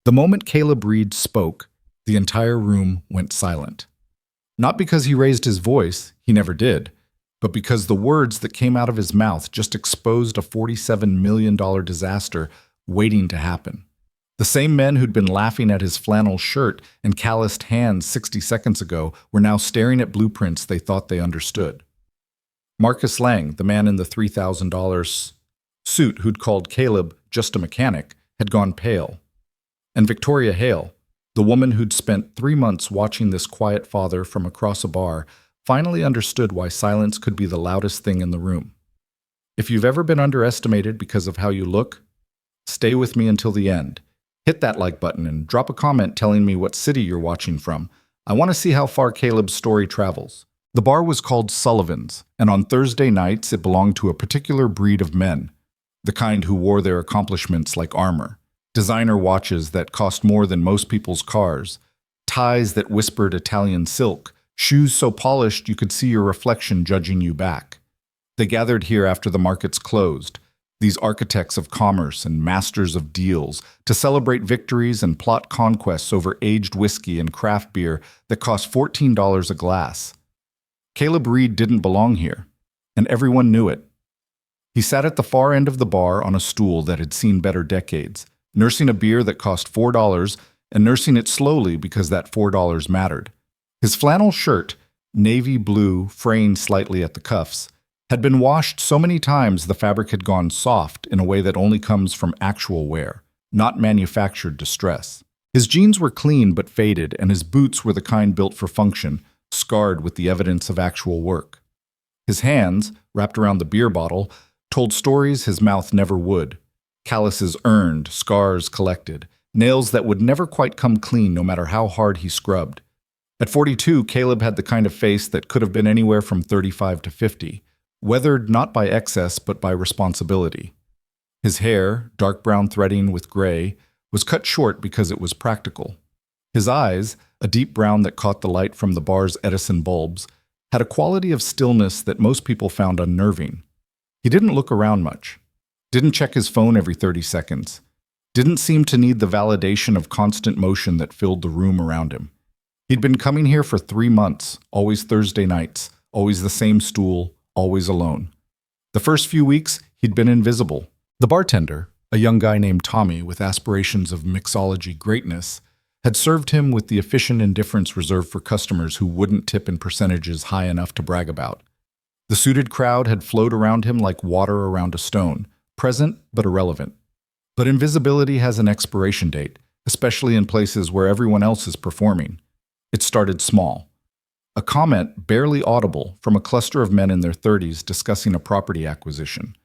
The moment Caleb Reed spoke, the entire room went silent. Not because he raised his voice, he never did, but because the words that came out of his mouth just exposed a $47 million disaster waiting to happen. The same men who'd been laughing at his flannel shirt and calloused hands 60 seconds ago were now staring at blueprints they thought they understood. Marcus Lang, the man in the $3,000 suit who'd called Caleb just a mechanic, had gone pale. And Victoria Hale, the woman who'd spent 3 months watching this quiet father from across a bar, finally understood why silence could be the loudest thing in the room. If you've ever been underestimated because of how you look, stay with me until the end. Hit that like button and drop a comment telling me what city you're watching from. I want to see how far Caleb's story travels. The bar was called Sullivan's, and on Thursday nights it belonged to a particular breed of men, the kind who wore their accomplishments like armor, designer watches that cost more than most people's cars, ties that whispered Italian silk, shoes so polished you could see your reflection judging you back. They gathered here after the markets closed, these architects of commerce and masters of deals, to celebrate victories and plot conquests over aged whiskey and craft beer that cost $14 a glass. Caleb Reed didn't belong here, and everyone knew it. He sat at the far end of the bar on a stool that had seen better decades, nursing a beer that cost $4 and nursing it slowly because that $4 mattered. His flannel shirt, navy blue, fraying slightly at the cuffs, had been washed so many times the fabric had gone soft in a way that only comes from actual wear, not manufactured distress. His jeans were clean but faded, and his boots were the kind built for function, scarred with the evidence of actual work. His hands, wrapped around the beer bottle, told stories his mouth never would. Calluses earned, scars collected, nails that would never quite come clean no matter how hard he scrubbed. At 42, Caleb had the kind of face that could have been anywhere from 35 to 50, weathered not by excess but by responsibility. His hair, dark brown threading with gray, was cut short because it was practical. His eyes, a deep brown that caught the light from the bar's Edison bulbs, had a quality of stillness that most people found unnerving. He didn't look around much, didn't check his phone every 30 seconds, didn't seem to need the validation of constant motion that filled the room around him. He'd been coming here for 3 months, always Thursday nights, always the same stool, always alone. The first few weeks, he'd been invisible. The bartender, a young guy named Tommy with aspirations of mixology greatness, had served him with the efficient indifference reserved for customers who wouldn't tip in percentages high enough to brag about. The suited crowd had flowed around him like water around a stone, present but irrelevant. But invisibility has an expiration date, especially in places where everyone else is performing. It started small. A comment barely audible from a cluster of men in their 30s discussing a property acquisition.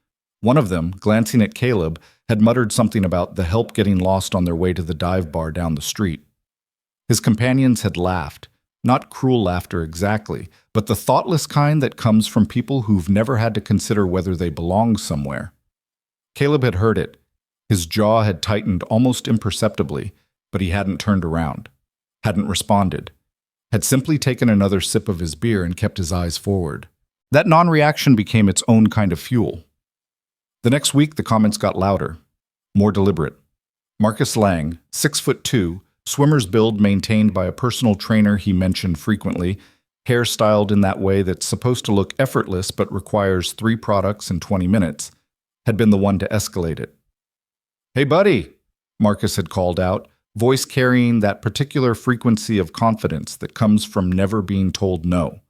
One of them, glancing at Caleb, had muttered something about the help getting lost on their way to the dive bar down the street. His companions had laughed, not cruel laughter exactly, but the thoughtless kind that comes from people who've never had to consider whether they belong somewhere. Caleb had heard it. His jaw had tightened almost imperceptibly, but he hadn't turned around, hadn't responded, had simply taken another sip of his beer and kept his eyes forward. That non-reaction became its own kind of fuel. The next week, the comments got louder, more deliberate. Marcus Lang, 6'2", swimmer's build maintained by a personal trainer he mentioned frequently, hair styled in that way that's supposed to look effortless but requires 3 products in 20 minutes, had been the one to escalate it. "Hey, buddy," Marcus had called out, voice carrying that particular frequency of confidence that comes from never being told no.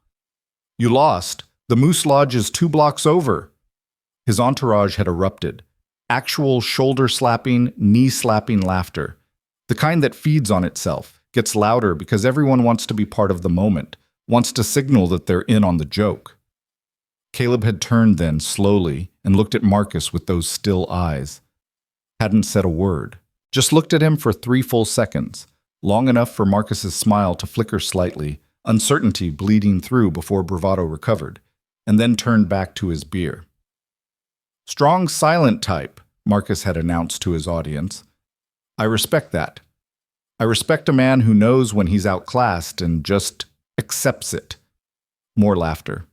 "You lost. The Moose Lodge is 2 blocks over." His entourage had erupted. Actual shoulder-slapping, knee-slapping laughter. The kind that feeds on itself, gets louder because everyone wants to be part of the moment, wants to signal that they're in on the joke. Caleb had turned then, slowly, and looked at Marcus with those still eyes. Hadn't said a word. Just looked at him for 3 full seconds, long enough for Marcus's smile to flicker slightly, uncertainty bleeding through before bravado recovered, and then turned back to his beer. "Strong silent type," Marcus had announced to his audience. "I respect that. I respect a man who knows when he's outclassed and just accepts it." More laughter.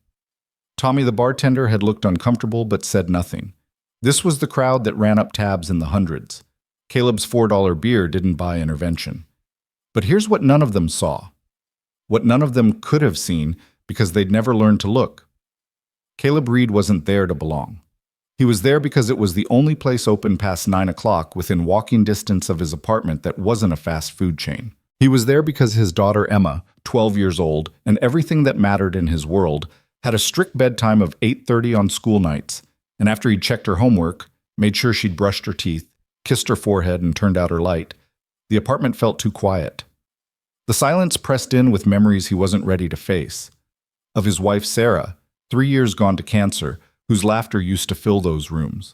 Tommy the bartender had looked uncomfortable but said nothing. This was the crowd that ran up tabs in the hundreds. Caleb's $4 beer didn't buy intervention. But here's what none of them saw. What none of them could have seen because they'd never learned to look. Caleb Reed wasn't there to belong. He was there because it was the only place open past 9 o'clock within walking distance of his apartment that wasn't a fast food chain. He was there because his daughter Emma, 12 years old, and everything that mattered in his world, had a strict bedtime of 8:30 on school nights, and after he'd checked her homework, made sure she'd brushed her teeth, kissed her forehead, and turned out her light, the apartment felt too quiet. The silence pressed in with memories he wasn't ready to face. Of his wife Sarah, 3 years gone to cancer, whose laughter used to fill those rooms.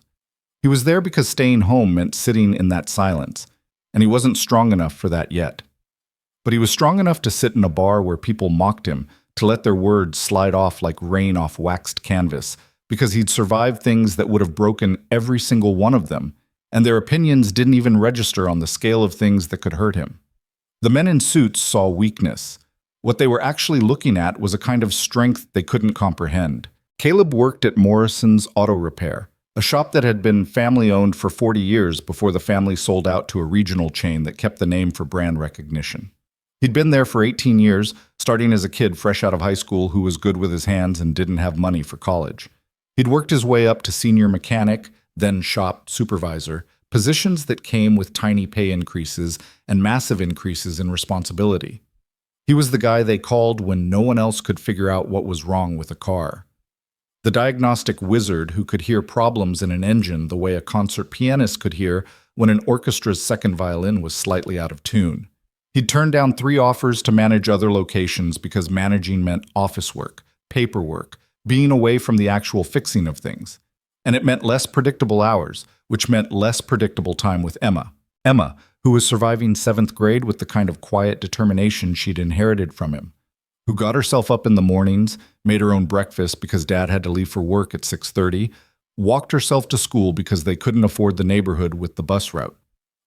He was there because staying home meant sitting in that silence, and he wasn't strong enough for that yet. But he was strong enough to sit in a bar where people mocked him, to let their words slide off like rain off waxed canvas, because he'd survived things that would have broken every single one of them, and their opinions didn't even register on the scale of things that could hurt him. The men in suits saw weakness. What they were actually looking at was a kind of strength they couldn't comprehend. Caleb worked at Morrison's Auto Repair, a shop that had been family-owned for 40 years before the family sold out to a regional chain that kept the name for brand recognition. He'd been there for 18 years, starting as a kid fresh out of high school who was good with his hands and didn't have money for college. He'd worked his way up to senior mechanic, then shop supervisor, positions that came with tiny pay increases and massive increases in responsibility. He was the guy they called when no one else could figure out what was wrong with a car. The diagnostic wizard who could hear problems in an engine the way a concert pianist could hear when an orchestra's second violin was slightly out of tune. He'd turned down 3 offers to manage other locations because managing meant office work, paperwork, being away from the actual fixing of things. And it meant less predictable hours, which meant less predictable time with Emma. Emma, who was surviving 7th grade with the kind of quiet determination she'd inherited from him, who got herself up in the mornings, made her own breakfast because Dad had to leave for work at 6:30, walked herself to school because they couldn't afford the neighborhood with the bus route,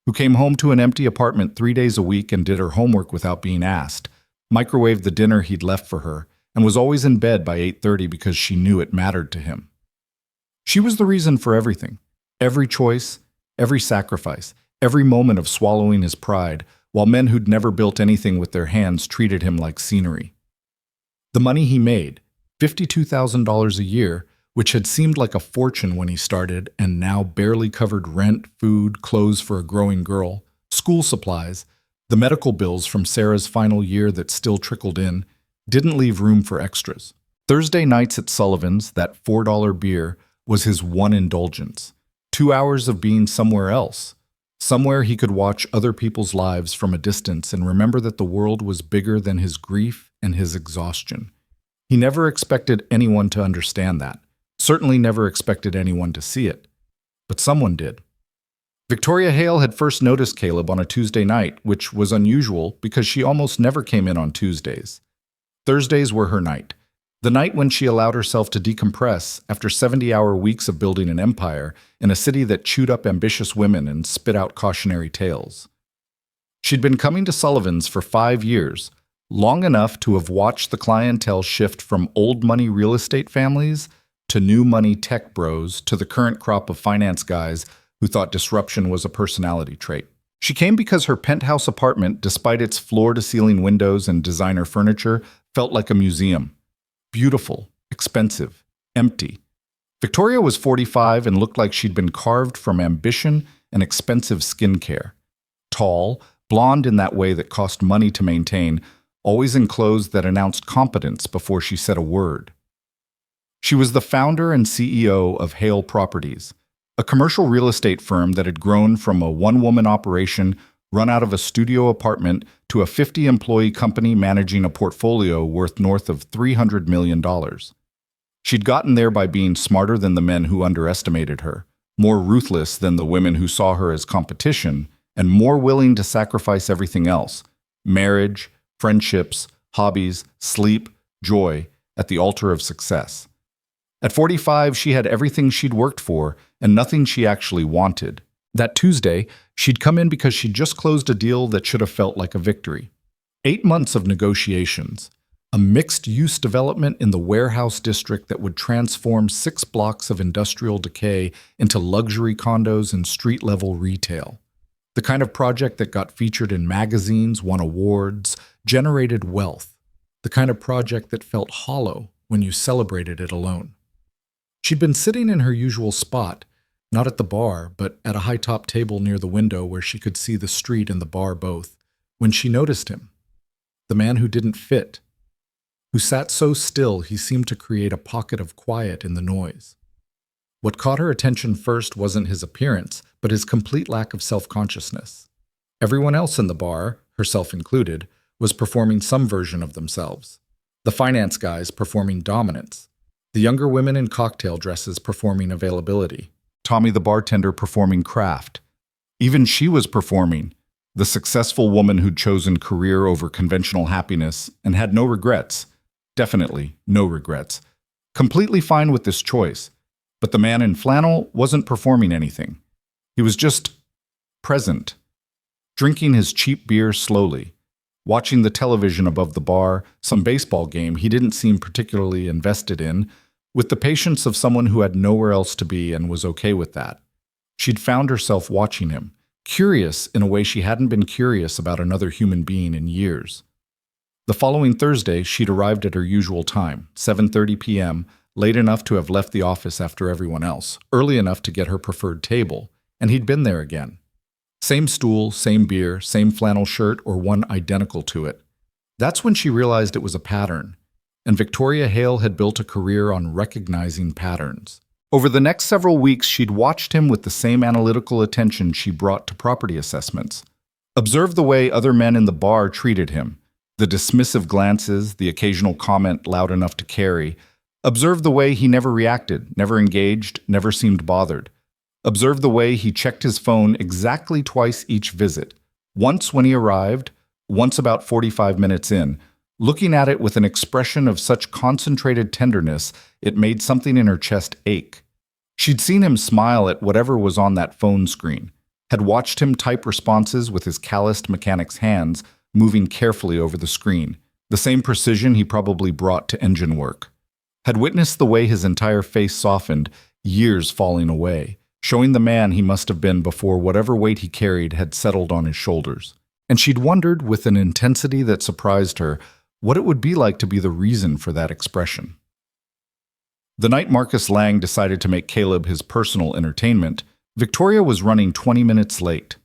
who came home to an empty apartment 3 days a week and did her homework without being asked, microwaved the dinner he'd left for her, and was always in bed by 8:30 because she knew it mattered to him. She was the reason for everything, every choice, every sacrifice, every moment of swallowing his pride, while men who'd never built anything with their hands treated him like scenery. The money he made, $52,000 a year, which had seemed like a fortune when he started and now barely covered rent, food, clothes for a growing girl, school supplies, the medical bills from Sarah's final year that still trickled in, didn't leave room for extras. Thursday nights at Sullivan's, that $4 beer, was his one indulgence. 2 hours of being somewhere else. Somewhere he could watch other people's lives from a distance and remember that the world was bigger than his grief and his exhaustion. He never expected anyone to understand that. Certainly never expected anyone to see it. But someone did. Victoria Hale had first noticed Caleb on a Tuesday night, which was unusual because she almost never came in on Tuesdays. Thursdays were her night. The night when she allowed herself to decompress after 70-hour weeks of building an empire in a city that chewed up ambitious women and spit out cautionary tales. She'd been coming to Sullivan's for 5 years, long enough to have watched the clientele shift from old money real estate families to new money tech bros to the current crop of finance guys who thought disruption was a personality trait. She came because her penthouse apartment, despite its floor-to-ceiling windows and designer furniture, felt like a museum. Beautiful, expensive, empty. Victoria was 45 and looked like she'd been carved from ambition and expensive skincare. Tall, blonde in that way that cost money to maintain, always in clothes that announced competence before she said a word. She was the founder and CEO of Hale Properties, a commercial real estate firm that had grown from a one-woman operation run out of a studio apartment to a 50-employee company managing a portfolio worth north of $300 million. She'd gotten there by being smarter than the men who underestimated her, more ruthless than the women who saw her as competition, and more willing to sacrifice everything else: marriage, friendships, hobbies, sleep, joy, at the altar of success. At 45, she had everything she'd worked for and nothing she actually wanted. That Tuesday, she'd come in because she'd just closed a deal that should have felt like a victory. 8 months of negotiations, a mixed-use development in the warehouse district that would transform 6 blocks of industrial decay into luxury condos and street-level retail. The kind of project that got featured in magazines, won awards, generated wealth. The kind of project that felt hollow when you celebrated it alone. She'd been sitting in her usual spot, not at the bar, but at a high-top table near the window where she could see the street and the bar both, when she noticed him. The man who didn't fit, who sat so still he seemed to create a pocket of quiet in the noise. What caught her attention first wasn't his appearance, but his complete lack of self-consciousness. Everyone else in the bar, herself included, was performing some version of themselves. The finance guys performing dominance. The younger women in cocktail dresses performing availability. Tommy the bartender performing craft. Even she was performing, the successful woman who'd chosen career over conventional happiness and had no regrets. Definitely no regrets. Completely fine with this choice. But the man in flannel wasn't performing anything. He was just present, drinking his cheap beer slowly, watching the television above the bar, some baseball game he didn't seem particularly invested in, with the patience of someone who had nowhere else to be and was okay with that. She'd found herself watching him, curious in a way she hadn't been curious about another human being in years. The following Thursday, she'd arrived at her usual time, 7:30 p.m., late enough to have left the office after everyone else, early enough to get her preferred table, and he'd been there again. Same stool, same beer, same flannel shirt, or one identical to it. That's when she realized it was a pattern, and Victoria Hale had built a career on recognizing patterns. Over the next several weeks, she'd watched him with the same analytical attention she brought to property assessments. Observed the way other men in the bar treated him, the dismissive glances, the occasional comment loud enough to carry. Observed the way he never reacted, never engaged, never seemed bothered. Observed the way he checked his phone exactly twice each visit, once when he arrived, once about 45 minutes in, looking at it with an expression of such concentrated tenderness it made something in her chest ache. She'd seen him smile at whatever was on that phone screen, had watched him type responses with his calloused mechanic's hands moving carefully over the screen, the same precision he probably brought to engine work. Had witnessed the way his entire face softened, years falling away, showing the man he must have been before whatever weight he carried had settled on his shoulders. And she'd wondered, with an intensity that surprised her, what it would be like to be the reason for that expression. The night Marcus Lang decided to make Caleb his personal entertainment, Victoria was running 20 minutes late.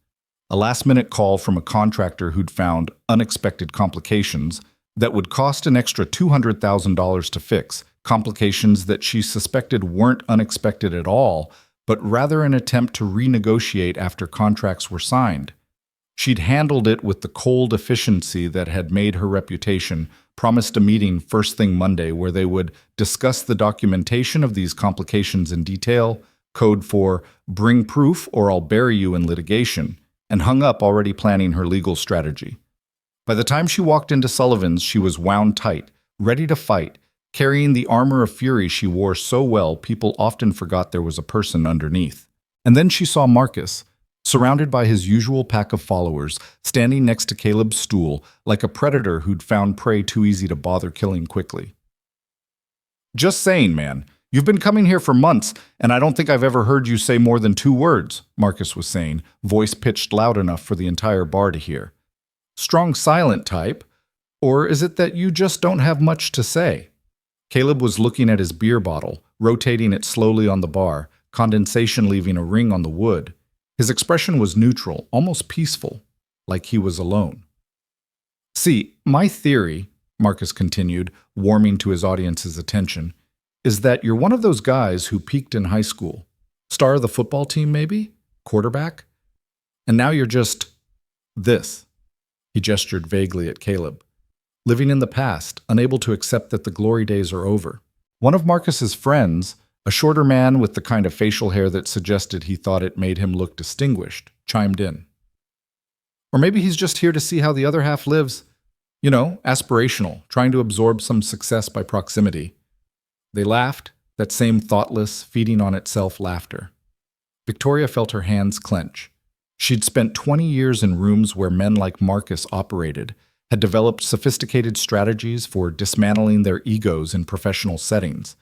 A last-minute call from a contractor who'd found unexpected complications that would cost an extra $200,000 to fix, complications that she suspected weren't unexpected at all, but rather an attempt to renegotiate after contracts were signed. She'd handled it with the cold efficiency that had made her reputation, promised a meeting first thing Monday where they would discuss the documentation of these complications in detail, code for "bring proof or I'll bury you in litigation," and hung up already planning her legal strategy. By the time she walked into Sullivan's, she was wound tight, ready to fight, carrying the armor of fury she wore so well people often forgot there was a person underneath. And then she saw Marcus, surrounded by his usual pack of followers, standing next to Caleb's stool, like a predator who'd found prey too easy to bother killing quickly. "Just saying, man. You've been coming here for months, and I don't think I've ever heard you say more than 2 words, Marcus was saying, voice pitched loud enough for the entire bar to hear. Strong silent type? Or is it that you just don't have much to say? Caleb was looking at his beer bottle, rotating it slowly on the bar, condensation leaving a ring on the wood. His expression was neutral, almost peaceful, like he was alone. "See, my theory," Marcus continued, warming to his audience's attention, "is that you're one of those guys who peaked in high school. Star of the football team, maybe? Quarterback? And now you're just this." He gestured vaguely at Caleb. "Living in the past, unable to accept that the glory days are over." One of Marcus's friends, a shorter man with the kind of facial hair that suggested he thought it made him look distinguished, chimed in. "Or maybe he's just here to see how the other half lives. You know, aspirational, trying to absorb some success by proximity." They laughed, that same thoughtless, feeding on itself laughter. Victoria felt her hands clench. She'd spent 20 years in rooms where men like Marcus operated, had developed sophisticated strategies for dismantling their egos in professional settings.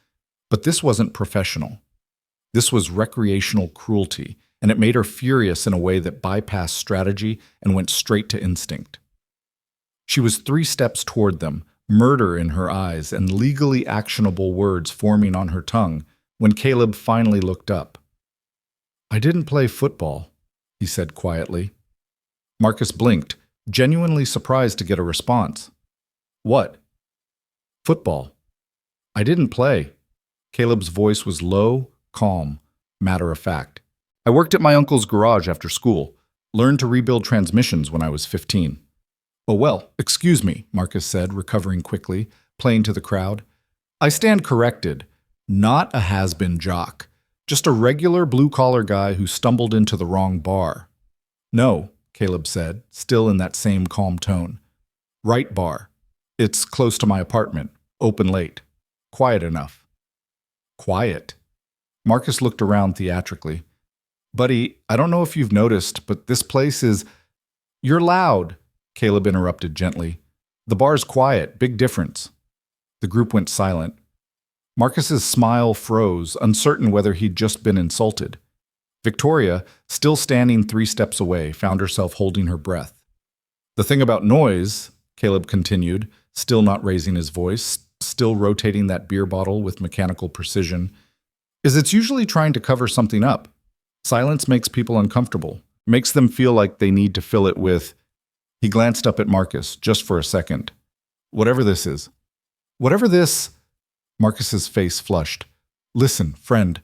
But this wasn't professional. This was recreational cruelty, and it made her furious in a way that bypassed strategy and went straight to instinct. She was 3 steps toward them, murder in her eyes and legally actionable words forming on her tongue, when Caleb finally looked up. "I didn't play football," he said quietly. Marcus blinked, genuinely surprised to get a response. "What?" "Football. I didn't play." Caleb's voice was low, calm, matter-of-fact. "I worked at my uncle's garage after school, learned to rebuild transmissions when I was 15. "Oh well, excuse me," Marcus said, recovering quickly, playing to the crowd. "I stand corrected. Not a has-been jock. Just a regular blue-collar guy who stumbled into the wrong bar." "No," Caleb said, still in that same calm tone. "Right bar. It's close to my apartment. Open late. Quiet enough." "Quiet?" Marcus looked around theatrically. "Buddy, I don't know if you've noticed, but this place is—" "You're loud," Caleb interrupted gently. "The bar's quiet. Big difference." The group went silent. Marcus's smile froze, uncertain whether he'd just been insulted. Victoria, still standing 3 steps away, found herself holding her breath. "The thing about noise," Caleb continued, still not raising his voice, still rotating that beer bottle with mechanical precision, "is it's usually trying to cover something up. Silence makes people uncomfortable, makes them feel like they need to fill it with—" He glanced up at Marcus, just for a second. "Whatever this is." "Whatever this—" Marcus's face flushed. "Listen, friend,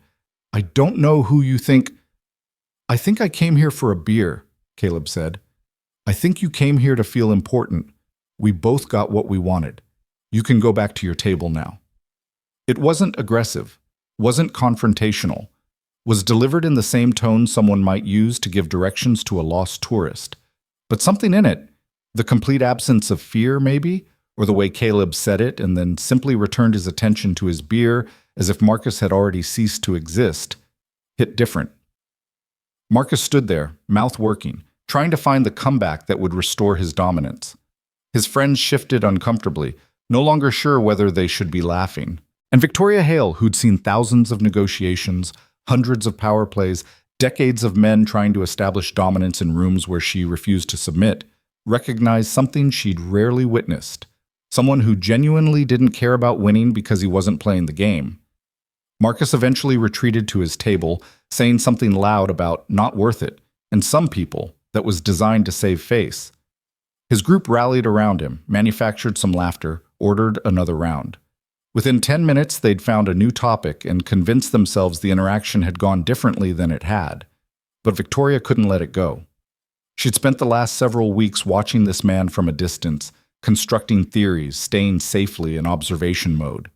I don't know who you think—" "I think I came here for a beer," Caleb said. "I think you came here to feel important. We both got what we wanted. You can go back to your table now." It wasn't aggressive, wasn't confrontational, was delivered in the same tone someone might use to give directions to a lost tourist. But something in it, the complete absence of fear maybe, or the way Caleb said it and then simply returned his attention to his beer as if Marcus had already ceased to exist, hit different. Marcus stood there, mouth working, trying to find the comeback that would restore his dominance. His friends shifted uncomfortably, no longer sure whether they should be laughing. And Victoria Hale, who'd seen thousands of negotiations, hundreds of power plays, decades of men trying to establish dominance in rooms where she refused to submit, recognized something she'd rarely witnessed. Someone who genuinely didn't care about winning because he wasn't playing the game. Marcus eventually retreated to his table, saying something loud about not worth it, and some people that was designed to save face. His group rallied around him, manufactured some laughter, ordered another round. Within 10 minutes, they'd found a new topic and convinced themselves the interaction had gone differently than it had. But Victoria couldn't let it go. She'd spent the last several weeks watching this man from a distance, constructing theories, staying safely in observation mode.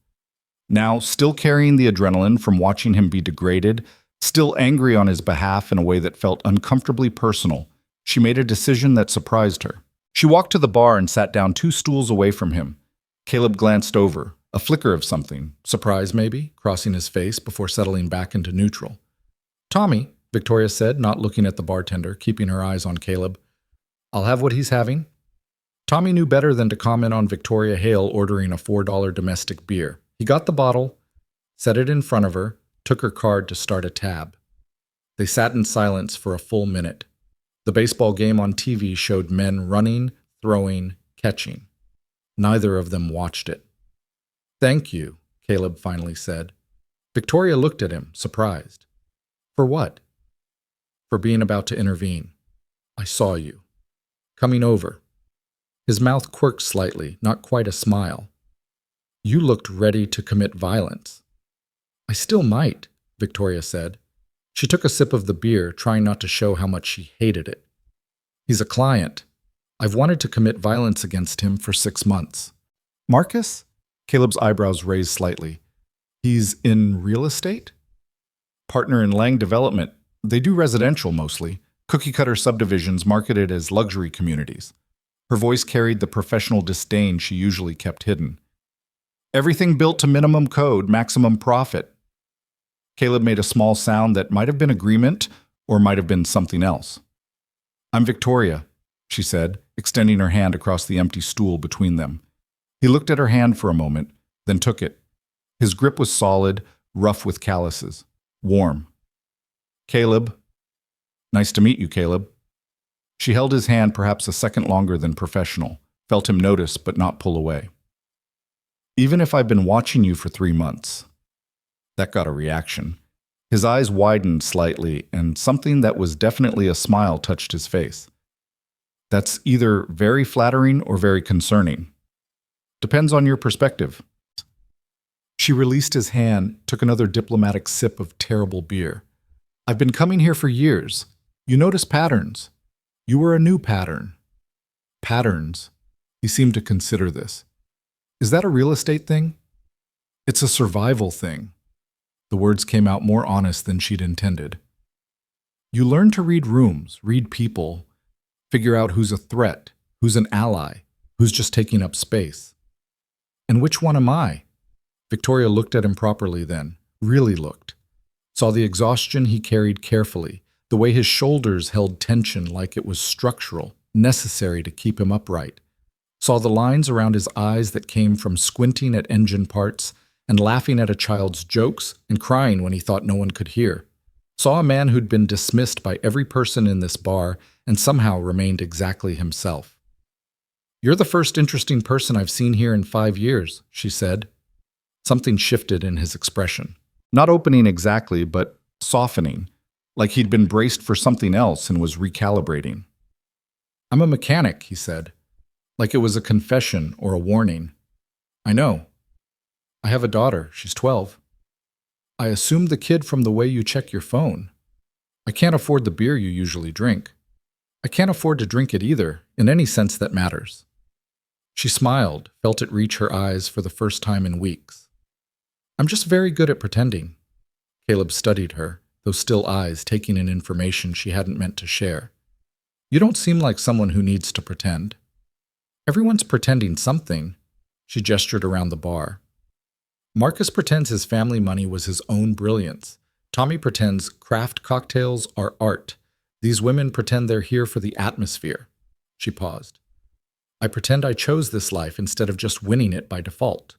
Now, still carrying the adrenaline from watching him be degraded, still angry on his behalf in a way that felt uncomfortably personal, she made a decision that surprised her. She walked to the bar and sat down 2 stools away from him. Caleb glanced over, a flicker of something, surprise maybe, crossing his face before settling back into neutral. "Tommy," Victoria said, not looking at the bartender, keeping her eyes on Caleb. "I'll have what he's having." Tommy knew better than to comment on Victoria Hale ordering a $4 domestic beer. He got the bottle, set it in front of her, took her card to start a tab. They sat in silence for a full minute. The baseball game on TV showed men running, throwing, catching. Neither of them watched it. "Thank you," Caleb finally said. Victoria looked at him, surprised. "For what?" "For being about to intervene. I saw you. Coming over." His mouth quirked slightly, not quite a smile. "You looked ready to commit violence." "I still might," Victoria said. She took a sip of the beer, trying not to show how much she hated it. "He's a client. I've wanted to commit violence against him for 6 months." "Marcus?" Caleb's eyebrows raised slightly. "He's in real estate?" "Partner in Lang Development. They do residential mostly, cookie-cutter subdivisions marketed as luxury communities." Her voice carried the professional disdain she usually kept hidden. "Everything built to minimum code, maximum profit." Caleb made a small sound that might have been agreement or might have been something else. "I'm Victoria," she said, extending her hand across the empty stool between them. He looked at her hand for a moment, then took it. His grip was solid, rough with calluses, warm. "Caleb." Nice to meet you, Caleb. She held his hand perhaps a second longer than professional, felt him notice but not pull away. Even if I've been watching you for 3 months. That got a reaction. His eyes widened slightly, and something that was definitely a smile touched his face. That's either very flattering or very concerning. Depends on your perspective. She released his hand, took another diplomatic sip of terrible beer. I've been coming here for years. You notice patterns. You were a new pattern. Patterns. He seemed to consider this. Is that a real estate thing? It's a survival thing. The words came out more honest than she'd intended. You learn to read rooms, read people, figure out who's a threat, who's an ally, who's just taking up space. And which one am I? Victoria looked at him properly then, really looked. Saw the exhaustion he carried carefully, the way his shoulders held tension like it was structural, necessary to keep him upright. Saw the lines around his eyes that came from squinting at engine parts and laughing at a child's jokes and crying when he thought no one could hear. Saw a man who'd been dismissed by every person in this bar and somehow remained exactly himself. You're the first interesting person I've seen here in 5 years, she said. Something shifted in his expression. Not opening exactly, but softening, like he'd been braced for something else and was recalibrating. I'm a mechanic, he said, like it was a confession or a warning. I know. I have a daughter. She's 12. I assumed the kid from the way you check your phone. I can't afford the beer you usually drink. I can't afford to drink it either, in any sense that matters. She smiled, felt it reach her eyes for the first time in weeks. I'm just very good at pretending. Caleb studied her, those still eyes taking in information she hadn't meant to share. You don't seem like someone who needs to pretend. Everyone's pretending something. She gestured around the bar. Marcus pretends his family money was his own brilliance. Tommy pretends craft cocktails are art. These women pretend they're here for the atmosphere. She paused. I pretend I chose this life instead of just winning it by default.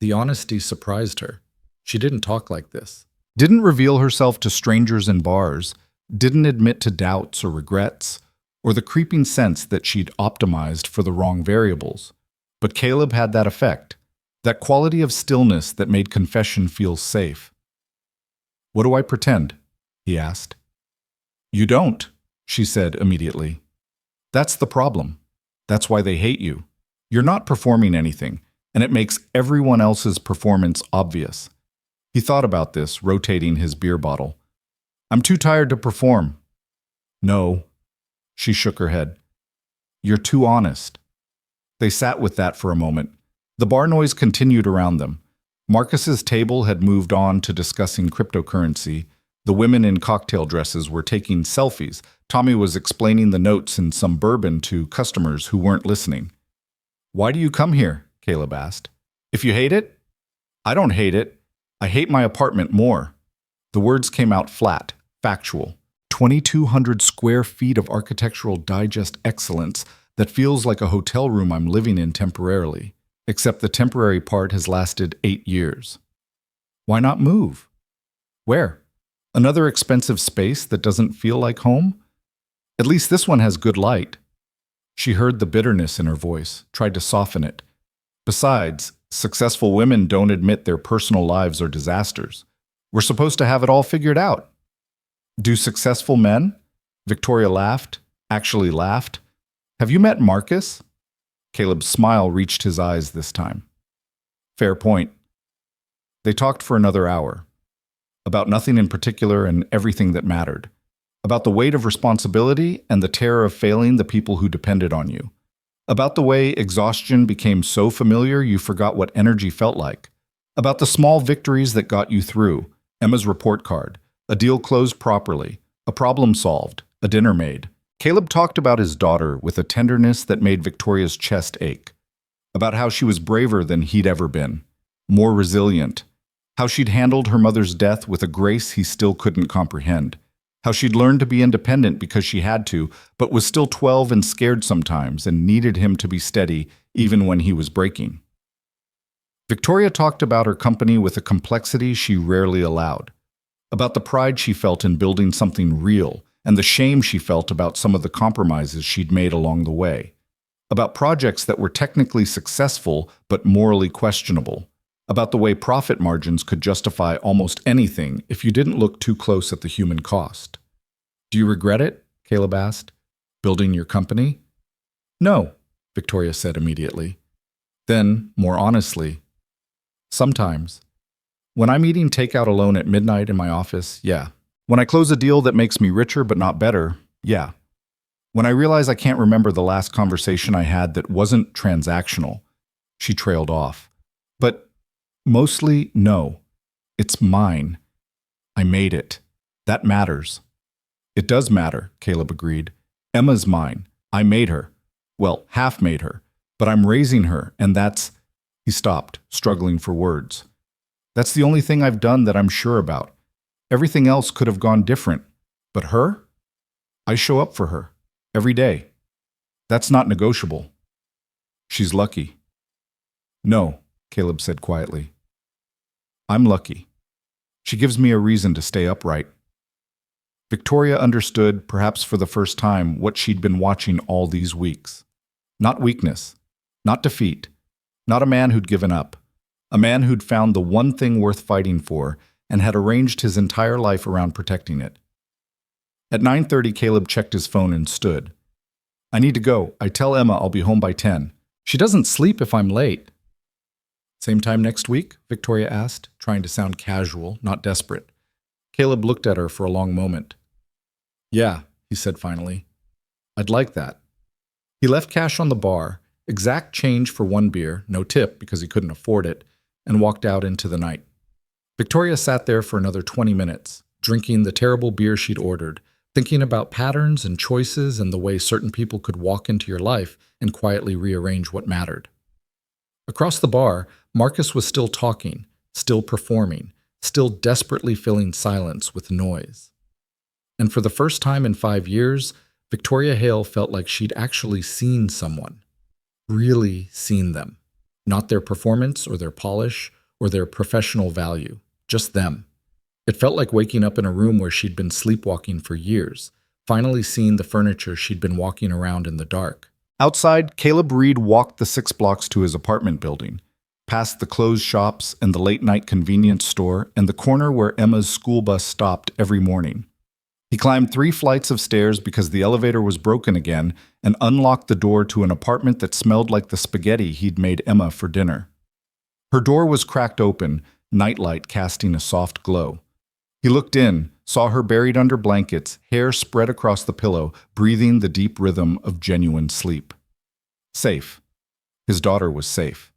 The honesty surprised her. She didn't talk like this. Didn't reveal herself to strangers in bars. Didn't admit to doubts or regrets, or the creeping sense that she'd optimized for the wrong variables. But Caleb had that effect. That quality of stillness that made confession feel safe. What do I pretend? He asked. You don't, she said immediately. That's the problem. That's why they hate you. You're not performing anything, and it makes everyone else's performance obvious. He thought about this, rotating his beer bottle. I'm too tired to perform. No. She shook her head. You're too honest. They sat with that for a moment. The bar noise continued around them. Marcus's table had moved on to discussing cryptocurrency. The women in cocktail dresses were taking selfies. Tommy was explaining the notes in some bourbon to customers who weren't listening. Why do you come here? Caleb asked. If you hate it? I don't hate it. I hate my apartment more. The words came out flat, factual. 2,200 square feet of architectural digest excellence that feels like a hotel room I'm living in temporarily. Except the temporary part has lasted 8 years. Why not move? Where? Another expensive space that doesn't feel like home? At least this one has good light. She heard the bitterness in her voice, tried to soften it. Besides, successful women don't admit their personal lives are disasters. We're supposed to have it all figured out. Do successful men? Victoria laughed, actually laughed. Have you met Marcus? Caleb's smile reached his eyes this time. Fair point. They talked for another hour. About nothing in particular and everything that mattered. About the weight of responsibility and the terror of failing the people who depended on you. About the way exhaustion became so familiar you forgot what energy felt like. About the small victories that got you through. Emma's report card. A deal closed properly. A problem solved. A dinner made. Caleb talked about his daughter with a tenderness that made Victoria's chest ache. About how she was braver than he'd ever been. More resilient. How she'd handled her mother's death with a grace he still couldn't comprehend. How she'd learned to be independent because she had to, but was still 12 and scared sometimes and needed him to be steady even when he was breaking. Victoria talked about her company with a complexity she rarely allowed. About the pride she felt in building something real, and the shame she felt about some of the compromises she'd made along the way, about projects that were technically successful but morally questionable, about the way profit margins could justify almost anything if you didn't look too close at the human cost. "Do you regret it?" Caleb asked. "Building your company?" "No," Victoria said immediately. Then, more honestly, "Sometimes. When I'm eating takeout alone at midnight in my office, yeah. When I close a deal that makes me richer but not better, yeah. When I realize I can't remember the last conversation I had that wasn't transactional." She trailed off. "But mostly, no. It's mine. I made it. That matters." "It does matter," Caleb agreed. "Emma's mine. I made her. Well, half made her. But I'm raising her, and that's—" He stopped, struggling for words. "That's the only thing I've done that I'm sure about. Everything else could have gone different. But her? I show up for her. Every day. That's not negotiable." "She's lucky." "No," Caleb said quietly. "I'm lucky. She gives me a reason to stay upright." Victoria understood, perhaps for the first time, what she'd been watching all these weeks. Not weakness. Not defeat. Not a man who'd given up. A man who'd found the one thing worth fighting for and had arranged his entire life around protecting it. At 9:30, Caleb checked his phone and stood. "I need to go. I tell Emma I'll be home by 10. She doesn't sleep if I'm late." "Same time next week?" Victoria asked, trying to sound casual, not desperate. Caleb looked at her for a long moment. "Yeah," he said finally. "I'd like that." He left cash on the bar, exact change for one beer, no tip because he couldn't afford it, and walked out into the night. Victoria sat there for another 20 minutes, drinking the terrible beer she'd ordered, thinking about patterns and choices and the way certain people could walk into your life and quietly rearrange what mattered. Across the bar, Marcus was still talking, still performing, still desperately filling silence with noise. And for the first time in 5 years, Victoria Hale felt like she'd actually seen someone. Really seen them. Not their performance or their polish or their professional value. Just them. It felt like waking up in a room where she'd been sleepwalking for years, finally seeing the furniture she'd been walking around in the dark. Outside, Caleb Reed walked the 6 blocks to his apartment building, past the closed shops and the late-night convenience store and the corner where Emma's school bus stopped every morning. He climbed 3 flights of stairs because the elevator was broken again and unlocked the door to an apartment that smelled like the spaghetti he'd made Emma for dinner. Her door was cracked open, nightlight casting a soft glow. He looked in, saw her buried under blankets, hair spread across the pillow, breathing the deep rhythm of genuine sleep. Safe. His daughter was safe.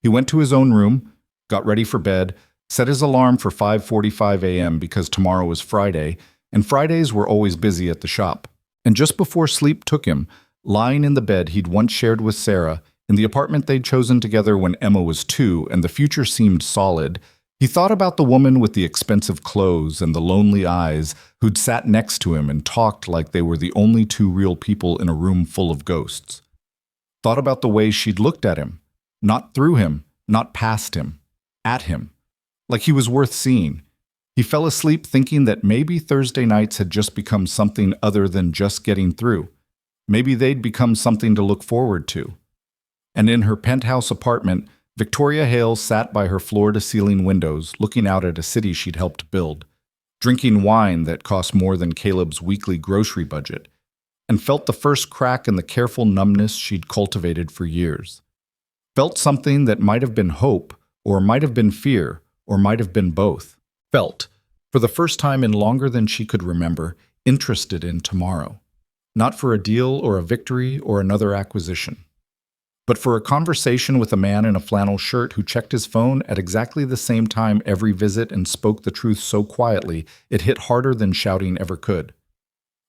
He went to his own room, got ready for bed, set his alarm for 5:45 a.m. because tomorrow was Friday, and Fridays were always busy at the shop. And just before sleep took him, lying in the bed he'd once shared with Sarah, in the apartment they'd chosen together when Emma was 2 and the future seemed solid, he thought about the woman with the expensive clothes and the lonely eyes who'd sat next to him and talked like they were the only 2 real people in a room full of ghosts. Thought about the way she'd looked at him, not through him, not past him, at him, like he was worth seeing. He fell asleep thinking that maybe Thursday nights had just become something other than just getting through. Maybe they'd become something to look forward to. And in her penthouse apartment, Victoria Hale sat by her floor-to-ceiling windows, looking out at a city she'd helped build, drinking wine that cost more than Caleb's weekly grocery budget, and felt the first crack in the careful numbness she'd cultivated for years. Felt something that might have been hope, or might have been fear, or might have been both. Felt, for the first time in longer than she could remember, interested in tomorrow. Not for a deal or a victory or another acquisition, but for a conversation with a man in a flannel shirt who checked his phone at exactly the same time every visit and spoke the truth so quietly it hit harder than shouting ever could.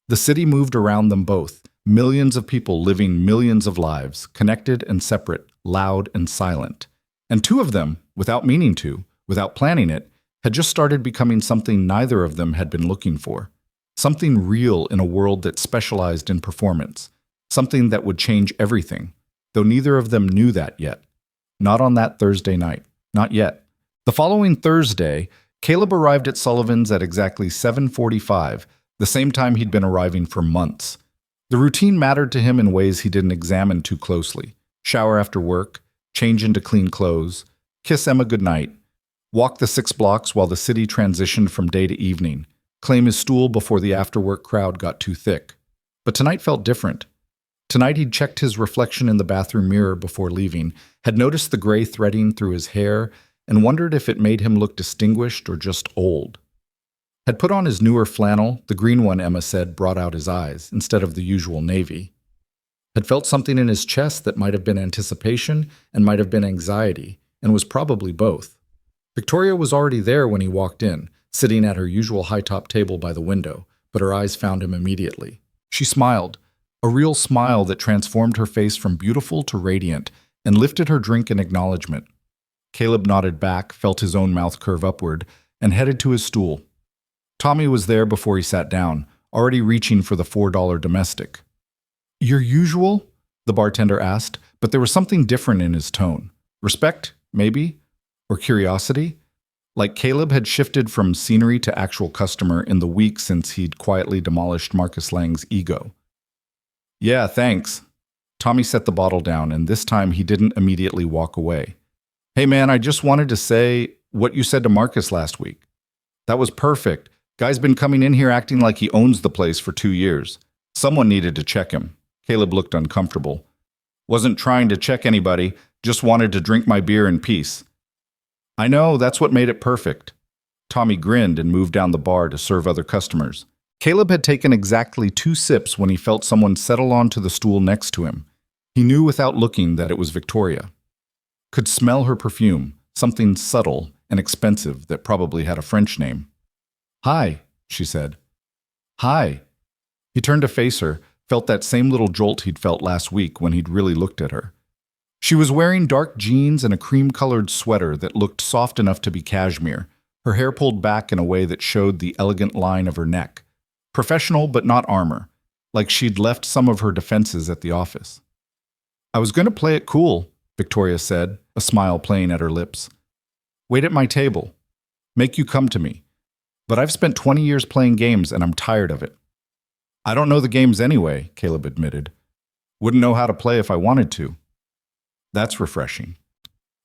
The city moved around them both, millions of people living millions of lives, connected and separate, loud and silent. And 2 of them, without meaning to, without planning it, had just started becoming something neither of them had been looking for. Something real in a world that specialized in performance. Something that would change everything, though neither of them knew that yet. Not on that Thursday night. Not yet. The following Thursday, Caleb arrived at Sullivan's at exactly 7:45, the same time he'd been arriving for months. The routine mattered to him in ways he didn't examine too closely. Shower after work, change into clean clothes, kiss Emma goodnight, walk the 6 blocks while the city transitioned from day to evening, claim his stool before the after-work crowd got too thick. But tonight felt different. Tonight he'd checked his reflection in the bathroom mirror before leaving, had noticed the gray threading through his hair, and wondered if it made him look distinguished or just old. Had put on his newer flannel, the green one Emma said brought out his eyes, instead of the usual navy. Had felt something in his chest that might have been anticipation and might have been anxiety, and was probably both. Victoria was already there when he walked in, sitting at her usual high-top table by the window, but her eyes found him immediately. She smiled, a real smile that transformed her face from beautiful to radiant, and lifted her drink in acknowledgement. Caleb nodded back, felt his own mouth curve upward, and headed to his stool. Tommy was there before he sat down, already reaching for the $4 domestic. "Your usual?" the bartender asked, but there was something different in his tone. Respect, maybe? Or curiosity? Like Caleb had shifted from scenery to actual customer in the week since he'd quietly demolished Marcus Lang's ego. "Yeah, thanks." Tommy set the bottle down, and this time he didn't immediately walk away. "Hey man, I just wanted to say what you said to Marcus last week. That was perfect. Guy's been coming in here acting like he owns the place for 2 years. Someone needed to check him." Caleb looked uncomfortable. "Wasn't trying to check anybody, just wanted to drink my beer in peace." "I know, that's what made it perfect." Tommy grinned and moved down the bar to serve other customers. Caleb had taken exactly 2 sips when he felt someone settle onto the stool next to him. He knew without looking that it was Victoria. Could smell her perfume, something subtle and expensive that probably had a French name. "Hi," she said. "Hi." He turned to face her, felt that same little jolt he'd felt last week when he'd really looked at her. She was wearing dark jeans and a cream-colored sweater that looked soft enough to be cashmere, her hair pulled back in a way that showed the elegant line of her neck. Professional but not armor, like she'd left some of her defenses at the office. "I was going to play it cool," Victoria said, a smile playing at her lips. "Wait at my table. Make you come to me. But I've spent 20 years playing games and I'm tired of it." "I don't know the games anyway," Caleb admitted. "Wouldn't know how to play if I wanted to." "That's refreshing."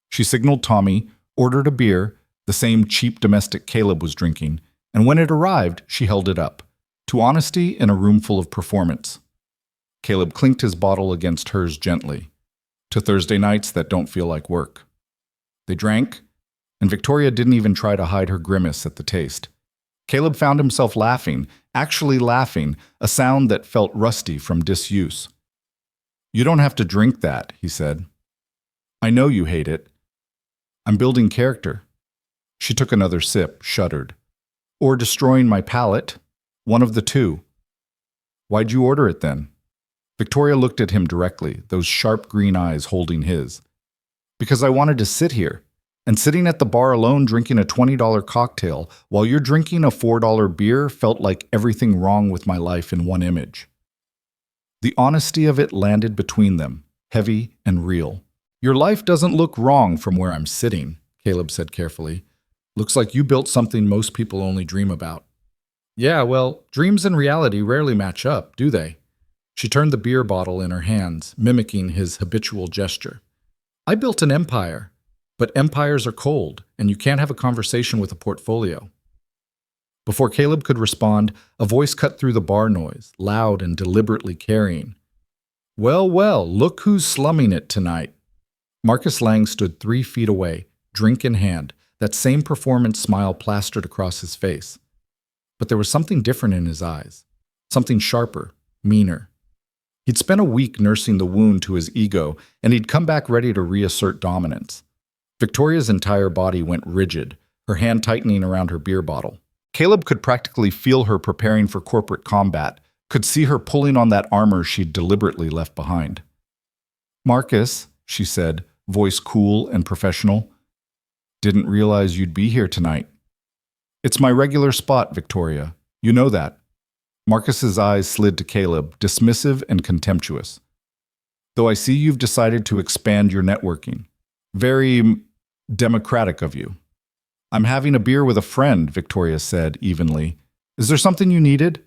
She signaled Tommy, ordered a beer, the same cheap domestic Caleb was drinking, and when it arrived, she held it up. To honesty in a room full of performance. Caleb clinked his bottle against hers gently. To Thursday nights that don't feel like work. They drank, and Victoria didn't even try to hide her grimace at the taste. Caleb found himself laughing, actually laughing, a sound that felt rusty from disuse. "You don't have to drink that," he said. "I know you hate it. I'm building character." She took another sip, shuddered. "Or destroying my palate. One of the two." "Why'd you order it then?" Victoria looked at him directly, those sharp green eyes holding his. "Because I wanted to sit here, and sitting at the bar alone drinking a $20 cocktail while you're drinking a $4 beer felt like everything wrong with my life in one image." The honesty of it landed between them, heavy and real. "Your life doesn't look wrong from where I'm sitting," Caleb said carefully. "Looks like you built something most people only dream about." "Yeah, well, dreams and reality rarely match up, do they?" She turned the beer bottle in her hands, mimicking his habitual gesture. "I built an empire, but empires are cold, and you can't have a conversation with a portfolio." Before Caleb could respond, a voice cut through the bar noise, loud and deliberately carrying. "Well, well, look who's slumming it tonight." Marcus Lang stood 3 feet away, drink in hand, that same performance smile plastered across his face. But there was something different in his eyes, something sharper, meaner. He'd spent a week nursing the wound to his ego, and he'd come back ready to reassert dominance. Victoria's entire body went rigid, her hand tightening around her beer bottle. Caleb could practically feel her preparing for corporate combat, could see her pulling on that armor she'd deliberately left behind. "Marcus," she said, voice cool and professional, "didn't realize you'd be here tonight." "It's my regular spot, Victoria. You know that." Marcus's eyes slid to Caleb, dismissive and contemptuous. "Though I see you've decided to expand your networking. Very democratic of you." "I'm having a beer with a friend," Victoria said evenly. "Is there something you needed?"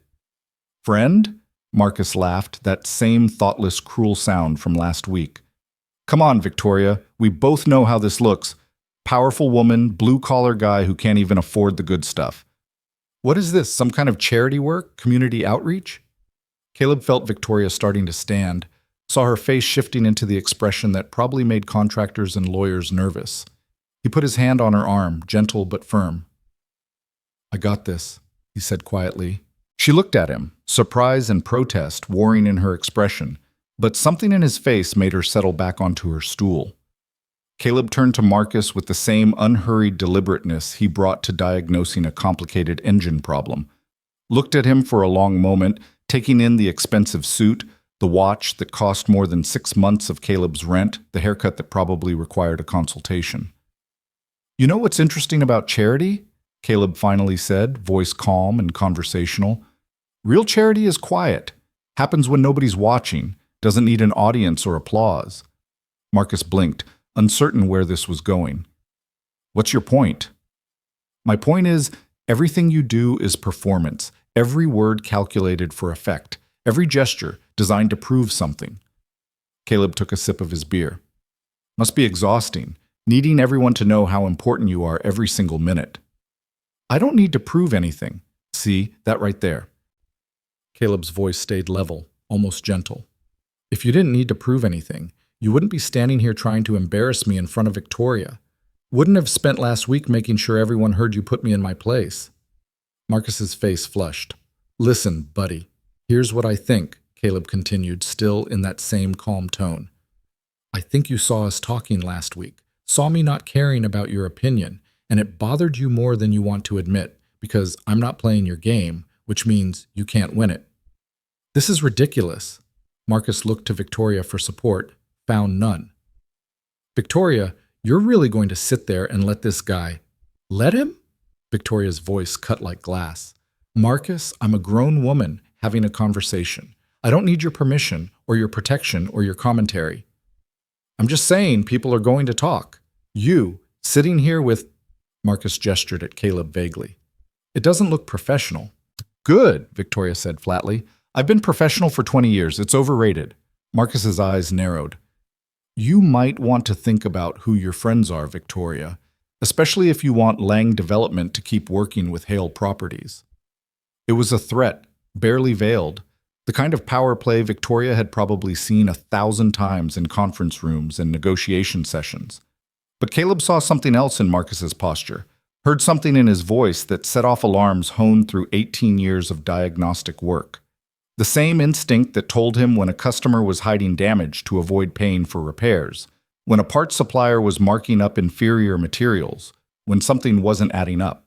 Friend? Marcus laughed, that same thoughtless, cruel sound from last week. Come on, Victoria, we both know how this looks. Powerful woman, blue-collar guy who can't even afford the good stuff. What is this, some kind of charity work, community outreach? Caleb felt Victoria starting to stand, saw her face shifting into the expression that probably made contractors and lawyers nervous. He put his hand on her arm, gentle but firm. I got this, he said quietly. She looked at him, surprise and protest warring in her expression, but something in his face made her settle back onto her stool. Caleb turned to Marcus with the same unhurried deliberateness he brought to diagnosing a complicated engine problem. Looked at him for a long moment, taking in the expensive suit, the watch that cost more than 6 months of Caleb's rent, the haircut that probably required a consultation. You know what's interesting about charity? Caleb finally said, voice calm and conversational. Real charity is quiet, happens when nobody's watching, doesn't need an audience or applause. Marcus blinked, uncertain where this was going. What's your point? My point is, everything you do is performance, every word calculated for effect, every gesture designed to prove something. Caleb took a sip of his beer. Must be exhausting, needing everyone to know how important you are every single minute. I don't need to prove anything. See, that right there. Caleb's voice stayed level, almost gentle. If you didn't need to prove anything, you wouldn't be standing here trying to embarrass me in front of Victoria. Wouldn't have spent last week making sure everyone heard you put me in my place. Marcus's face flushed. Listen, buddy, here's what I think, Caleb continued, still in that same calm tone. I think you saw us talking last week, saw me not caring about your opinion, and it bothered you more than you want to admit, because I'm not playing your game, which means you can't win it. This is ridiculous. Marcus looked to Victoria for support, found none. Victoria, you're really going to sit there and let this guy... Let him? Victoria's voice cut like glass. Marcus, I'm a grown woman having a conversation. I don't need your permission or your protection or your commentary. I'm just saying people are going to talk. You, sitting here with... Marcus gestured at Caleb vaguely. It doesn't look professional. Good, Victoria said flatly. I've been professional for 20 years. It's overrated. Marcus's eyes narrowed. You might want to think about who your friends are, Victoria, especially if you want Lang Development to keep working with Hale Properties. It was a threat, barely veiled, the kind of power play Victoria had probably seen 1,000 times in conference rooms and negotiation sessions. But Caleb saw something else in Marcus's posture, heard something in his voice that set off alarms honed through 18 years of diagnostic work. The same instinct that told him when a customer was hiding damage to avoid paying for repairs, when a parts supplier was marking up inferior materials, when something wasn't adding up.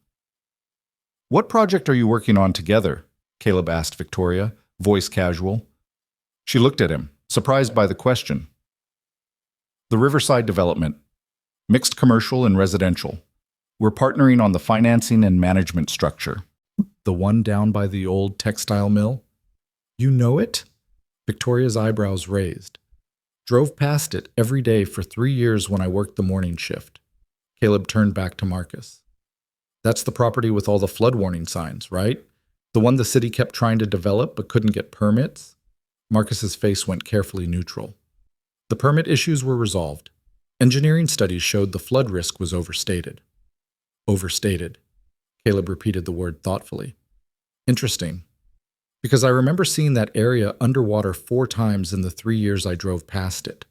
What project are you working on together? Caleb asked Victoria, voice casual. She looked at him, surprised by the question. The Riverside development. Mixed commercial and residential. We're partnering on the financing and management structure. The one down by the old textile mill? You know it? Victoria's eyebrows raised. Drove past it every day for 3 years when I worked the morning shift. Caleb turned back to Marcus. That's the property with all the flood warning signs, right? The one the city kept trying to develop but couldn't get permits? Marcus's face went carefully neutral. The permit issues were resolved. Engineering studies showed the flood risk was overstated. Overstated. Caleb repeated the word thoughtfully. Interesting. Because I remember seeing that area underwater 4 times in the 3 years I drove past it.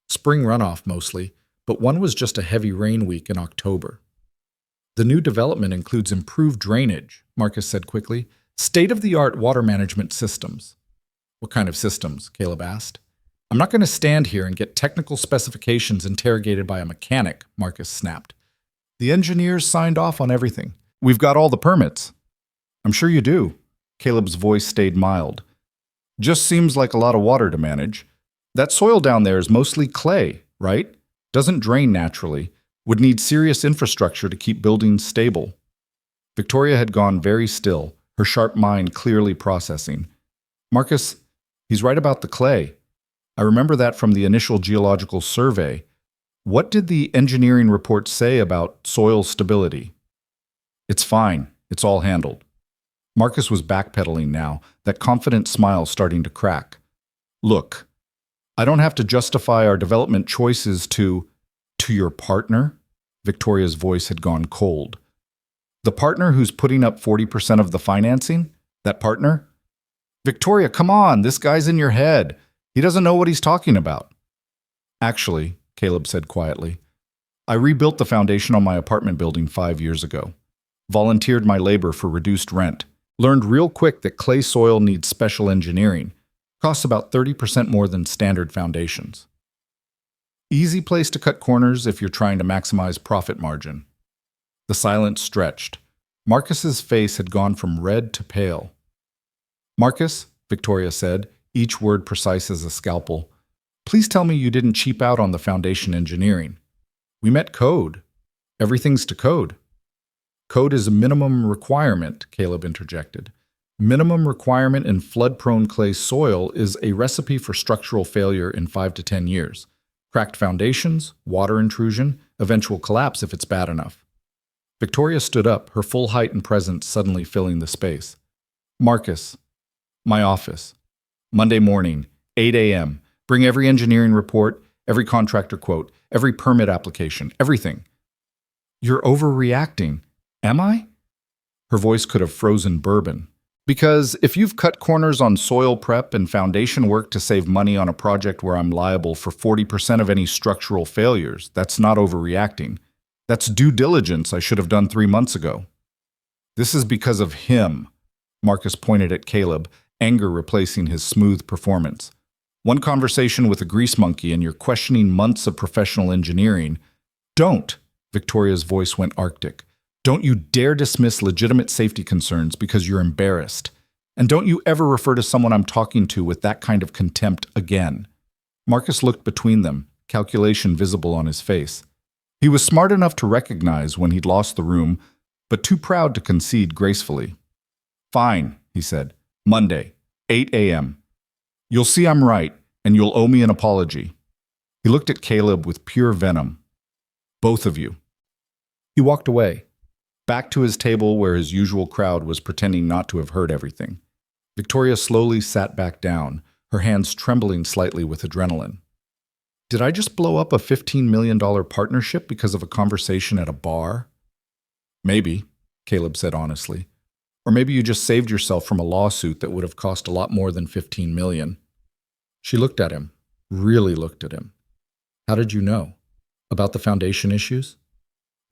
Spring runoff mostly, but one was just a heavy rain week in October. The new development includes improved drainage, Marcus said quickly. State-of-the-art water management systems. What kind of systems? Caleb asked. I'm not going to stand here and get technical specifications interrogated by a mechanic, Marcus snapped. The engineers signed off on everything. We've got all the permits. I'm sure you do. Caleb's voice stayed mild. Just seems like a lot of water to manage. That soil down there is mostly clay, right? Doesn't drain naturally. Would need serious infrastructure to keep buildings stable. Victoria had gone very still, her sharp mind clearly processing. Marcus, he's right about the clay. I remember that from the initial geological survey. What did the engineering report say about soil stability? It's fine. It's all handled. Marcus was backpedaling now, that confident smile starting to crack. Look, I don't have to justify our development choices to your partner? Victoria's voice had gone cold. The partner who's putting up 40% of the financing? That partner? Victoria, come on, this guy's in your head. He doesn't know what he's talking about. Actually, Caleb said quietly, I rebuilt the foundation on my apartment building 5 years ago. Volunteered my labor for reduced rent. Learned real quick that clay soil needs special engineering. Costs about 30% more than standard foundations. Easy place to cut corners if you're trying to maximize profit margin. The silence stretched. Marcus's face had gone from red to pale. Marcus, Victoria said, each word precise as a scalpel, please tell me you didn't cheap out on the foundation engineering. We met code. Everything's to code. Code is a minimum requirement, Caleb interjected. Minimum requirement in flood-prone clay soil is a recipe for structural failure in 5 to 10 years. Cracked foundations, water intrusion, eventual collapse if it's bad enough. Victoria stood up, her full height and presence suddenly filling the space. Marcus, my office. Monday morning, 8 a.m. Bring every engineering report, every contractor quote, every permit application, everything. You're overreacting. Am I? Her voice could have frozen bourbon. Because if you've cut corners on soil prep and foundation work to save money on a project where I'm liable for 40% of any structural failures, that's not overreacting. That's due diligence I should have done 3 months ago. This is because of him. Marcus pointed at Caleb, anger replacing his smooth performance. One conversation with a grease monkey and you're questioning months of professional engineering. Don't, Victoria's voice went arctic. Don't you dare dismiss legitimate safety concerns because you're embarrassed. And don't you ever refer to someone I'm talking to with that kind of contempt again. Marcus looked between them, calculation visible on his face. He was smart enough to recognize when he'd lost the room, but too proud to concede gracefully. Fine, he said. Monday, 8 a.m. You'll see I'm right, and you'll owe me an apology. He looked at Caleb with pure venom. Both of you. He walked away, back to his table where his usual crowd was pretending not to have heard everything. Victoria slowly sat back down, her hands trembling slightly with adrenaline. Did I just blow up a $15 million partnership because of a conversation at a bar? Maybe, Caleb said honestly. Or maybe you just saved yourself from a lawsuit that would have cost a lot more than $15 million. She looked at him, really looked at him. How did you know? About the foundation issues?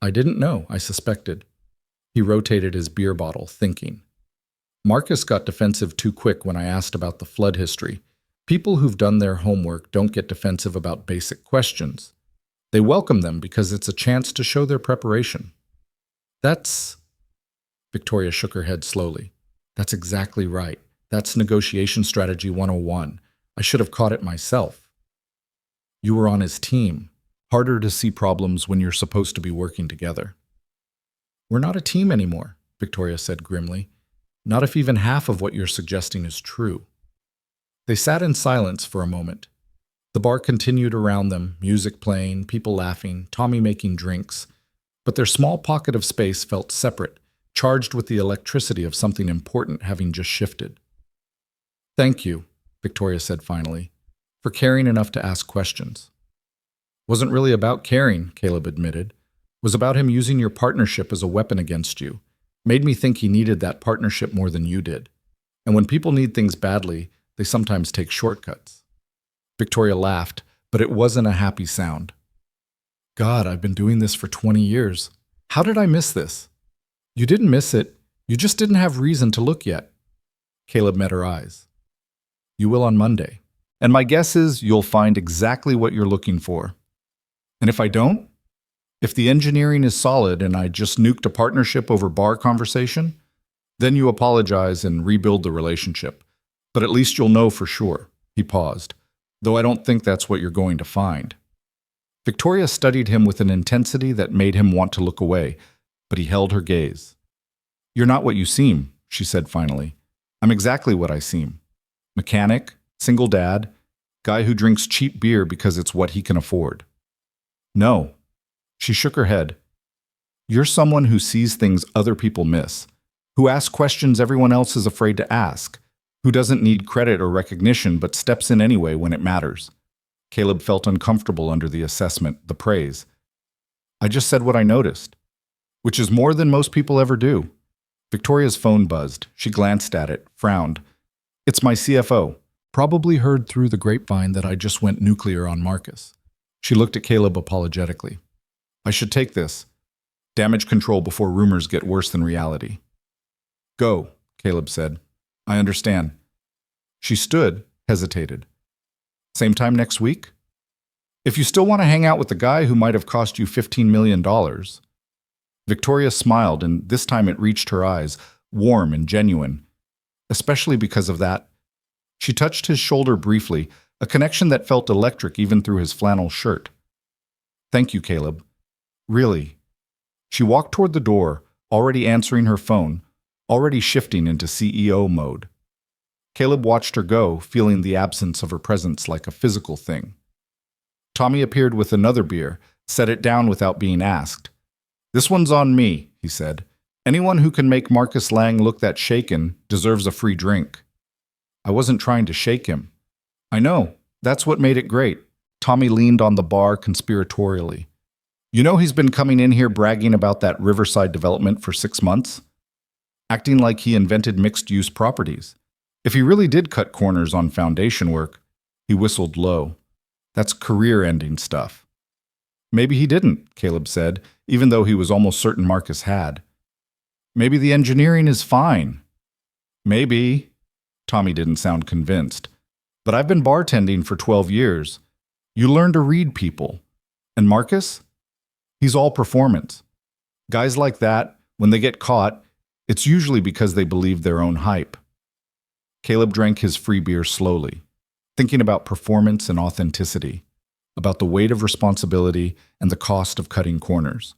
I didn't know, I suspected. He rotated his beer bottle, thinking. Marcus got defensive too quick when I asked about the flood history. People who've done their homework don't get defensive about basic questions. They welcome them because it's a chance to show their preparation. That's... Victoria shook her head slowly. That's exactly right. That's negotiation strategy 101. I should have caught it myself. You were on his team. Harder to see problems when you're supposed to be working together. We're not a team anymore, Victoria said grimly. Not if even half of what you're suggesting is true. They sat in silence for a moment. The bar continued around them, music playing, people laughing, Tommy making drinks. But their small pocket of space felt separate, charged with the electricity of something important having just shifted. Thank you, Victoria said finally, for caring enough to ask questions. Wasn't really about caring, Caleb admitted. Was about him using your partnership as a weapon against you. Made me think he needed that partnership more than you did. And when people need things badly, they sometimes take shortcuts. Victoria laughed, but it wasn't a happy sound. God, I've been doing this for 20 years. How did I miss this? You didn't miss it. You just didn't have reason to look yet. Caleb met her eyes. You will on Monday. And my guess is you'll find exactly what you're looking for. And if I don't? If the engineering is solid and I just nuked a partnership over bar conversation, then you apologize and rebuild the relationship. But at least you'll know for sure. He paused. Though I don't think that's what you're going to find. Victoria studied him with an intensity that made him want to look away, but he held her gaze. You're not what you seem, she said finally. I'm exactly what I seem. Mechanic, single dad, guy who drinks cheap beer because it's what he can afford. No. She shook her head. You're someone who sees things other people miss. who asks questions everyone else is afraid to ask, who doesn't need credit or recognition but steps in anyway when it matters. Caleb felt uncomfortable under the assessment, the praise. I just said what I noticed, which is more than most people ever do. Victoria's phone buzzed. She glanced at it, frowned. It's my CFO. Probably heard through the grapevine that I just went nuclear on Marcus. She looked at Caleb apologetically. I should take this. Damage control before rumors get worse than reality. Go, Caleb said. I understand. She stood, hesitated. Same time next week? If you still want to hang out with the guy who might have cost you $15 million. Victoria smiled, and this time it reached her eyes, warm and genuine. Especially because of that. She touched his shoulder briefly, a connection that felt electric even through his flannel shirt. Thank you, Caleb. Really. She walked toward the door, already answering her phone, already shifting into CEO mode. Caleb watched her go, feeling the absence of her presence like a physical thing. Tommy appeared with another beer, set it down without being asked. This one's on me, he said. Anyone who can make Marcus Lang look that shaken deserves a free drink. I wasn't trying to shake him. I know. That's what made it great. Tommy leaned on the bar conspiratorially. You know he's been coming in here bragging about that Riverside development for 6 months? Acting like he invented mixed-use properties. If he really did cut corners on foundation work, he whistled low. That's career-ending stuff. Maybe he didn't, Caleb said, even though he was almost certain Marcus had. Maybe the engineering is fine. Maybe. Tommy didn't sound convinced. But I've been bartending for 12 years. You learn to read people. And Marcus? He's all performance. Guys like that, when they get caught, it's usually because they believe their own hype. Caleb drank his free beer slowly, thinking about performance and authenticity, about the weight of responsibility and the cost of cutting corners,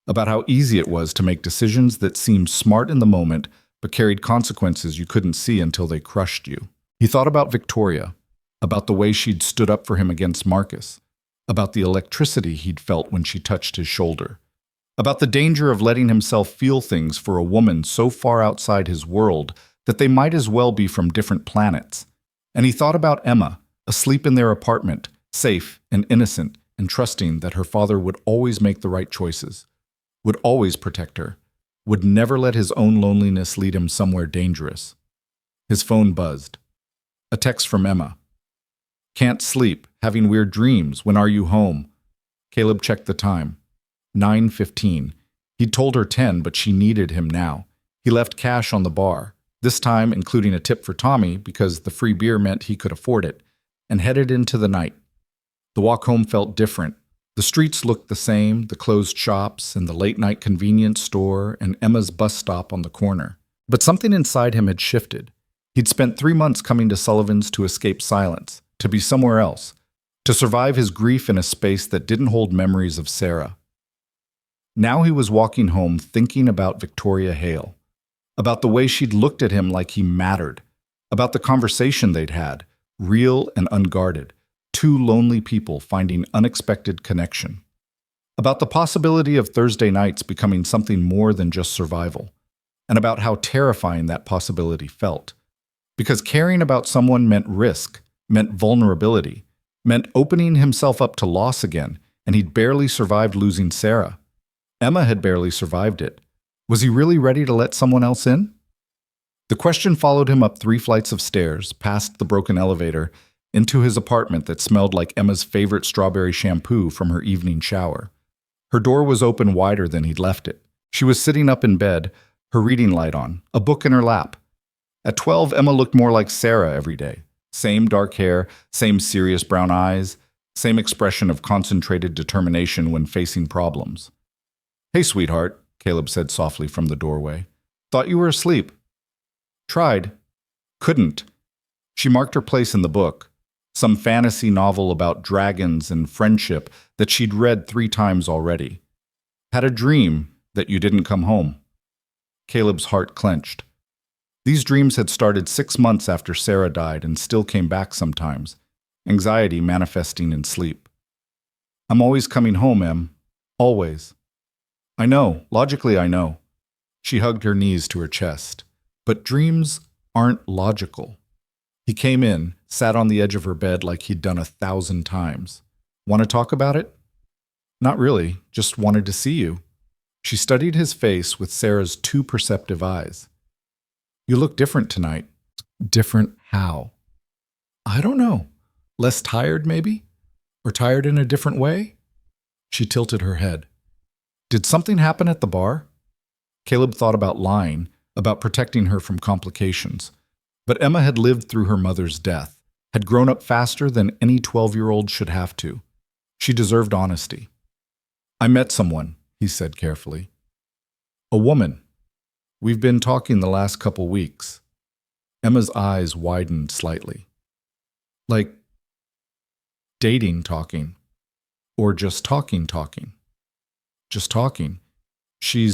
about how easy it was to make decisions that seemed smart in the moment but carried consequences you couldn't see until they crushed you. He thought about Victoria, about the way she'd stood up for him against Marcus, about the electricity he'd felt when she touched his shoulder, about the danger of letting himself feel things for a woman so far outside his world that they might as well be from different planets. And he thought about Emma, asleep in their apartment, safe and innocent and trusting that her father would always make the right choices, would always protect her, would never let his own loneliness lead him somewhere dangerous. His phone buzzed. A text from Emma. Can't sleep, having weird dreams. When are you home? Caleb checked the time. 9:15. He'd told her 10, but she needed him now. He left cash on the bar, this time including a tip for Tommy because the free beer meant he could afford it, and headed into the night. The walk home felt different. The streets looked the same, the closed shops and the late-night convenience store and Emma's bus stop on the corner. But something inside him had shifted. He'd spent 3 months coming to Sullivan's to escape silence, to be somewhere else, to survive his grief in a space that didn't hold memories of Sarah. Now he was walking home thinking about Victoria Hale, about the way she'd looked at him like he mattered, about the conversation they'd had, real and unguarded, two lonely people finding unexpected connection, about the possibility of Thursday nights becoming something more than just survival, and about how terrifying that possibility felt. Because caring about someone meant risk, meant vulnerability, meant opening himself up to loss again, and he'd barely survived losing Sarah. Emma had barely survived it. Was he really ready to let someone else in? The question followed him up 3 flights of stairs, past the broken elevator, into his apartment that smelled like Emma's favorite strawberry shampoo from her evening shower. Her door was open wider than he'd left it. She was sitting up in bed, her reading light on, a book in her lap. At 12, Emma looked more like Sarah every day. Same dark hair, same serious brown eyes, same expression of concentrated determination when facing problems. Hey, sweetheart, Caleb said softly from the doorway. Thought you were asleep. Tried. Couldn't. She marked her place in the book, some fantasy novel about dragons and friendship that she'd read 3 times already. Had a dream that you didn't come home. Caleb's heart clenched. These dreams had started 6 months after Sarah died and still came back sometimes, anxiety manifesting in sleep. I'm always coming home, Em. Always. I know, logically I know. She hugged her knees to her chest. But dreams aren't logical. He came in, sat on the edge of her bed like he'd done 1,000 times. Want to talk about it? Not really, just wanted to see you. She studied his face with Sarah's too perceptive eyes. You look different tonight. Different how? I don't know. Less tired, maybe? Or tired in a different way? She tilted her head. Did something happen at the bar? Caleb thought about lying, about protecting her from complications. But Emma had lived through her mother's death, had grown up faster than any 12-year-old should have to. She deserved honesty. I met someone, he said carefully. A woman. We've been talking the last couple weeks. Emma's eyes widened slightly. Like dating talking. Or just talking. Just talking. He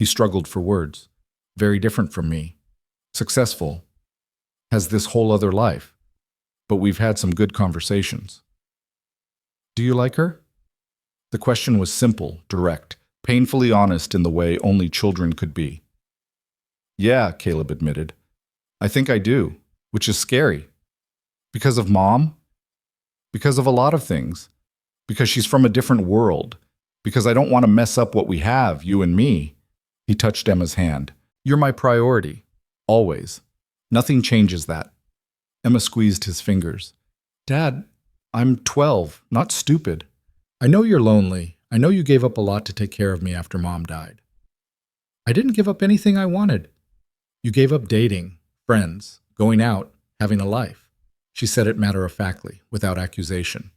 struggled for words. Very different from me. Successful. Has this whole other life. But we've had some good conversations. Do you like her? The question was simple, direct, painfully honest in the way only children could be. Yeah, Caleb admitted. I think I do, which is scary. Because of Mom? Because of a lot of things. Because she's from a different world. Because I don't want to mess up what we have, you and me. He touched Emma's hand. You're my priority. Always. Nothing changes that. Emma squeezed his fingers. Dad, I'm 12, not stupid. I know you're lonely. I know you gave up a lot to take care of me after Mom died. I didn't give up anything I wanted. You gave up dating, friends, going out, having a life. She said it matter-of-factly, without accusation.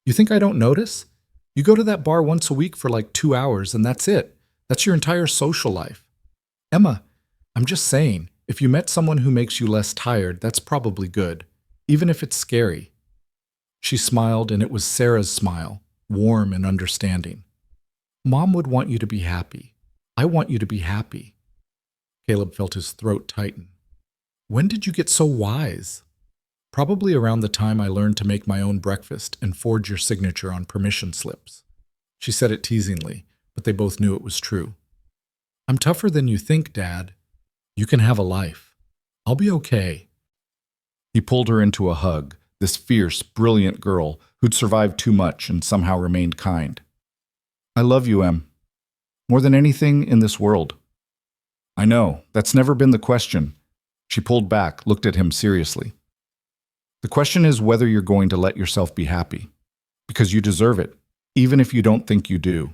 You think I don't notice? You go to that bar once a week for like 2 hours, and that's it. That's your entire social life. Emma, I'm just saying, if you met someone who makes you less tired, that's probably good, even if it's scary. She smiled, and it was Sarah's smile, warm and understanding. Mom would want you to be happy. I want you to be happy. Caleb felt his throat tighten. When did you get so wise? Probably around the time I learned to make my own breakfast and forge your signature on permission slips. She said it teasingly, but they both knew it was true. I'm tougher than you think, Dad. You can have a life. I'll be okay. He pulled her into a hug, this fierce, brilliant girl who'd survived too much and somehow remained kind. I love you, Em. More than anything in this world. I know, that's never been the question. She pulled back, looked at him seriously. The question is whether you're going to let yourself be happy. Because you deserve it, even if you don't think you do.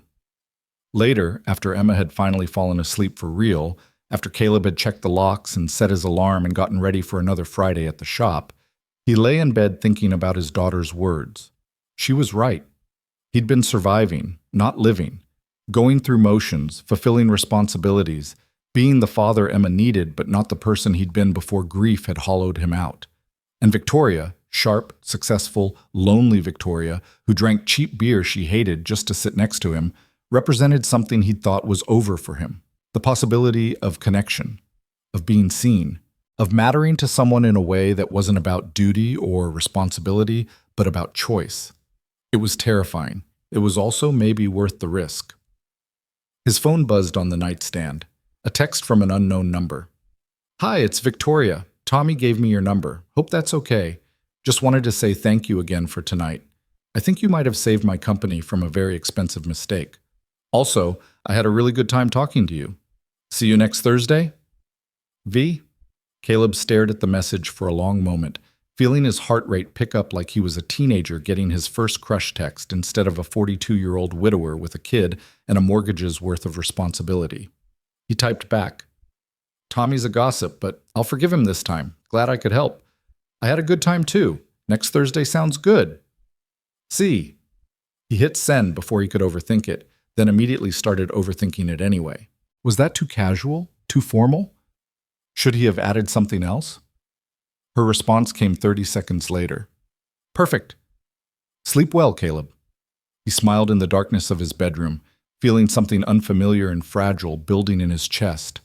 Later, after Emma had finally fallen asleep for real, after Caleb had checked the locks and set his alarm and gotten ready for another Friday at the shop, he lay in bed thinking about his daughter's words. She was right. He'd been surviving, not living, going through motions, fulfilling responsibilities, being the father Emma needed but not the person he'd been before grief had hollowed him out. And Victoria, sharp, successful, lonely Victoria, who drank cheap beer she hated just to sit next to him, represented something he'd thought was over for him. The possibility of connection, of being seen, of mattering to someone in a way that wasn't about duty or responsibility, but about choice. It was terrifying. It was also maybe worth the risk. His phone buzzed on the nightstand. A text from an unknown number. Hi, it's Victoria. Tommy gave me your number. Hope that's okay. Just wanted to say thank you again for tonight. I think you might have saved my company from a very expensive mistake. Also, I had a really good time talking to you. See you next Thursday? V? Caleb stared at the message for a long moment, feeling his heart rate pick up like he was a teenager getting his first crush text instead of a 42-year-old widower with a kid and a mortgage's worth of responsibility. He typed back, Tommy's a gossip, but I'll forgive him this time. Glad I could help. I had a good time too. Next Thursday sounds good. See. He hit send before he could overthink it, then immediately started overthinking it anyway. Was that too casual? Too formal? Should he have added something else? Her response came 30 seconds later. Perfect. Sleep well, Caleb. He smiled in the darkness of his bedroom, feeling something unfamiliar and fragile building in his chest.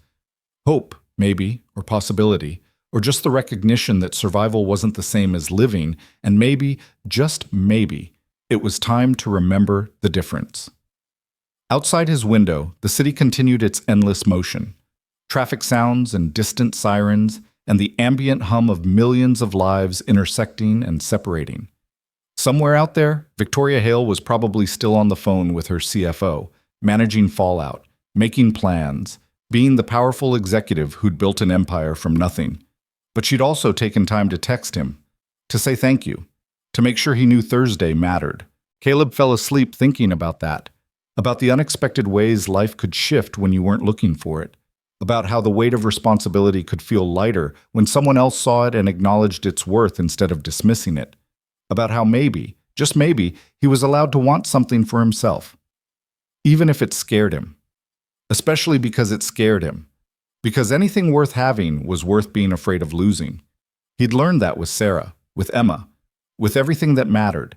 Hope, maybe, or possibility, or just the recognition that survival wasn't the same as living, and maybe, just maybe, it was time to remember the difference. Outside his window, the city continued its endless motion. Traffic sounds and distant sirens, and the ambient hum of millions of lives intersecting and separating. Somewhere out there, Victoria Hale was probably still on the phone with her CFO, managing fallout, making plans, being the powerful executive who'd built an empire from nothing. But she'd also taken time to text him, to say thank you, to make sure he knew Thursday mattered. Caleb fell asleep thinking about that, about the unexpected ways life could shift when you weren't looking for it, about how the weight of responsibility could feel lighter when someone else saw it and acknowledged its worth instead of dismissing it, about how maybe, just maybe, he was allowed to want something for himself, even if it scared him. Especially because it scared him. Because anything worth having was worth being afraid of losing. He'd learned that with Sarah, with Emma, with everything that mattered.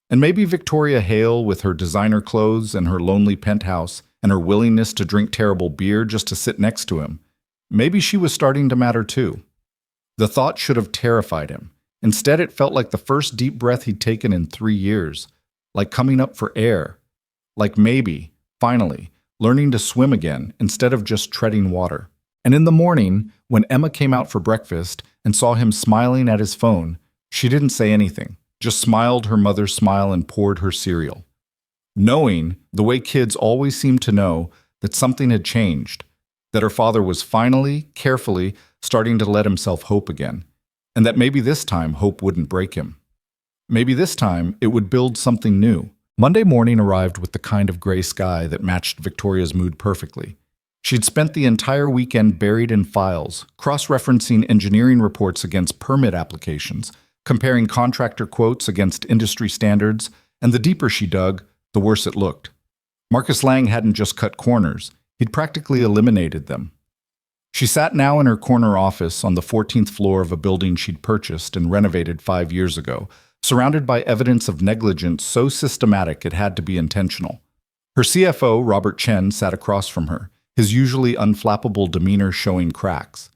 And maybe Victoria Hale, with her designer clothes and her lonely penthouse and her willingness to drink terrible beer just to sit next to him, maybe she was starting to matter too. The thought should have terrified him. Instead, it felt like the first deep breath he'd taken in 3 years, like coming up for air, like maybe, finally, learning to swim again instead of just treading water. And in the morning, when Emma came out for breakfast and saw him smiling at his phone, she didn't say anything, just smiled her mother's smile and poured her cereal. Knowing, the way kids always seem to know, that something had changed, that her father was finally, carefully, starting to let himself hope again, and that maybe this time hope wouldn't break him. Maybe this time it would build something new. Monday morning arrived with the kind of gray sky that matched Victoria's mood perfectly. She'd spent the entire weekend buried in files, cross-referencing engineering reports against permit applications, comparing contractor quotes against industry standards, and the deeper she dug, the worse it looked. Marcus Lang hadn't just cut corners, he'd practically eliminated them. She sat now in her corner office on the 14th floor of a building she'd purchased and renovated 5 years ago, surrounded by evidence of negligence so systematic it had to be intentional. Her CFO, Robert Chen, sat across from her, his usually unflappable demeanor showing cracks.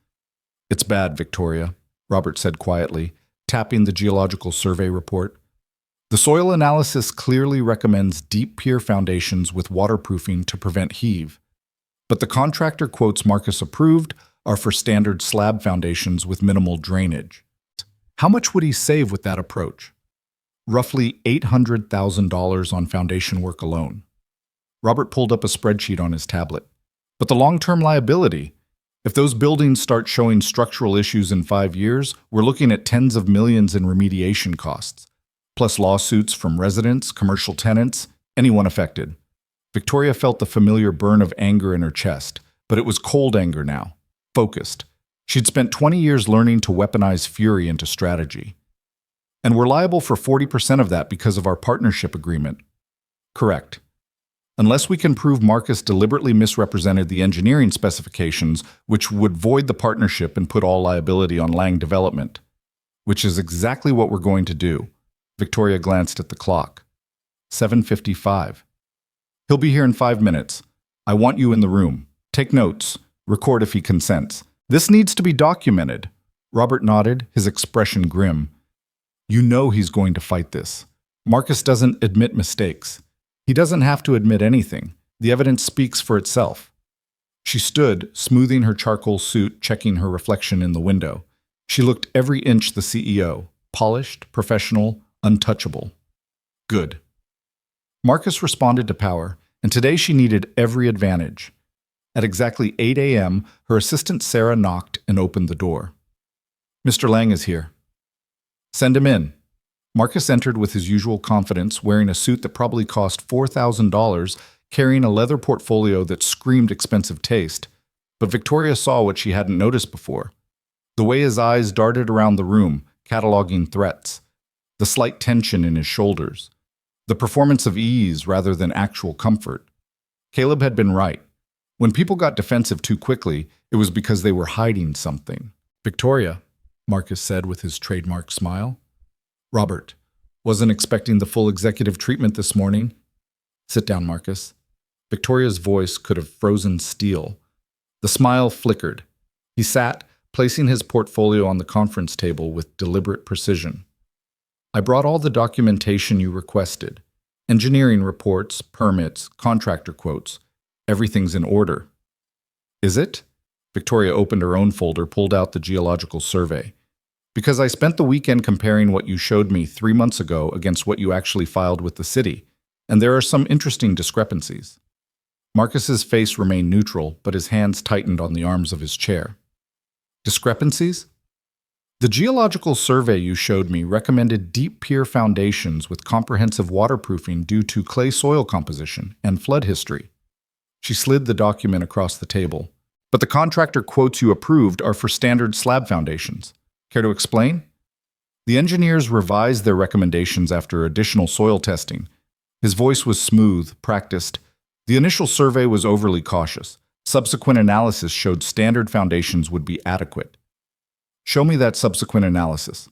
"It's bad, Victoria," Robert said quietly, tapping the geological survey report. "The soil analysis clearly recommends deep pier foundations with waterproofing to prevent heave. But the contractor quotes Marcus approved are for standard slab foundations with minimal drainage. How much would he save with that approach? Roughly $800,000 on foundation work alone." Robert pulled up a spreadsheet on his tablet. "But the long-term liability? If those buildings start showing structural issues in 5 years, we're looking at tens of millions in remediation costs, plus lawsuits from residents, commercial tenants, anyone affected." Victoria felt the familiar burn of anger in her chest, but it was cold anger now, focused. She'd spent 20 years learning to weaponize fury into strategy. "And we're liable for 40% of that because of our partnership agreement." "Correct. Unless we can prove Marcus deliberately misrepresented the engineering specifications, which would void the partnership and put all liability on Lang Development." "Which is exactly what we're going to do." Victoria glanced at the clock. 7:55. "He'll be here in 5 minutes. I want you in the room. Take notes. Record if he consents. This needs to be documented." Robert nodded, his expression grim. "You know he's going to fight this. Marcus doesn't admit mistakes. He doesn't have to admit anything. The evidence speaks for itself." She stood, smoothing her charcoal suit, checking her reflection in the window. She looked every inch the CEO, polished, professional, untouchable. Good. Marcus responded to power, and today she needed every advantage. At exactly 8 a.m., her assistant Sarah knocked and opened the door. "Mr. Lang is here." "Send him in." Marcus entered with his usual confidence, wearing a suit that probably cost $4,000, carrying a leather portfolio that screamed expensive taste. But Victoria saw what she hadn't noticed before. The way his eyes darted around the room, cataloging threats. The slight tension in his shoulders. The performance of ease rather than actual comfort. Caleb had been right. When people got defensive too quickly, it was because they were hiding something. "Victoria," Marcus said with his trademark smile. "Robert, wasn't expecting the full executive treatment this morning." "Sit down, Marcus." Victoria's voice could have frozen steel. The smile flickered. He sat, placing his portfolio on the conference table with deliberate precision. "I brought all the documentation you requested. Engineering reports, permits, contractor quotes. Everything's in order. Is it? Victoria opened her own folder, pulled out the geological survey. Because I spent the weekend comparing what you showed me 3 months ago against what you actually filed with the city, and there are some interesting discrepancies. Marcus's face remained neutral, but his hands tightened on the arms of his chair. Discrepancies? The geological survey you showed me recommended deep pier foundations with comprehensive waterproofing due to clay soil composition and flood history. She slid the document across the table. But the contractor quotes you approved are for standard slab foundations. Care to explain? The engineers revised their recommendations after additional soil testing. His voice was smooth, practiced. The initial survey was overly cautious. Subsequent analysis showed standard foundations would be adequate. Show me that subsequent analysis.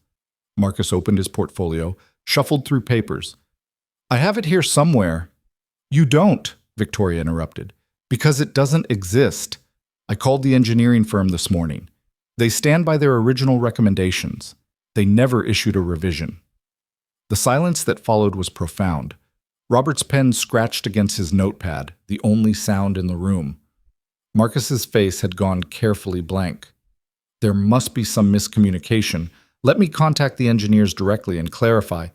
Marcus opened his portfolio, shuffled through papers. I have it here somewhere. You don't, Victoria interrupted, because it doesn't exist. I called the engineering firm this morning. They stand by their original recommendations. They never issued a revision. The silence that followed was profound. Robert's pen scratched against his notepad, the only sound in the room. Marcus's face had gone carefully blank. There must be some miscommunication. Let me contact the engineers directly and clarify.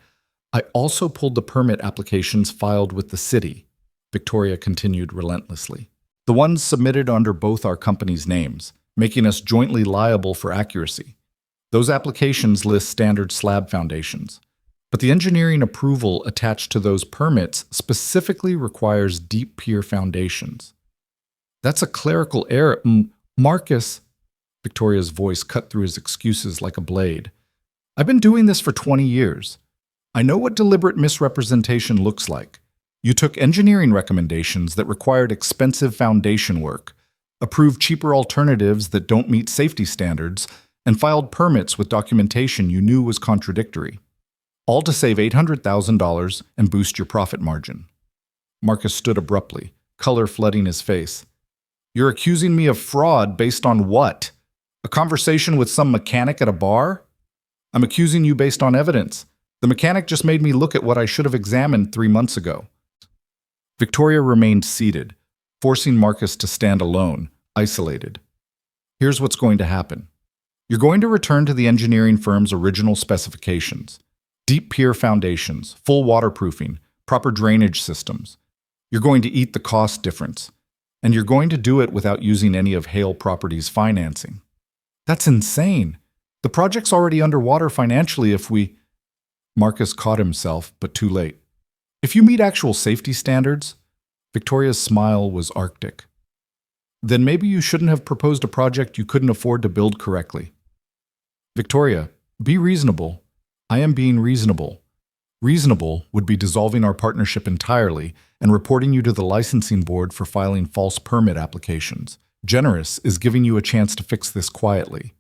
I also pulled the permit applications filed with the city, Victoria continued relentlessly. The ones submitted under both our companies' names, making us jointly liable for accuracy. Those applications list standard slab foundations, but the engineering approval attached to those permits specifically requires deep pier foundations. That's a clerical error. Marcus, Victoria's voice cut through his excuses like a blade. I've been doing this for 20 years. I know what deliberate misrepresentation looks like. You took engineering recommendations that required expensive foundation work, approved cheaper alternatives that don't meet safety standards, and filed permits with documentation you knew was contradictory. All to save $800,000 and boost your profit margin. Marcus stood abruptly, color flooding his face. You're accusing me of fraud based on what? A conversation with some mechanic at a bar? I'm accusing you based on evidence. The mechanic just made me look at what I should have examined 3 months ago. Victoria remained seated, forcing Marcus to stand alone, isolated. Here's what's going to happen. You're going to return to the engineering firm's original specifications. Deep pier foundations, full waterproofing, proper drainage systems. You're going to eat the cost difference. And you're going to do it without using any of Hale Properties' financing. That's insane. The project's already underwater financially if we... Marcus caught himself, but too late. If you meet actual safety standards, Victoria's smile was arctic. Then maybe you shouldn't have proposed a project you couldn't afford to build correctly. Victoria, be reasonable. I am being reasonable. Reasonable would be dissolving our partnership entirely and reporting you to the licensing board for filing false permit applications. Generous is giving you a chance to fix this quietly.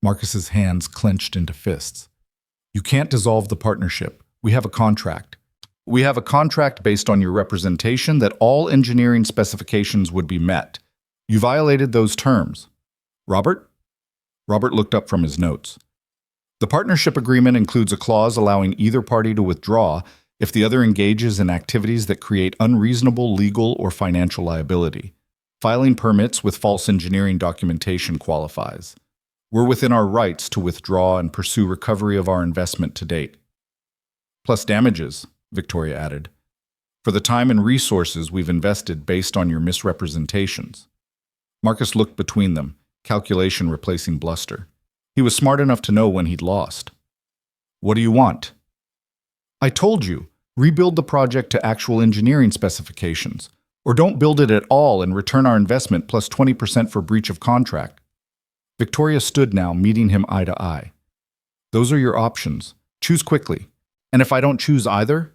Marcus's hands clenched into fists. You can't dissolve the partnership. We have a contract. We have a contract based on your representation that all engineering specifications would be met. You violated those terms. Robert? Robert looked up from his notes. The partnership agreement includes a clause allowing either party to withdraw if the other engages in activities that create unreasonable legal or financial liability. Filing permits with false engineering documentation qualifies. We're within our rights to withdraw and pursue recovery of our investment to date. Plus damages, Victoria added, for the time and resources we've invested based on your misrepresentations. Marcus looked between them, calculation replacing bluster. He was smart enough to know when he'd lost. What do you want? I told you, rebuild the project to actual engineering specifications, or don't build it at all and return our investment plus 20% for breach of contract. Victoria stood now, meeting him eye to eye. Those are your options. Choose quickly. And if I don't choose either,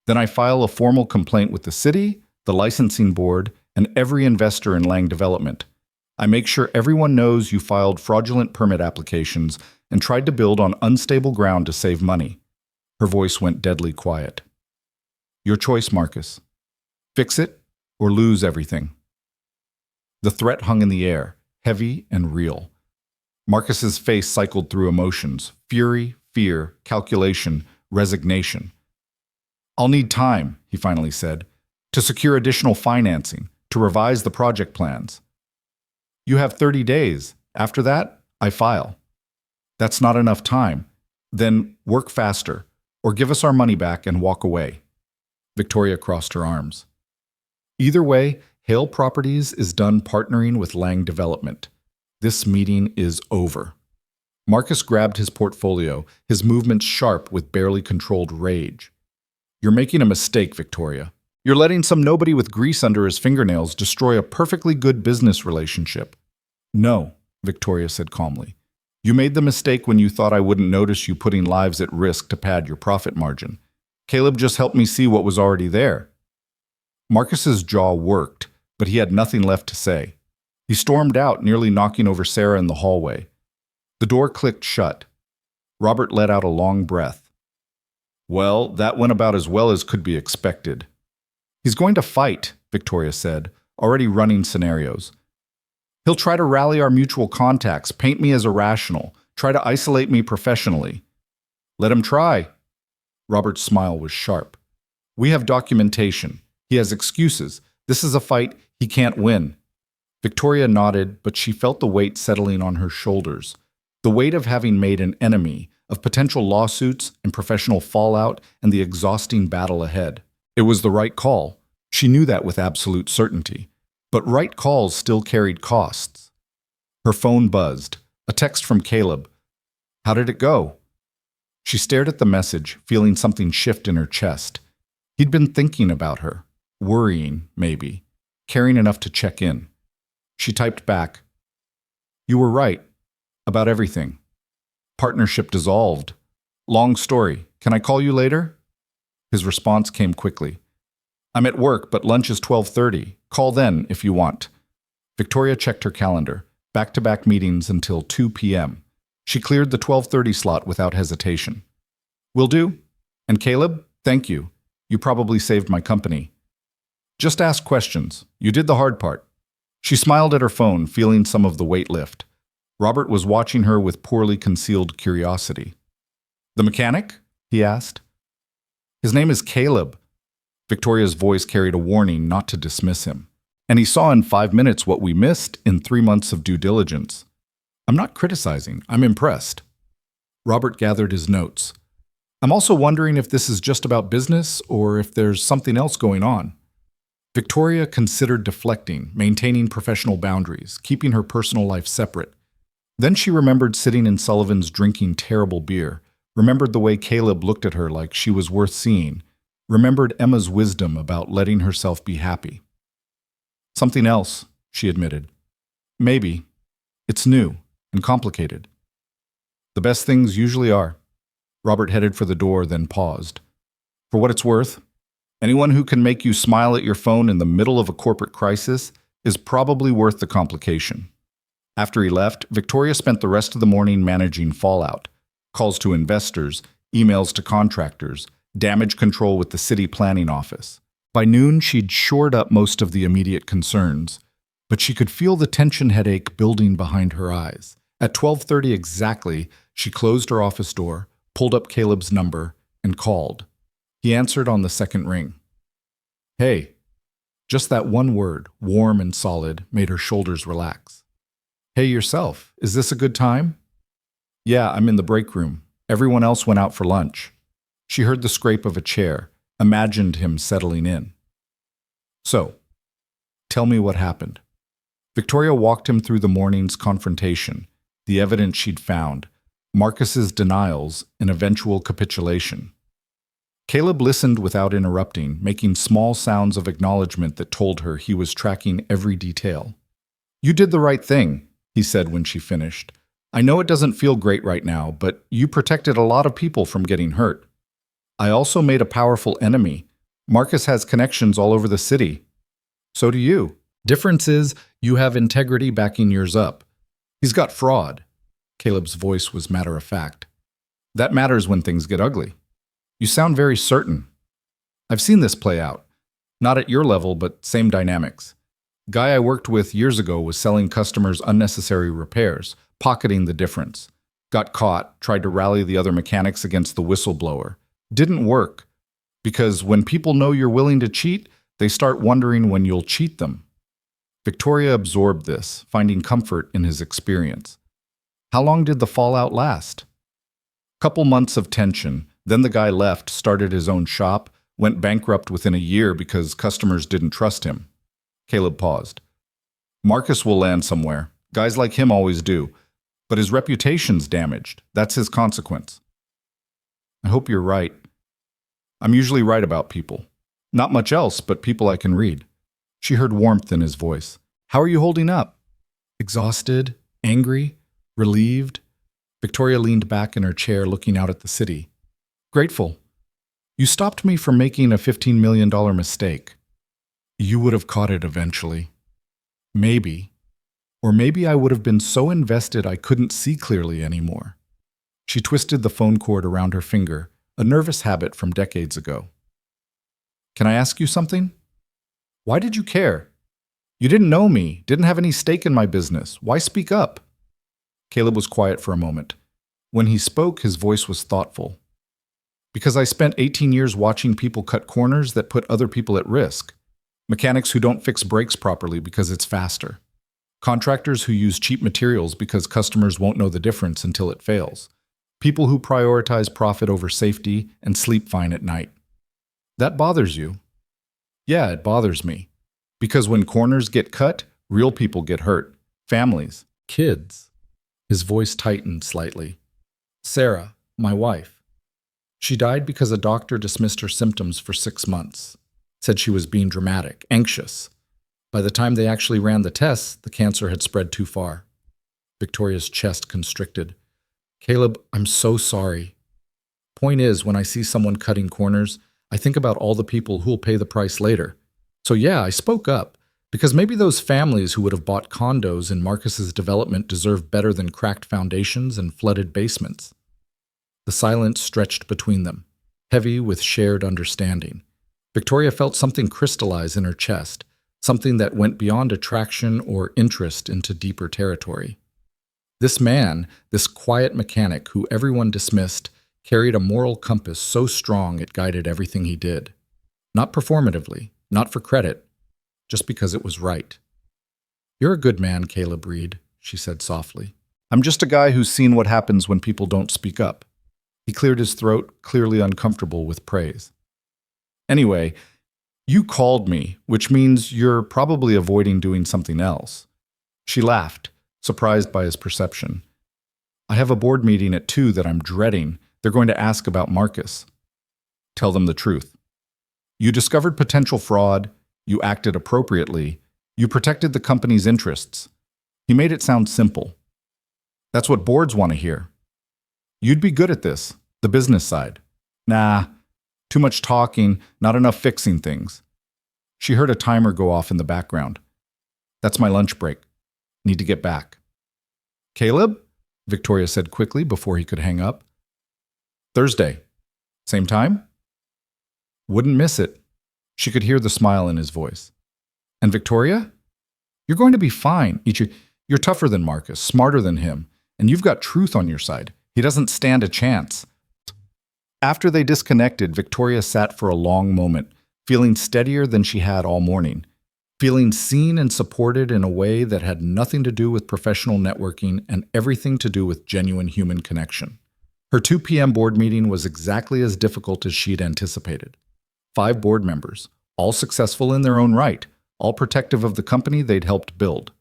then I file a formal complaint with the city, the licensing board, and every investor in Lang Development. I make sure everyone knows you filed fraudulent permit applications and tried to build on unstable ground to save money. Her voice went deadly quiet. Your choice, Marcus. Fix it or lose everything. The threat hung in the air, heavy and real. Marcus's face cycled through emotions: fury, fear, calculation, resignation. I'll need time, he finally said, to secure additional financing, to revise the project plans. You have 30 days. After that, I file. That's not enough time. Then work faster, or give us our money back and walk away. Victoria crossed her arms. Either way, Hale Properties is done partnering with Lang Development. This meeting is over. Marcus grabbed his portfolio, his movements sharp with barely controlled rage. You're making a mistake, Victoria. You're letting some nobody with grease under his fingernails destroy a perfectly good business relationship. No, Victoria said calmly. You made the mistake when you thought I wouldn't notice you putting lives at risk to pad your profit margin. Caleb just helped me see what was already there. Marcus's jaw worked, but he had nothing left to say. He stormed out, nearly knocking over Sarah in the hallway. The door clicked shut. Robert let out a long breath. Well, that went about as well as could be expected. He's going to fight, Victoria said, already running scenarios. He'll try to rally our mutual contacts, paint me as irrational, try to isolate me professionally. Let him try. Robert's smile was sharp. We have documentation. He has excuses. This is a fight he can't win. Victoria nodded, but she felt the weight settling on her shoulders. The weight of having made an enemy, of potential lawsuits and professional fallout and the exhausting battle ahead. It was the right call. She knew that with absolute certainty. But right calls still carried costs. Her phone buzzed. A text from Caleb. How did it go? She stared at the message, feeling something shift in her chest. He'd been thinking about her, worrying, maybe, caring enough to check in. She typed back, You were right. About everything. Partnership dissolved. Long story. Can I call you later? His response came quickly. I'm at work, but lunch is 12:30. Call then if you want. Victoria checked her calendar. Back-to-back meetings until 2 p.m. She cleared the 12:30 slot without hesitation. Will do. And Caleb, thank you. You probably saved my company. Just ask questions. You did the hard part. She smiled at her phone, feeling some of the weight lift. Robert was watching her with poorly concealed curiosity. The mechanic? He asked. His name is Caleb. Victoria's voice carried a warning not to dismiss him. And he saw in 5 minutes what we missed in 3 months of due diligence. I'm not criticizing. I'm impressed. Robert gathered his notes. I'm also wondering if this is just about business or if there's something else going on. Victoria considered deflecting, maintaining professional boundaries, keeping her personal life separate. Then she remembered sitting in Sullivan's drinking terrible beer, remembered the way Caleb looked at her like she was worth seeing, remembered Emma's wisdom about letting herself be happy. Something else, she admitted. Maybe. It's new and complicated. The best things usually are. Robert headed for the door, then paused. For what it's worth, anyone who can make you smile at your phone in the middle of a corporate crisis is probably worth the complication. After he left, Victoria spent the rest of the morning managing fallout, calls to investors, emails to contractors, damage control with the city planning office. By noon, she'd shored up most of the immediate concerns, but she could feel the tension headache building behind her eyes. At 12:30 exactly, she closed her office door, pulled up Caleb's number, and called. He answered on the second ring. Hey. Just that one word, warm and solid, made her shoulders relax. Hey yourself, is this a good time? Yeah, I'm in the break room. Everyone else went out for lunch. She heard the scrape of a chair, imagined him settling in. So, tell me what happened. Victoria walked him through the morning's confrontation, the evidence she'd found, Marcus's denials, and eventual capitulation. Caleb listened without interrupting, making small sounds of acknowledgement that told her he was tracking every detail. You did the right thing, he said when she finished. I know it doesn't feel great right now, but you protected a lot of people from getting hurt. I also made a powerful enemy. Marcus has connections all over the city. So do you. Difference is, you have integrity backing yours up. He's got fraud. Caleb's voice was matter-of-fact. That matters when things get ugly. You sound very certain. I've seen this play out. Not at your level, but same dynamics. Guy I worked with years ago was selling customers unnecessary repairs, pocketing the difference. Got caught, tried to rally the other mechanics against the whistleblower. Didn't work. Because when people know you're willing to cheat, they start wondering when you'll cheat them. Victoria absorbed this, finding comfort in his experience. How long did the fallout last? Couple months of tension, then the guy left, started his own shop, went bankrupt within a year because customers didn't trust him. Caleb paused. Marcus will land somewhere. Guys like him always do. But his reputation's damaged. That's his consequence. I hope you're right. I'm usually right about people. Not much else, but people I can read. She heard warmth in his voice. How are you holding up? Exhausted? Angry? Relieved? Victoria leaned back in her chair looking out at the city. Grateful. You stopped me from making a $15 million mistake. You would have caught it eventually. Maybe. Or maybe I would have been so invested I couldn't see clearly anymore. She twisted the phone cord around her finger, a nervous habit from decades ago. Can I ask you something? Why did you care? You didn't know me, didn't have any stake in my business. Why speak up? Caleb was quiet for a moment. When he spoke, his voice was thoughtful. Because I spent 18 years watching people cut corners that put other people at risk. Mechanics who don't fix brakes properly because it's faster. Contractors who use cheap materials because customers won't know the difference until it fails. People who prioritize profit over safety and sleep fine at night. That bothers you? Yeah, it bothers me. Because when corners get cut, real people get hurt. Families. Kids. His voice tightened slightly. Sarah, my wife. She died because a doctor dismissed her symptoms for 6 months. Said she was being dramatic, anxious. By the time they actually ran the tests, the cancer had spread too far. Victoria's chest constricted. Caleb, I'm so sorry. Point is, when I see someone cutting corners, I think about all the people who'll pay the price later. So yeah, I spoke up, because maybe those families who would have bought condos in Marcus's development deserve better than cracked foundations and flooded basements. The silence stretched between them, heavy with shared understanding. Victoria felt something crystallize in her chest, something that went beyond attraction or interest into deeper territory. This man, this quiet mechanic who everyone dismissed, carried a moral compass so strong it guided everything he did. Not performatively, not for credit, just because it was right. You're a good man, Caleb Reed, she said softly. I'm just a guy who's seen what happens when people don't speak up. He cleared his throat, clearly uncomfortable with praise. Anyway, you called me, which means you're probably avoiding doing something else. She laughed, surprised by his perception. I have a board meeting at 2 that I'm dreading. They're going to ask about Marcus. Tell them the truth. You discovered potential fraud. You acted appropriately. You protected the company's interests. He made it sound simple. That's what boards want to hear. You'd be good at this, the business side. Nah. Too much talking, not enough fixing things. She heard a timer go off in the background. That's my lunch break. Need to get back. Caleb? Victoria said quickly before he could hang up. Thursday. Same time? Wouldn't miss it. She could hear the smile in his voice. And Victoria? You're going to be fine. You're tougher than Marcus, smarter than him, and you've got truth on your side. He doesn't stand a chance. After they disconnected, Victoria sat for a long moment, feeling steadier than she had all morning, feeling seen and supported in a way that had nothing to do with professional networking and everything to do with genuine human connection. Her 2 p.m. board meeting was exactly as difficult as she'd anticipated. 5 board members, all successful in their own right, all protective of the company they'd helped build.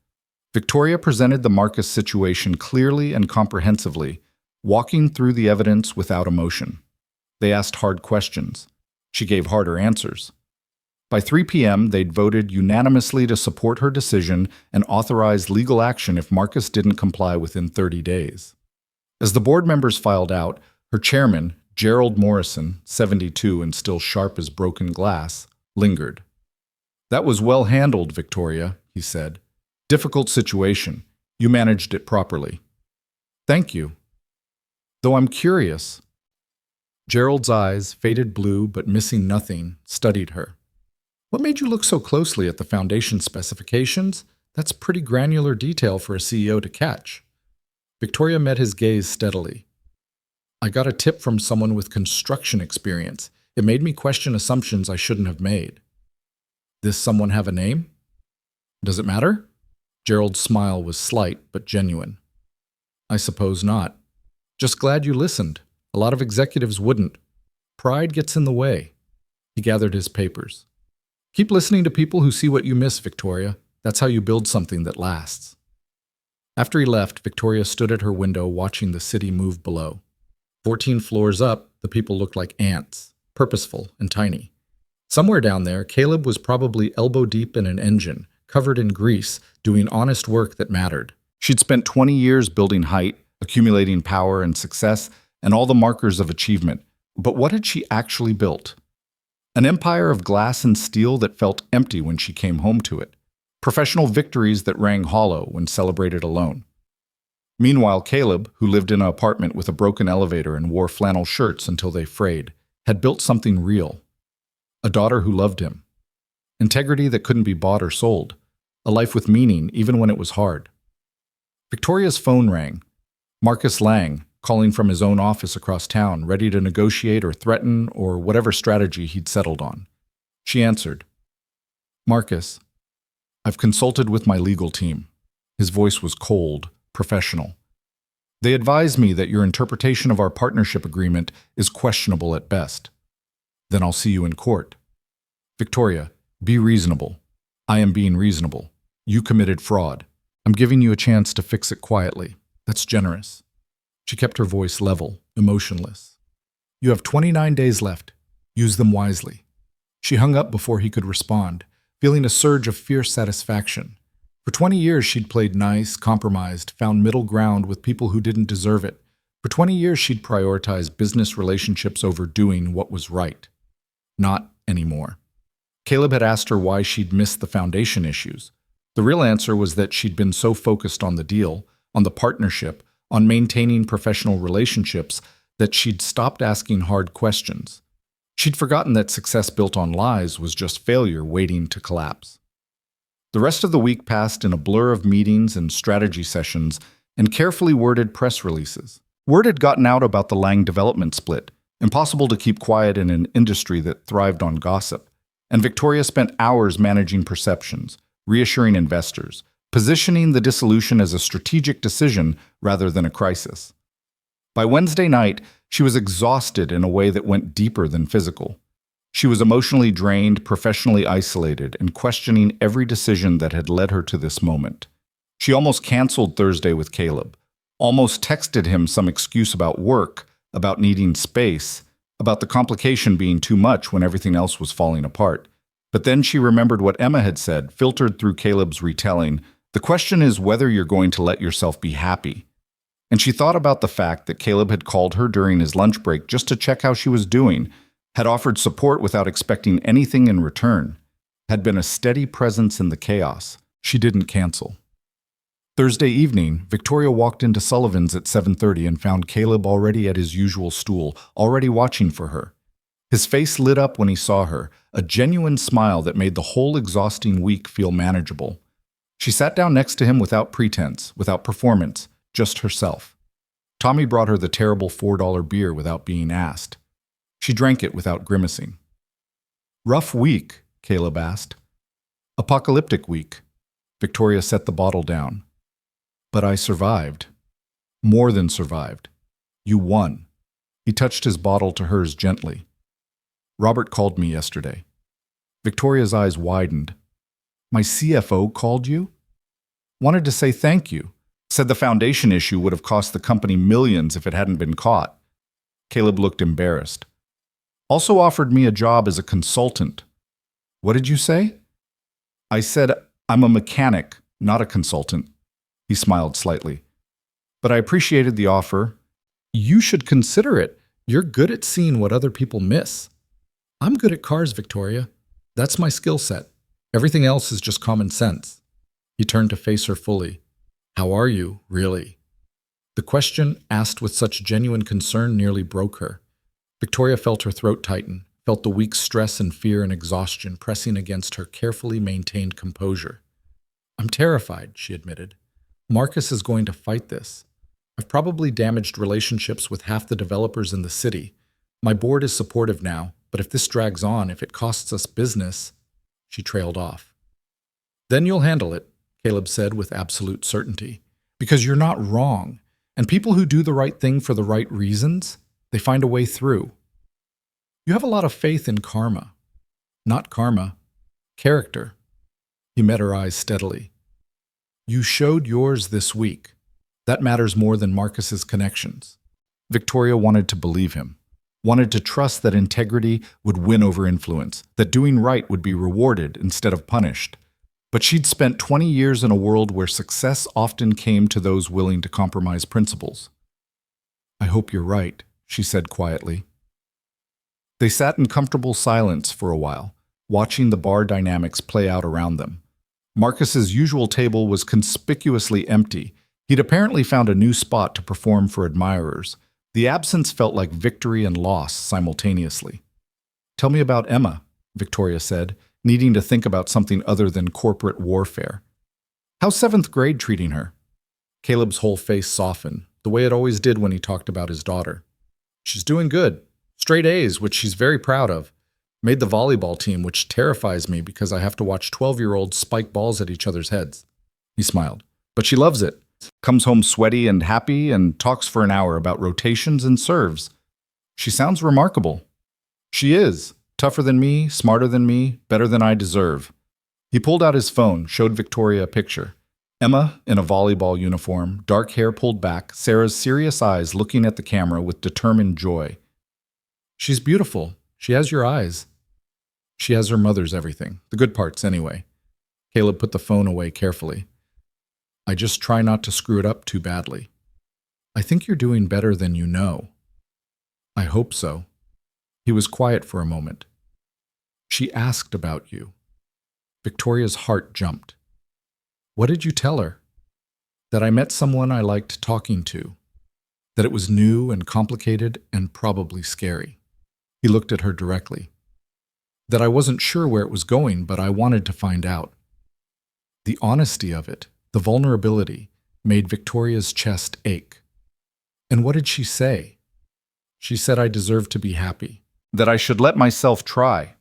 Victoria presented the Marcus situation clearly and comprehensively, walking through the evidence without emotion. They asked hard questions. She gave harder answers. By 3 p.m., they'd voted unanimously to support her decision and authorize legal action if Marcus didn't comply within 30 days. As the board members filed out, her chairman, Gerald Morrison, 72 and still sharp as broken glass, lingered. That was well handled, Victoria, he said. Difficult situation. You managed it properly. Thank you. Though I'm curious. Gerald's eyes, faded blue but missing nothing, studied her. What made you look so closely at the foundation specifications? That's pretty granular detail for a CEO to catch. Victoria met his gaze steadily. I got a tip from someone with construction experience. It made me question assumptions I shouldn't have made. This someone have a name? Does it matter? Gerald's smile was slight but genuine. I suppose not. Just glad you listened. A lot of executives wouldn't. Pride gets in the way. He gathered his papers. Keep listening to people who see what you miss, Victoria. That's how you build something that lasts. After he left, Victoria stood at her window watching the city move below. 14 floors up, the people looked like ants, purposeful and tiny. Somewhere down there, Caleb was probably elbow-deep in an engine, covered in grease, doing honest work that mattered. She'd spent 20 years building height, accumulating power and success, and all the markers of achievement. But what had she actually built? An empire of glass and steel that felt empty when she came home to it. Professional victories that rang hollow when celebrated alone. Meanwhile, Caleb, who lived in an apartment with a broken elevator and wore flannel shirts until they frayed, had built something real. A daughter who loved him. Integrity that couldn't be bought or sold. A life with meaning even when it was hard. Victoria's phone rang. Marcus Lang, calling from his own office across town, ready to negotiate or threaten or whatever strategy he'd settled on. She answered. Marcus, I've consulted with my legal team. His voice was cold, professional. They advise me that your interpretation of our partnership agreement is questionable at best. Then I'll see you in court. Victoria, be reasonable. I am being reasonable. You committed fraud. I'm giving you a chance to fix it quietly. That's generous. She kept her voice level, emotionless. You have 29 days left. Use them wisely. She hung up before he could respond, feeling a surge of fierce satisfaction. For 20 years she'd played nice, compromised, found middle ground with people who didn't deserve it. For 20 years she'd prioritized business relationships over doing what was right. Not anymore. Caleb had asked her why she'd missed the foundation issues. The real answer was that she'd been so focused on the deal, on the partnership, on maintaining professional relationships, that she'd stopped asking hard questions. She'd forgotten that success built on lies was just failure waiting to collapse. The rest of the week passed in a blur of meetings and strategy sessions and carefully worded press releases. Word had gotten out about the Lang development split, impossible to keep quiet in an industry that thrived on gossip, and Victoria spent hours managing perceptions, reassuring investors, positioning the dissolution as a strategic decision rather than a crisis. By Wednesday night, she was exhausted in a way that went deeper than physical. She was emotionally drained, professionally isolated, and questioning every decision that had led her to this moment. She almost canceled Thursday with Caleb, almost texted him some excuse about work, about needing space, about the complication being too much when everything else was falling apart. But then she remembered what Emma had said, filtered through Caleb's retelling. The question is whether you're going to let yourself be happy. And she thought about the fact that Caleb had called her during his lunch break just to check how she was doing, had offered support without expecting anything in return, had been a steady presence in the chaos. She didn't cancel. Thursday evening, Victoria walked into Sullivan's at 7:30 and found Caleb already at his usual stool, already watching for her. His face lit up when he saw her, a genuine smile that made the whole exhausting week feel manageable. She sat down next to him without pretense, without performance, just herself. Tommy brought her the terrible $4 beer without being asked. She drank it without grimacing. Rough week, Caleb asked. Apocalyptic week. Victoria set the bottle down. But I survived. More than survived. You won. He touched his bottle to hers gently. Robert called me yesterday. Victoria's eyes widened. My CFO called you? Wanted to say thank you. Said the foundation issue would have cost the company millions if it hadn't been caught. Caleb looked embarrassed. Also offered me a job as a consultant. What did you say? I said I'm a mechanic, not a consultant. He smiled slightly. But I appreciated the offer. You should consider it. You're good at seeing what other people miss. I'm good at cars, Victoria. That's my skill set. Everything else is just common sense. He turned to face her fully. How are you, really? The question, asked with such genuine concern, nearly broke her. Victoria felt her throat tighten, felt the week's stress and fear and exhaustion pressing against her carefully maintained composure. I'm terrified, she admitted. Marcus is going to fight this. I've probably damaged relationships with half the developers in the city. My board is supportive now, But if this drags on, if it costs us business, she trailed off. Then you'll handle it, Caleb said with absolute certainty, because you're not wrong. And people who do the right thing for the right reasons, they find a way through. You have a lot of faith in karma. Not karma, character. He met her eyes steadily. You showed yours this week. That matters more than Marcus's connections. Victoria wanted to believe him, wanted to trust that integrity would win over influence, that doing right would be rewarded instead of punished. But she'd spent 20 years in a world where success often came to those willing to compromise principles. I hope you're right, she said quietly. They sat in comfortable silence for a while, watching the bar dynamics play out around them. Marcus's usual table was conspicuously empty. He'd apparently found a new spot to perform for admirers. The absence felt like victory and loss simultaneously. Tell me about Emma, Victoria said, needing to think about something other than corporate warfare. How's 7th grade treating her? Caleb's whole face softened, the way it always did when he talked about his daughter. She's doing good. Straight A's, which she's very proud of. Made the volleyball team, which terrifies me because I have to watch 12-year-olds spike balls at each other's heads. He smiled. But she loves it. Comes home sweaty and happy and talks for an hour about rotations and serves. She sounds remarkable. She is. Tougher than me, smarter than me, better than I deserve. He pulled out his phone, showed Victoria a picture. Emma in a volleyball uniform, dark hair pulled back, Sarah's serious eyes looking at the camera with determined joy. She's beautiful. She has your eyes. She has her mother's everything, the good parts anyway. Caleb put the phone away carefully. I just try not to screw it up too badly. I think you're doing better than you know. I hope so. He was quiet for a moment. She asked about you. Victoria's heart jumped. What did you tell her? That I met someone I liked talking to. That it was new and complicated and probably scary. He looked at her directly. That I wasn't sure where it was going, but I wanted to find out. The honesty of it, the vulnerability, made Victoria's chest ache. And what did she say? She said I deserved to be happy. That I should let myself try.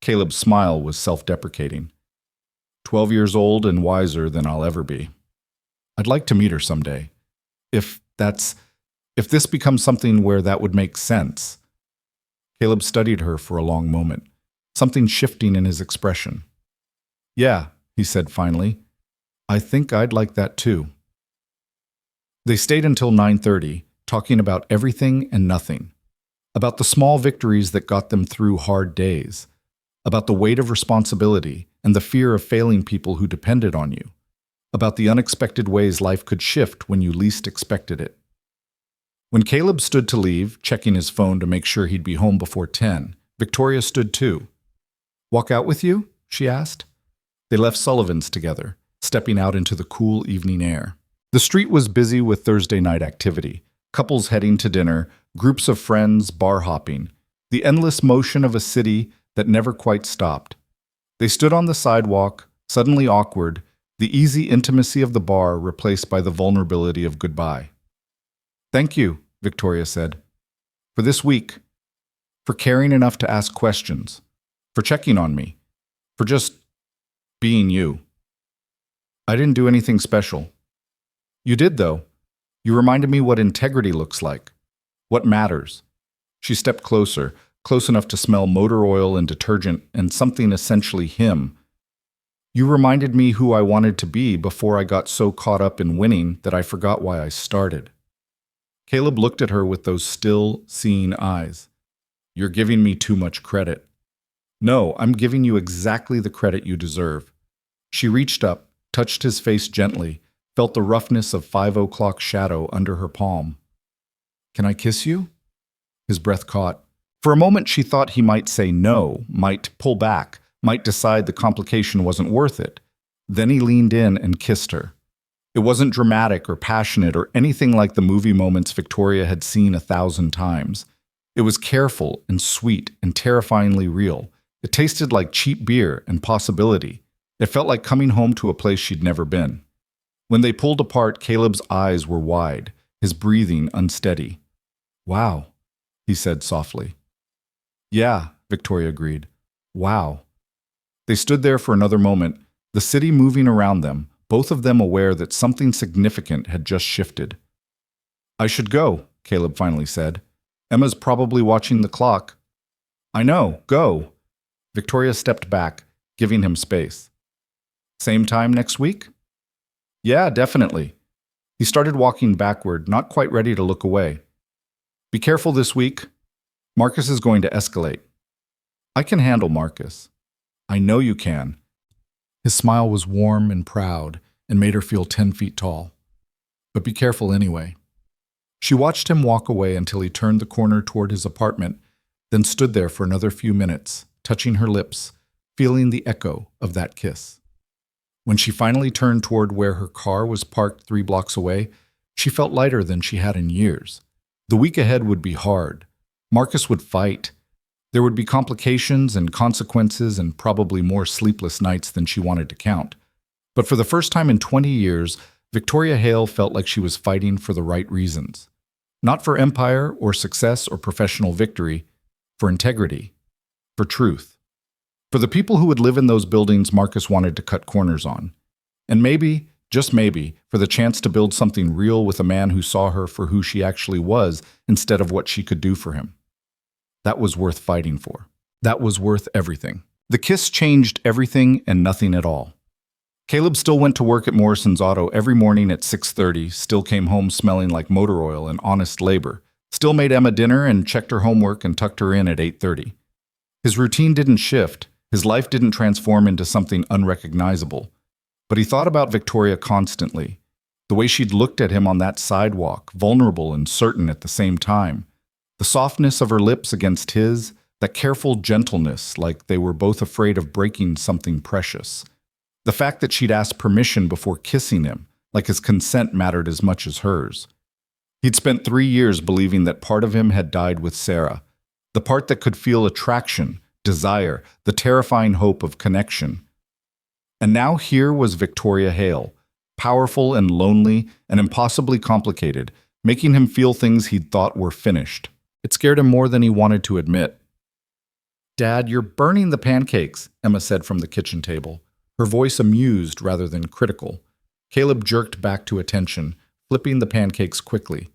Caleb's smile was self-deprecating. 12 years old and wiser than I'll ever be. I'd like to meet her someday. If this becomes something where that would make sense. Caleb studied her for a long moment, something shifting in his expression. Yeah, he said finally. I think I'd like that too. They stayed until 9:30, talking about everything and nothing. About the small victories that got them through hard days. About the weight of responsibility and the fear of failing people who depended on you. About the unexpected ways life could shift when you least expected it. When Caleb stood to leave, checking his phone to make sure he'd be home before 10, Victoria stood too. Walk out with you? She asked. They left Sullivan's together, stepping out into the cool evening air. The street was busy with Thursday night activity. Couples heading to dinner, groups of friends bar hopping, the endless motion of a city that never quite stopped. They stood on the sidewalk, suddenly awkward, the easy intimacy of the bar replaced by the vulnerability of goodbye. Thank you, Victoria said. For this week. For caring enough to ask questions. For checking on me. For just being you. I didn't do anything special. You did, though. You reminded me what integrity looks like. What matters. She stepped closer, close enough to smell motor oil and detergent and something essentially him. You reminded me who I wanted to be before I got so caught up in winning that I forgot why I started. Caleb looked at her with those still, seeing eyes. You're giving me too much credit. No, I'm giving you exactly the credit you deserve. She reached up, touched his face gently, felt the roughness of 5 o'clock shadow under her palm. Can I kiss you? His breath caught. For a moment she thought he might say no, might pull back, might decide the complication wasn't worth it. Then he leaned in and kissed her. It wasn't dramatic or passionate or anything like the movie moments Victoria had seen 1,000 times. It was careful and sweet and terrifyingly real. It tasted like cheap beer and possibility. It felt like coming home to a place she'd never been. When they pulled apart, Caleb's eyes were wide, his breathing unsteady. Wow, he said softly. Yeah, Victoria agreed. Wow. They stood there for another moment, the city moving around them, both of them aware that something significant had just shifted. I should go, Caleb finally said. Emma's probably watching the clock. I know, go. Victoria stepped back, giving him space. Same time next week? Yeah, definitely. He started walking backward, not quite ready to look away. Be careful this week. Marcus is going to escalate. I can handle Marcus. I know you can. His smile was warm and proud and made her feel 10 feet tall. But be careful anyway. She watched him walk away until he turned the corner toward his apartment, then stood there for another few minutes, touching her lips, feeling the echo of that kiss. When she finally turned toward where her car was parked 3 blocks away, she felt lighter than she had in years. The week ahead would be hard. Marcus would fight. There would be complications and consequences and probably more sleepless nights than she wanted to count. But for the first time in 20 years, Victoria Hale felt like she was fighting for the right reasons. Not for empire or success or professional victory, for integrity, for truth. For the people who would live in those buildings Marcus wanted to cut corners on. And maybe, just maybe, for the chance to build something real with a man who saw her for who she actually was instead of what she could do for him. That was worth fighting for. That was worth everything. The kiss changed everything and nothing at all. Caleb still went to work at Morrison's Auto every morning at 6:30, still came home smelling like motor oil and honest labor, still made Emma dinner and checked her homework and tucked her in at 8:30. His routine didn't shift, his life didn't transform into something unrecognizable, but he thought about Victoria constantly, the way she'd looked at him on that sidewalk, vulnerable and certain at the same time, the softness of her lips against his, that careful gentleness like they were both afraid of breaking something precious. The fact that she'd asked permission before kissing him, like his consent mattered as much as hers. He'd spent 3 years believing that part of him had died with Sarah, the part that could feel attraction, desire, the terrifying hope of connection. And now here was Victoria Hale, powerful and lonely and impossibly complicated, making him feel things he'd thought were finished. It scared him more than he wanted to admit. Dad, you're burning the pancakes, Emma said from the kitchen table, her voice amused rather than critical. Caleb jerked back to attention, flipping the pancakes quickly.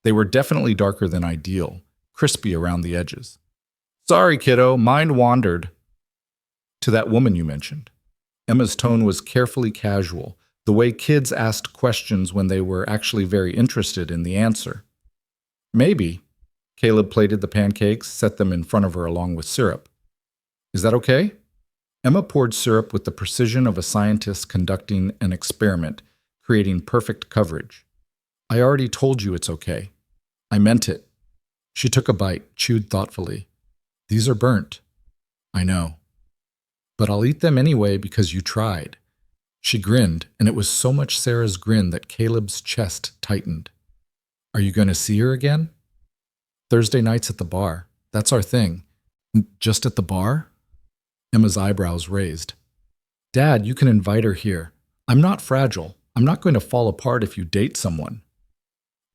They were definitely darker than ideal, crispy around the edges. Sorry, kiddo, mind wandered. To that woman you mentioned. Emma's tone was carefully casual, the way kids asked questions when they were actually very interested in the answer. Maybe. Caleb plated the pancakes, set them in front of her along with syrup. Is that okay? Emma poured syrup with the precision of a scientist conducting an experiment, creating perfect coverage. I already told you it's okay. I meant it. She took a bite, chewed thoughtfully. These are burnt. I know. But I'll eat them anyway because you tried. She grinned, and it was so much Sarah's grin that Caleb's chest tightened. Are you going to see her again? Thursday nights at the bar. That's our thing. Just at the bar? Emma's eyebrows raised. Dad, you can invite her here. I'm not fragile. I'm not going to fall apart if you date someone.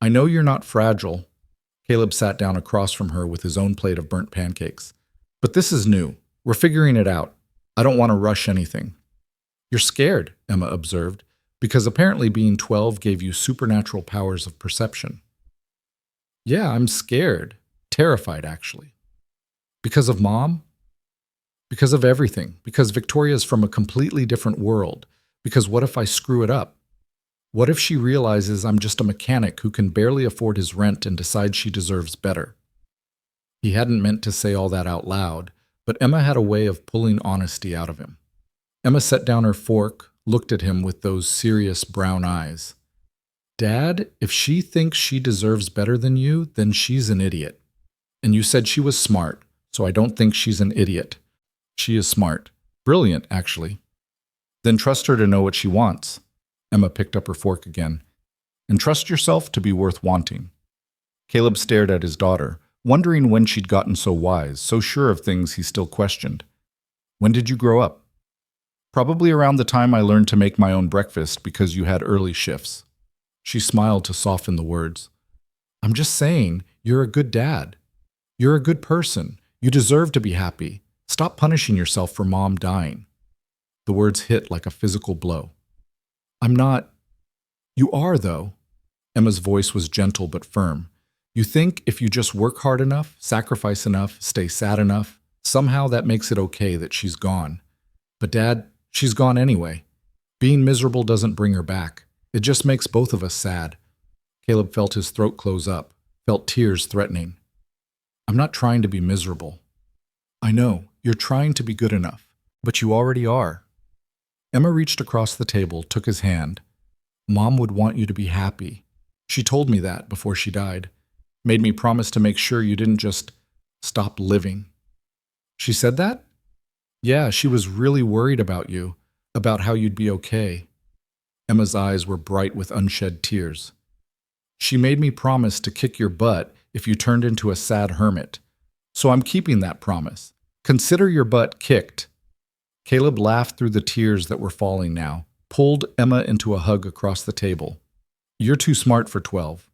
I know you're not fragile. Caleb sat down across from her with his own plate of burnt pancakes. But this is new. We're figuring it out. I don't want to rush anything. You're scared, Emma observed, because apparently being 12 gave you supernatural powers of perception. Yeah, I'm scared. Terrified, actually. Because of Mom? Because of everything. Because Victoria's from a completely different world. Because what if I screw it up? What if she realizes I'm just a mechanic who can barely afford his rent and decides she deserves better? He hadn't meant to say all that out loud, but Emma had a way of pulling honesty out of him. Emma set down her fork, looked at him with those serious brown eyes. Dad, if she thinks she deserves better than you, then she's an idiot. And you said she was smart, so I don't think she's an idiot. She is smart. Brilliant, actually. Then trust her to know what she wants. Emma picked up her fork again. And trust yourself to be worth wanting. Caleb stared at his daughter, wondering when she'd gotten so wise, so sure of things he still questioned. When did you grow up? Probably around the time I learned to make my own breakfast because you had early shifts. She smiled to soften the words. I'm just saying, you're a good dad. You're a good person. You deserve to be happy. Stop punishing yourself for Mom dying." The words hit like a physical blow. "I'm not." "You are, though." Emma's voice was gentle but firm. "You think if you just work hard enough, sacrifice enough, stay sad enough, somehow that makes it okay that she's gone. But Dad, she's gone anyway. Being miserable doesn't bring her back. It just makes both of us sad." Caleb felt his throat close up, felt tears threatening. "I'm not trying to be miserable." "I know, you're trying to be good enough, but you already are." Emma reached across the table, took his hand. "Mom would want you to be happy. She told me that before she died. Made me promise to make sure you didn't just stop living." "She said that?" "Yeah, she was really worried about you, about how you'd be okay." Emma's eyes were bright with unshed tears. "She made me promise to kick your butt if you turned into a sad hermit. So I'm keeping that promise. Consider your butt kicked." Caleb laughed through the tears that were falling now, pulled Emma into a hug across the table. "You're too smart for 12.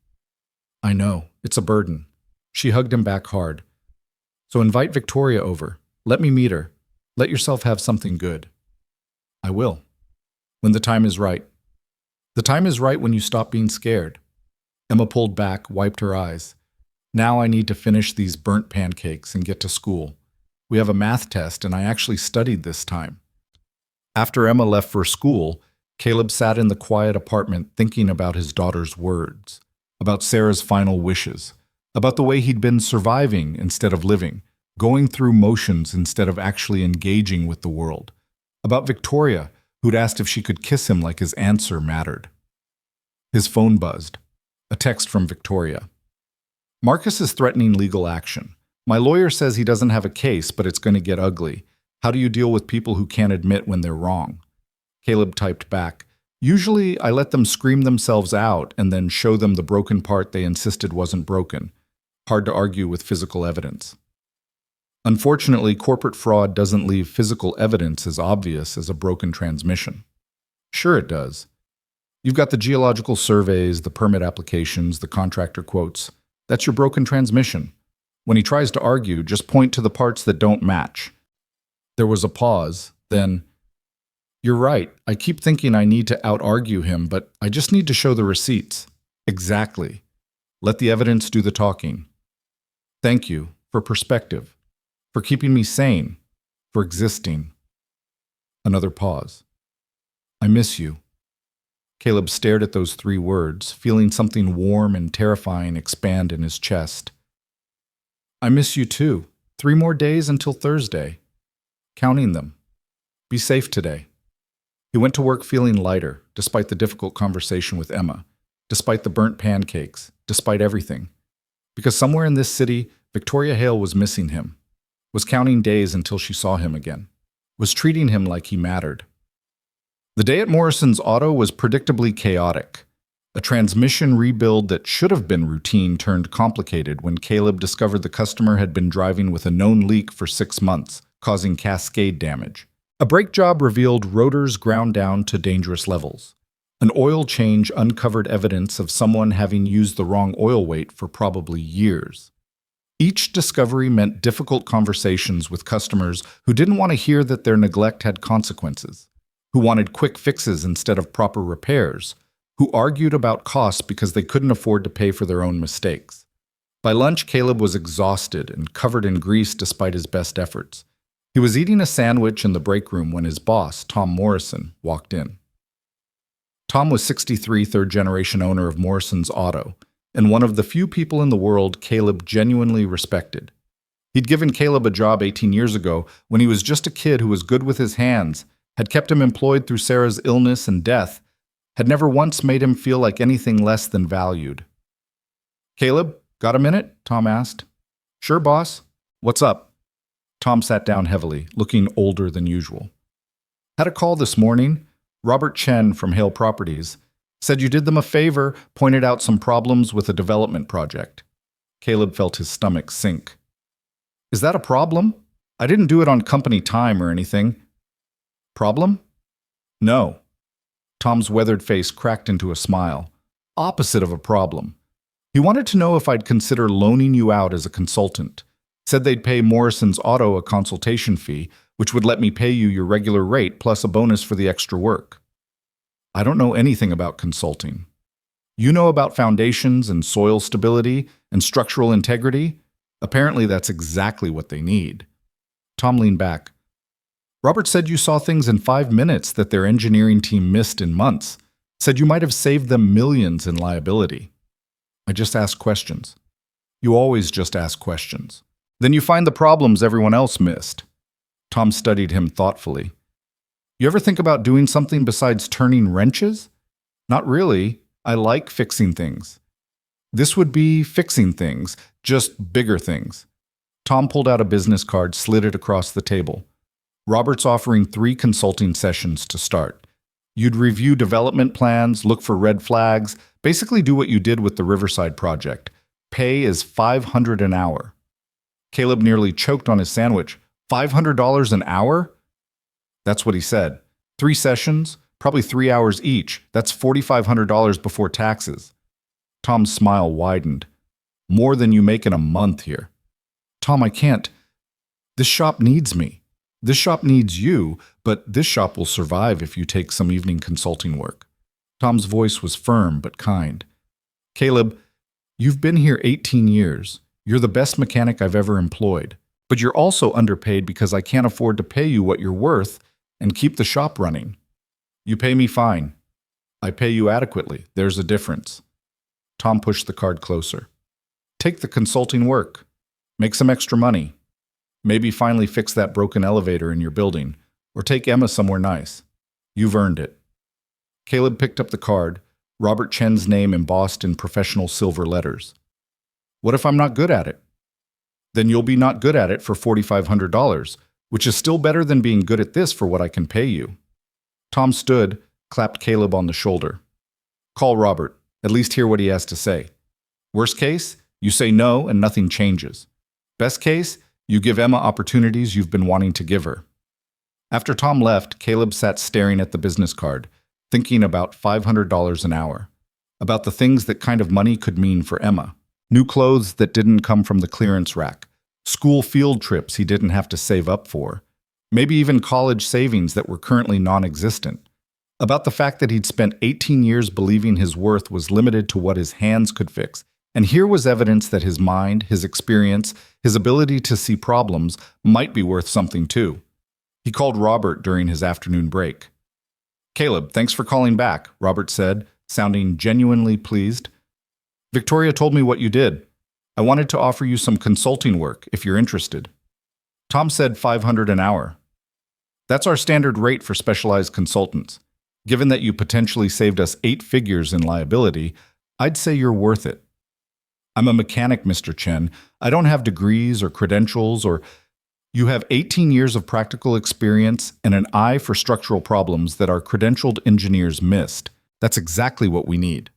"I know, it's a burden." She hugged him back hard. "So invite Victoria over. Let me meet her. Let yourself have something good." "I will. When the time is right." "The time is right when you stop being scared." Emma pulled back, wiped her eyes. "Now I need to finish these burnt pancakes and get to school. We have a math test, and I actually studied this time." After Emma left for school, Caleb sat in the quiet apartment thinking about his daughter's words, about Sarah's final wishes, about the way he'd been surviving instead of living, going through motions instead of actually engaging with the world, about Victoria, who'd asked if she could kiss him like his answer mattered. His phone buzzed. A text from Victoria. "Marcus is threatening legal action. My lawyer says he doesn't have a case, but it's going to get ugly. How do you deal with people who can't admit when they're wrong?" Caleb typed back, "Usually I let them scream themselves out and then show them the broken part they insisted wasn't broken. Hard to argue with physical evidence." Unfortunately, corporate fraud doesn't leave physical evidence as obvious as a broken transmission. Sure it does. You've got the geological surveys, the permit applications, the contractor quotes. That's your broken transmission. When he tries to argue, just point to the parts that don't match. There was a pause, then, "You're right. I keep thinking I need to out-argue him, but I just need to show the receipts." "Exactly. Let the evidence do the talking." "Thank you for perspective, for keeping me sane, for existing." Another pause. "I miss you." Caleb stared at those 3 words, feeling something warm and terrifying expand in his chest. "I miss you too. 3 more days until Thursday. Counting them. Be safe today." He went to work feeling lighter, despite the difficult conversation with Emma, despite the burnt pancakes, despite everything. Because somewhere in this city, Victoria Hale was missing him, was counting days until she saw him again, was treating him like he mattered. The day at Morrison's Auto was predictably chaotic. A transmission rebuild that should have been routine turned complicated when Caleb discovered the customer had been driving with a known leak for 6 months, causing cascade damage. A brake job revealed rotors ground down to dangerous levels. An oil change uncovered evidence of someone having used the wrong oil weight for probably years. Each discovery meant difficult conversations with customers who didn't want to hear that their neglect had consequences, who wanted quick fixes instead of proper repairs, who argued about costs because they couldn't afford to pay for their own mistakes. By lunch, Caleb was exhausted and covered in grease despite his best efforts. He was eating a sandwich in the break room when his boss, Tom Morrison, walked in. Tom was 63, third-generation owner of Morrison's Auto, and one of the few people in the world Caleb genuinely respected. He'd given Caleb a job 18 years ago when he was just a kid who was good with his hands, had kept him employed through Sarah's illness and death, had never once made him feel like anything less than valued. "Caleb, got a minute?" Tom asked. "Sure, boss. What's up?" Tom sat down heavily, looking older than usual. "Had a call this morning. Robert Chen from Hale Properties said you did them a favor, pointed out some problems with a development project." Caleb felt his stomach sink. "Is that a problem? I didn't do it on company time or anything." "Problem?" "No." Tom's weathered face cracked into a smile. "Opposite of a problem. He wanted to know if I'd consider loaning you out as a consultant. Said they'd pay Morrison's Auto a consultation fee, which would let me pay you your regular rate plus a bonus for the extra work. I don't know anything about consulting. You know about foundations and soil stability and structural integrity? Apparently that's exactly what they need. Tom leaned back. Robert said you saw things in 5 minutes that their engineering team missed in months. Said you might have saved them millions in liability. I just asked questions. You always just ask questions. Then you find the problems everyone else missed. Tom studied him thoughtfully. You ever think about doing something besides turning wrenches? Not really. I like fixing things. This would be fixing things, just bigger things. Tom pulled out a business card, slid it across the table. Robert's offering 3 consulting sessions to start. You'd review development plans, look for red flags, basically do what you did with the Riverside project. Pay is $500 an hour. Caleb nearly choked on his sandwich. $500 an hour? That's what he said. 3 sessions, probably 3 hours each. That's $4,500 before taxes. Tom's smile widened. More than you make in a month here. Tom, I can't. This shop needs me. This shop needs you, but this shop will survive if you take some evening consulting work. Tom's voice was firm but kind. Caleb, you've been here 18 years. You're the best mechanic I've ever employed. But you're also underpaid because I can't afford to pay you what you're worth and keep the shop running. You pay me fine. I pay you adequately. There's a difference. Tom pushed the card closer. Take the consulting work. Make some extra money. Maybe finally fix that broken elevator in your building, or take Emma somewhere nice. You've earned it. Caleb picked up the card, Robert Chen's name embossed in professional silver letters. What if I'm not good at it? Then you'll be not good at it for $4,500, which is still better than being good at this for what I can pay you. Tom stood, clapped Caleb on the shoulder. Call Robert, at least hear what he has to say. Worst case, you say no and nothing changes. Best case, you give Emma opportunities you've been wanting to give her. After Tom left, Caleb sat staring at the business card, thinking about $500 an hour, about the things that kind of money could mean for Emma. New clothes that didn't come from the clearance rack, school field trips he didn't have to save up for, maybe even college savings that were currently non-existent. About the fact that he'd spent 18 years believing his worth was limited to what his hands could fix, and here was evidence that his mind, his experience, his ability to see problems might be worth something too. He called Robert during his afternoon break. Caleb, thanks for calling back, Robert said, sounding genuinely pleased. Victoria told me what you did. I wanted to offer you some consulting work if you're interested. Tom said $500 an hour. That's our standard rate for specialized consultants. Given that you potentially saved us 8 figures in liability, I'd say you're worth it. I'm a mechanic, Mr. Chen. I don't have degrees or credentials or... You have 18 years of practical experience and an eye for structural problems that our credentialed engineers missed. That's exactly what we need.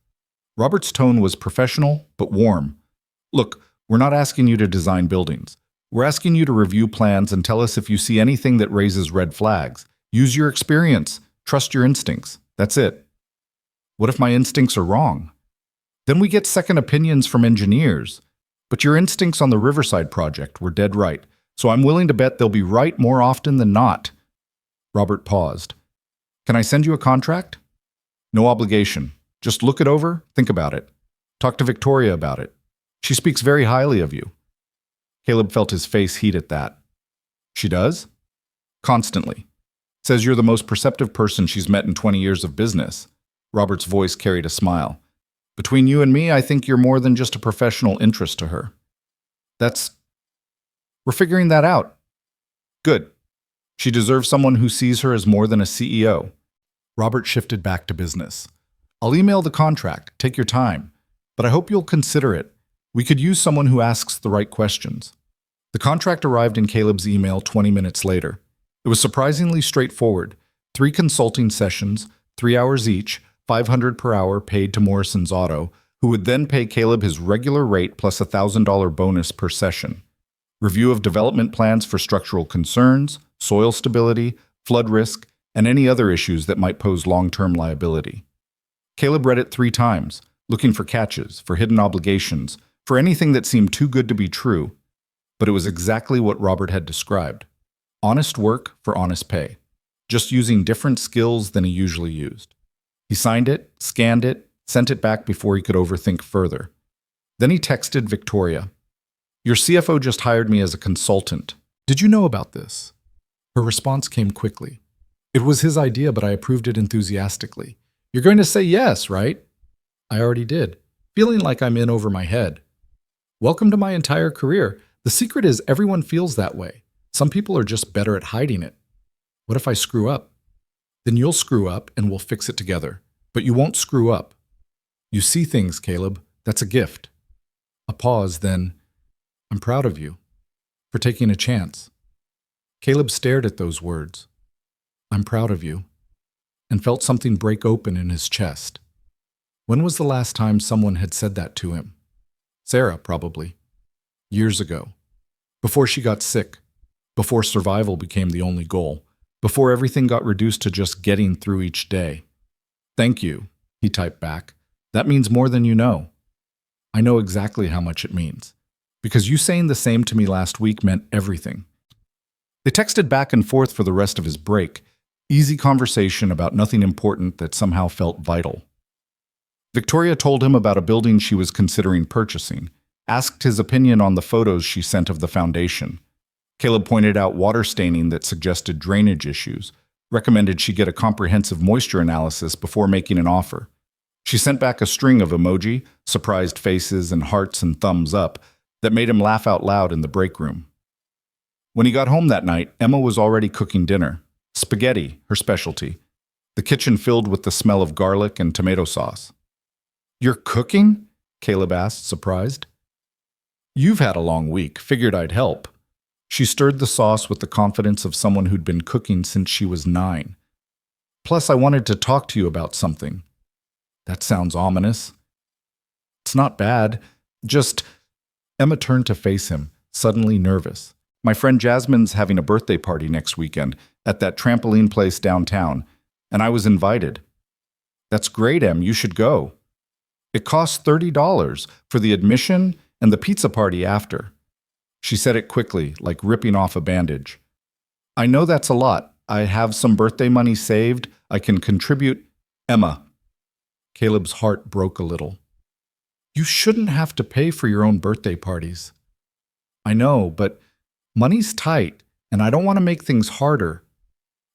Robert's tone was professional, but warm. Look, we're not asking you to design buildings. We're asking you to review plans and tell us if you see anything that raises red flags. Use your experience. Trust your instincts. That's it. What if my instincts are wrong? Then we get second opinions from engineers. But your instincts on the Riverside project were dead right, so I'm willing to bet they'll be right more often than not. Robert paused. Can I send you a contract? No obligation. Just look it over, think about it. Talk to Victoria about it. She speaks very highly of you. Caleb felt his face heat at that. She does? Constantly. Says you're the most perceptive person she's met in 20 years of business. Robert's voice carried a smile. Between you and me, I think you're more than just a professional interest to her. We're figuring that out. Good. She deserves someone who sees her as more than a CEO. Robert shifted back to business. I'll email the contract. Take your time. But I hope you'll consider it. We could use someone who asks the right questions. The contract arrived in Caleb's email 20 minutes later. It was surprisingly straightforward. 3 consulting sessions, 3 hours each, $500 per hour paid to Morrison's Auto, who would then pay Caleb his regular rate plus a $1,000 bonus per session. Review of development plans for structural concerns, soil stability, flood risk, and any other issues that might pose long-term liability. Caleb read it 3 times, looking for catches, for hidden obligations, for anything that seemed too good to be true. but it was exactly what Robert had described. Honest work for honest pay, just using different skills than he usually used. He signed it, scanned it, sent it back before he could overthink further. Then he texted Victoria. "Your CFO just hired me as a consultant. Did you know about this?" Her response came quickly. "It was his idea, but I approved it enthusiastically. You're going to say yes, right?" "I already did, feeling like I'm in over my head." "Welcome to my entire career. The secret is everyone feels that way. Some people are just better at hiding it." "What if I screw up?" "Then you'll screw up and we'll fix it together. But you won't screw up. You see things, Caleb. That's a gift." A pause, then, "I'm proud of you for taking a chance." Caleb stared at those words, "I'm proud of you," and felt something break open in his chest. When was the last time someone had said that to him? Sarah, probably. Years ago. Before she got sick. Before survival became the only goal. Before everything got reduced to just getting through each day. "Thank you," he typed back. "That means more than you know." "I know exactly how much it means. Because you saying the same to me last week meant everything." They texted back and forth for the rest of his break. Easy conversation about nothing important that somehow felt vital. Victoria told him about a building she was considering purchasing, asked his opinion on the photos she sent of the foundation. Caleb pointed out water staining that suggested drainage issues, recommended she get a comprehensive moisture analysis before making an offer. She sent back a string of emoji, surprised faces, and hearts and thumbs up that made him laugh out loud in the break room. When he got home that night, Emma was already cooking dinner. Spaghetti, her specialty. The kitchen filled with the smell of garlic and tomato sauce. "You're cooking?" Caleb asked, surprised. "You've had a long week. Figured I'd help." She stirred the sauce with the confidence of someone who'd been cooking since she was 9. "Plus, I wanted to talk to you about something." "That sounds ominous." "It's not bad. Just—" Emma turned to face him, suddenly nervous. "My friend Jasmine's having a birthday party next weekend at that trampoline place downtown, and I was invited." "That's great, Em. You should go." "It costs $30 for the admission and the pizza party after." She said it quickly, like ripping off a bandage. "I know that's a lot. I have some birthday money saved. I can contribute." "Emma." Caleb's heart broke a little. "You shouldn't have to pay for your own birthday parties." "I know, but money's tight, and I don't want to make things harder."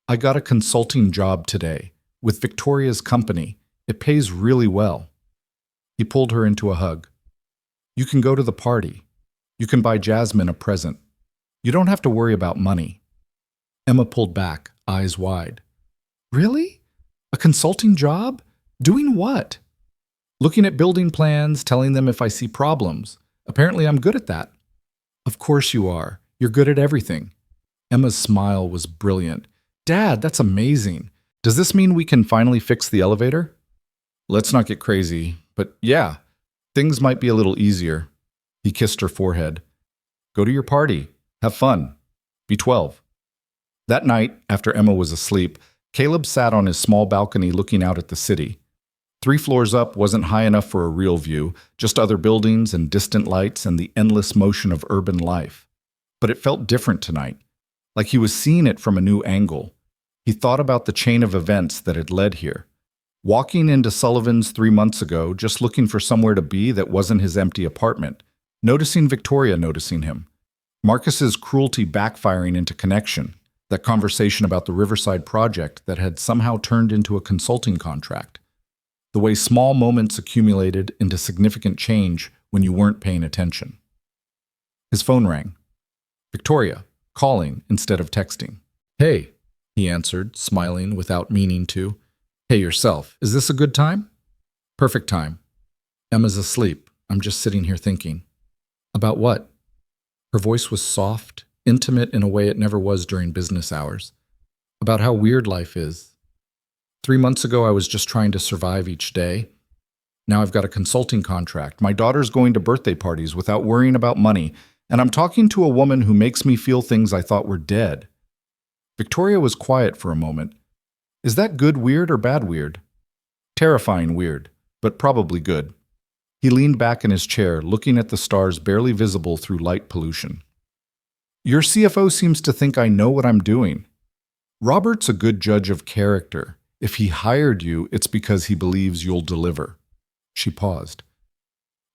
"I got a consulting job today with Victoria's company. It pays really well." He pulled her into a hug. "You can go to the party. You can buy Jasmine a present. You don't have to worry about money." Emma pulled back, eyes wide. "Really? A consulting job? Doing what?" "Looking at building plans, telling them if I see problems. Apparently I'm good at that." "Of course you are. You're good at everything." Emma's smile was brilliant. "Dad, that's amazing. Does this mean we can finally fix the elevator?" "Let's not get crazy, but yeah, things might be a little easier." He kissed her forehead. "Go to your party. Have fun. Be 12. That night, after Emma was asleep, Caleb sat on his small balcony looking out at the city. 3 floors up wasn't high enough for a real view, just other buildings and distant lights and the endless motion of urban life. But it felt different tonight, like he was seeing it from a new angle. He thought about the chain of events that had led here. Walking into Sullivan's 3 months ago, just looking for somewhere to be that wasn't his empty apartment. Noticing Victoria noticing him. Marcus's cruelty backfiring into connection. That conversation about the Riverside project that had somehow turned into a consulting contract. The way small moments accumulated into significant change when you weren't paying attention. His phone rang. Victoria, calling instead of texting. "Hey," he answered, smiling without meaning to. "Hey yourself, is this a good time?" "Perfect time." "Emma's asleep. I'm just sitting here thinking." "About what?" Her voice was soft, intimate in a way it never was during business hours. "About how weird life is. 3 months ago, I was just trying to survive each day. Now I've got a consulting contract. My daughter's going to birthday parties without worrying about money, and I'm talking to a woman who makes me feel things I thought were dead." Victoria was quiet for a moment. "Is that good weird or bad weird?" "Terrifying weird, but probably good." He leaned back in his chair, looking at the stars barely visible through light pollution. Your CFO seems to think I know what I'm doing. Robert's a good judge of character. If he hired you, it's because he believes you'll deliver. She paused.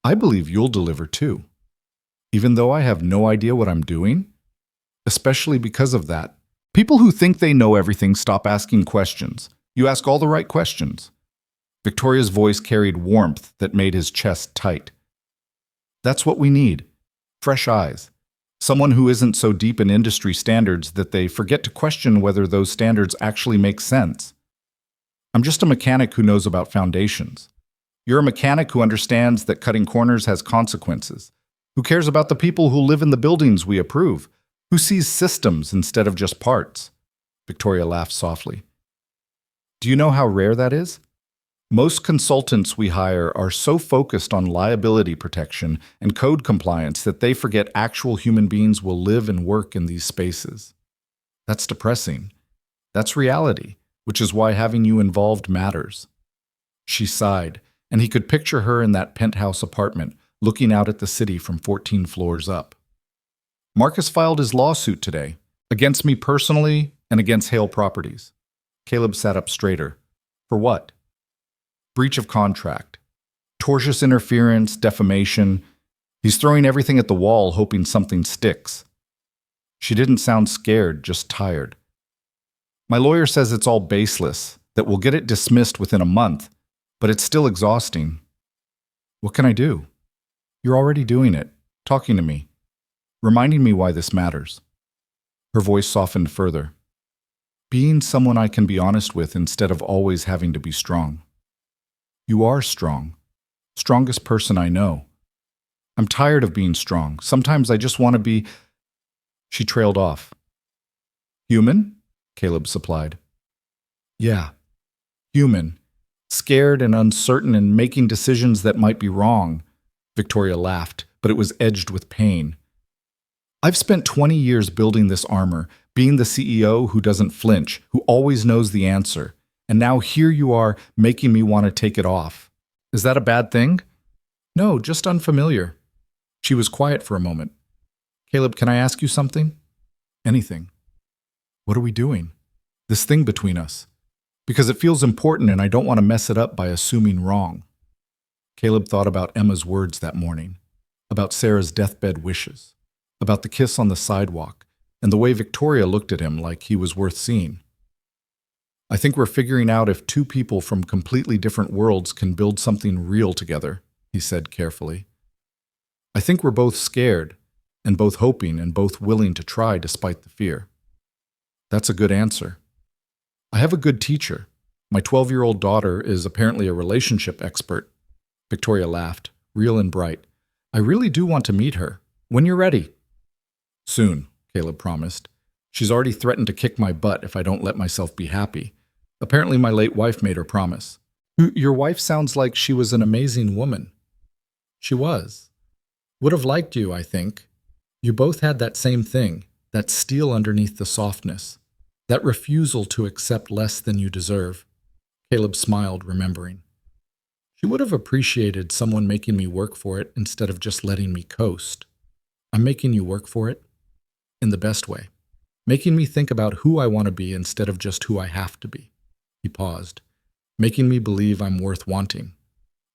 I believe you'll deliver too. Even though I have no idea what I'm doing? Especially because of that. People who think they know everything stop asking questions. You ask all the right questions. Victoria's voice carried warmth that made his chest tight. That's what we need. Fresh eyes. Someone who isn't so deep in industry standards that they forget to question whether those standards actually make sense. I'm just a mechanic who knows about foundations. You're a mechanic who understands that cutting corners has consequences, who cares about the people who live in the buildings we approve, who sees systems instead of just parts. Victoria laughed softly. Do you know how rare that is? Most consultants we hire are so focused on liability protection and code compliance that they forget actual human beings will live and work in these spaces. That's depressing. That's reality, which is why having you involved matters. She sighed, and he could picture her in that penthouse apartment, looking out at the city from 14 floors up. Marcus filed his lawsuit today, against me personally and against Hale Properties. Caleb sat up straighter. For what? Breach of contract, tortious interference, defamation. He's throwing everything at the wall, hoping something sticks. She didn't sound scared, just tired. My lawyer says it's all baseless, that we'll get it dismissed within a month, but it's still exhausting. What can I do? You're already doing it, talking to me, reminding me why this matters. Her voice softened further. Being someone I can be honest with instead of always having to be strong. You are strong. Strongest person I know. I'm tired of being strong. Sometimes I just want to be... She trailed off. Human? Caleb supplied. Yeah. Human. Scared and uncertain and making decisions that might be wrong. Victoria laughed, but it was edged with pain. I've spent 20 years building this armor, being the CEO who doesn't flinch, who always knows the answer. And now here you are, making me want to take it off. Is that a bad thing? No, just unfamiliar. She was quiet for a moment. Caleb, can I ask you something? Anything. What are we doing? This thing between us. Because it feels important and I don't want to mess it up by assuming wrong. Caleb thought about Emma's words that morning, about Sarah's deathbed wishes, about the kiss on the sidewalk, and the way Victoria looked at him like he was worth seeing. I think we're figuring out if two people from completely different worlds can build something real together, he said carefully. I think we're both scared, and both hoping and both willing to try despite the fear. That's a good answer. I have a good teacher. My 12-year-old daughter is apparently a relationship expert. Victoria laughed, real and bright. I really do want to meet her. When you're ready. Soon, Caleb promised. She's already threatened to kick my butt if I don't let myself be happy. Apparently my late wife made her promise. Your wife sounds like she was an amazing woman. She was. Would have liked you, I think. You both had that same thing, that steel underneath the softness, that refusal to accept less than you deserve. Caleb smiled, remembering. She would have appreciated someone making me work for it instead of just letting me coast. I'm making you work for it in the best way, making me think about who I want to be instead of just who I have to be. He paused, making me believe I'm worth wanting.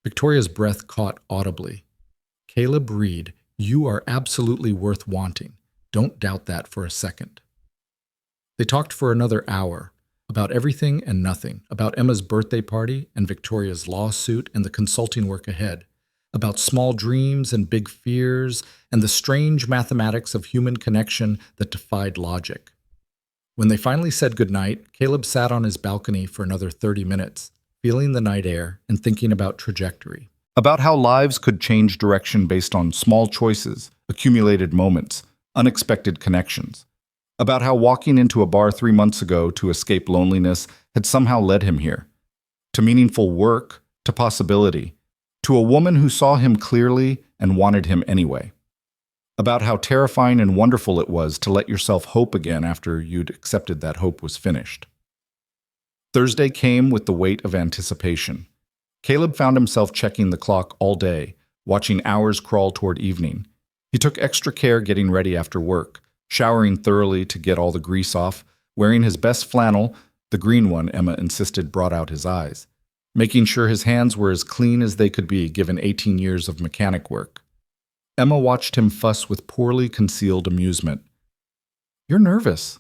Victoria's breath caught audibly. Caleb Reed, you are absolutely worth wanting. Don't doubt that for a second. They talked for another hour, about everything and nothing, about Emma's birthday party and Victoria's lawsuit and the consulting work ahead, about small dreams and big fears and the strange mathematics of human connection that defied logic. When they finally said goodnight, Caleb sat on his balcony for another 30 minutes, feeling the night air and thinking about trajectory. About how lives could change direction based on small choices, accumulated moments, unexpected connections. About how walking into a bar 3 months ago to escape loneliness had somehow led him here. To meaningful work, to possibility, to a woman who saw him clearly and wanted him anyway. About how terrifying and wonderful it was to let yourself hope again after you'd accepted that hope was finished. Thursday came with the weight of anticipation. Caleb found himself checking the clock all day, watching hours crawl toward evening. He took extra care getting ready after work, showering thoroughly to get all the grease off, wearing his best flannel, the green one Emma insisted brought out his eyes, making sure his hands were as clean as they could be given 18 years of mechanic work. Emma watched him fuss with poorly concealed amusement. "You're nervous.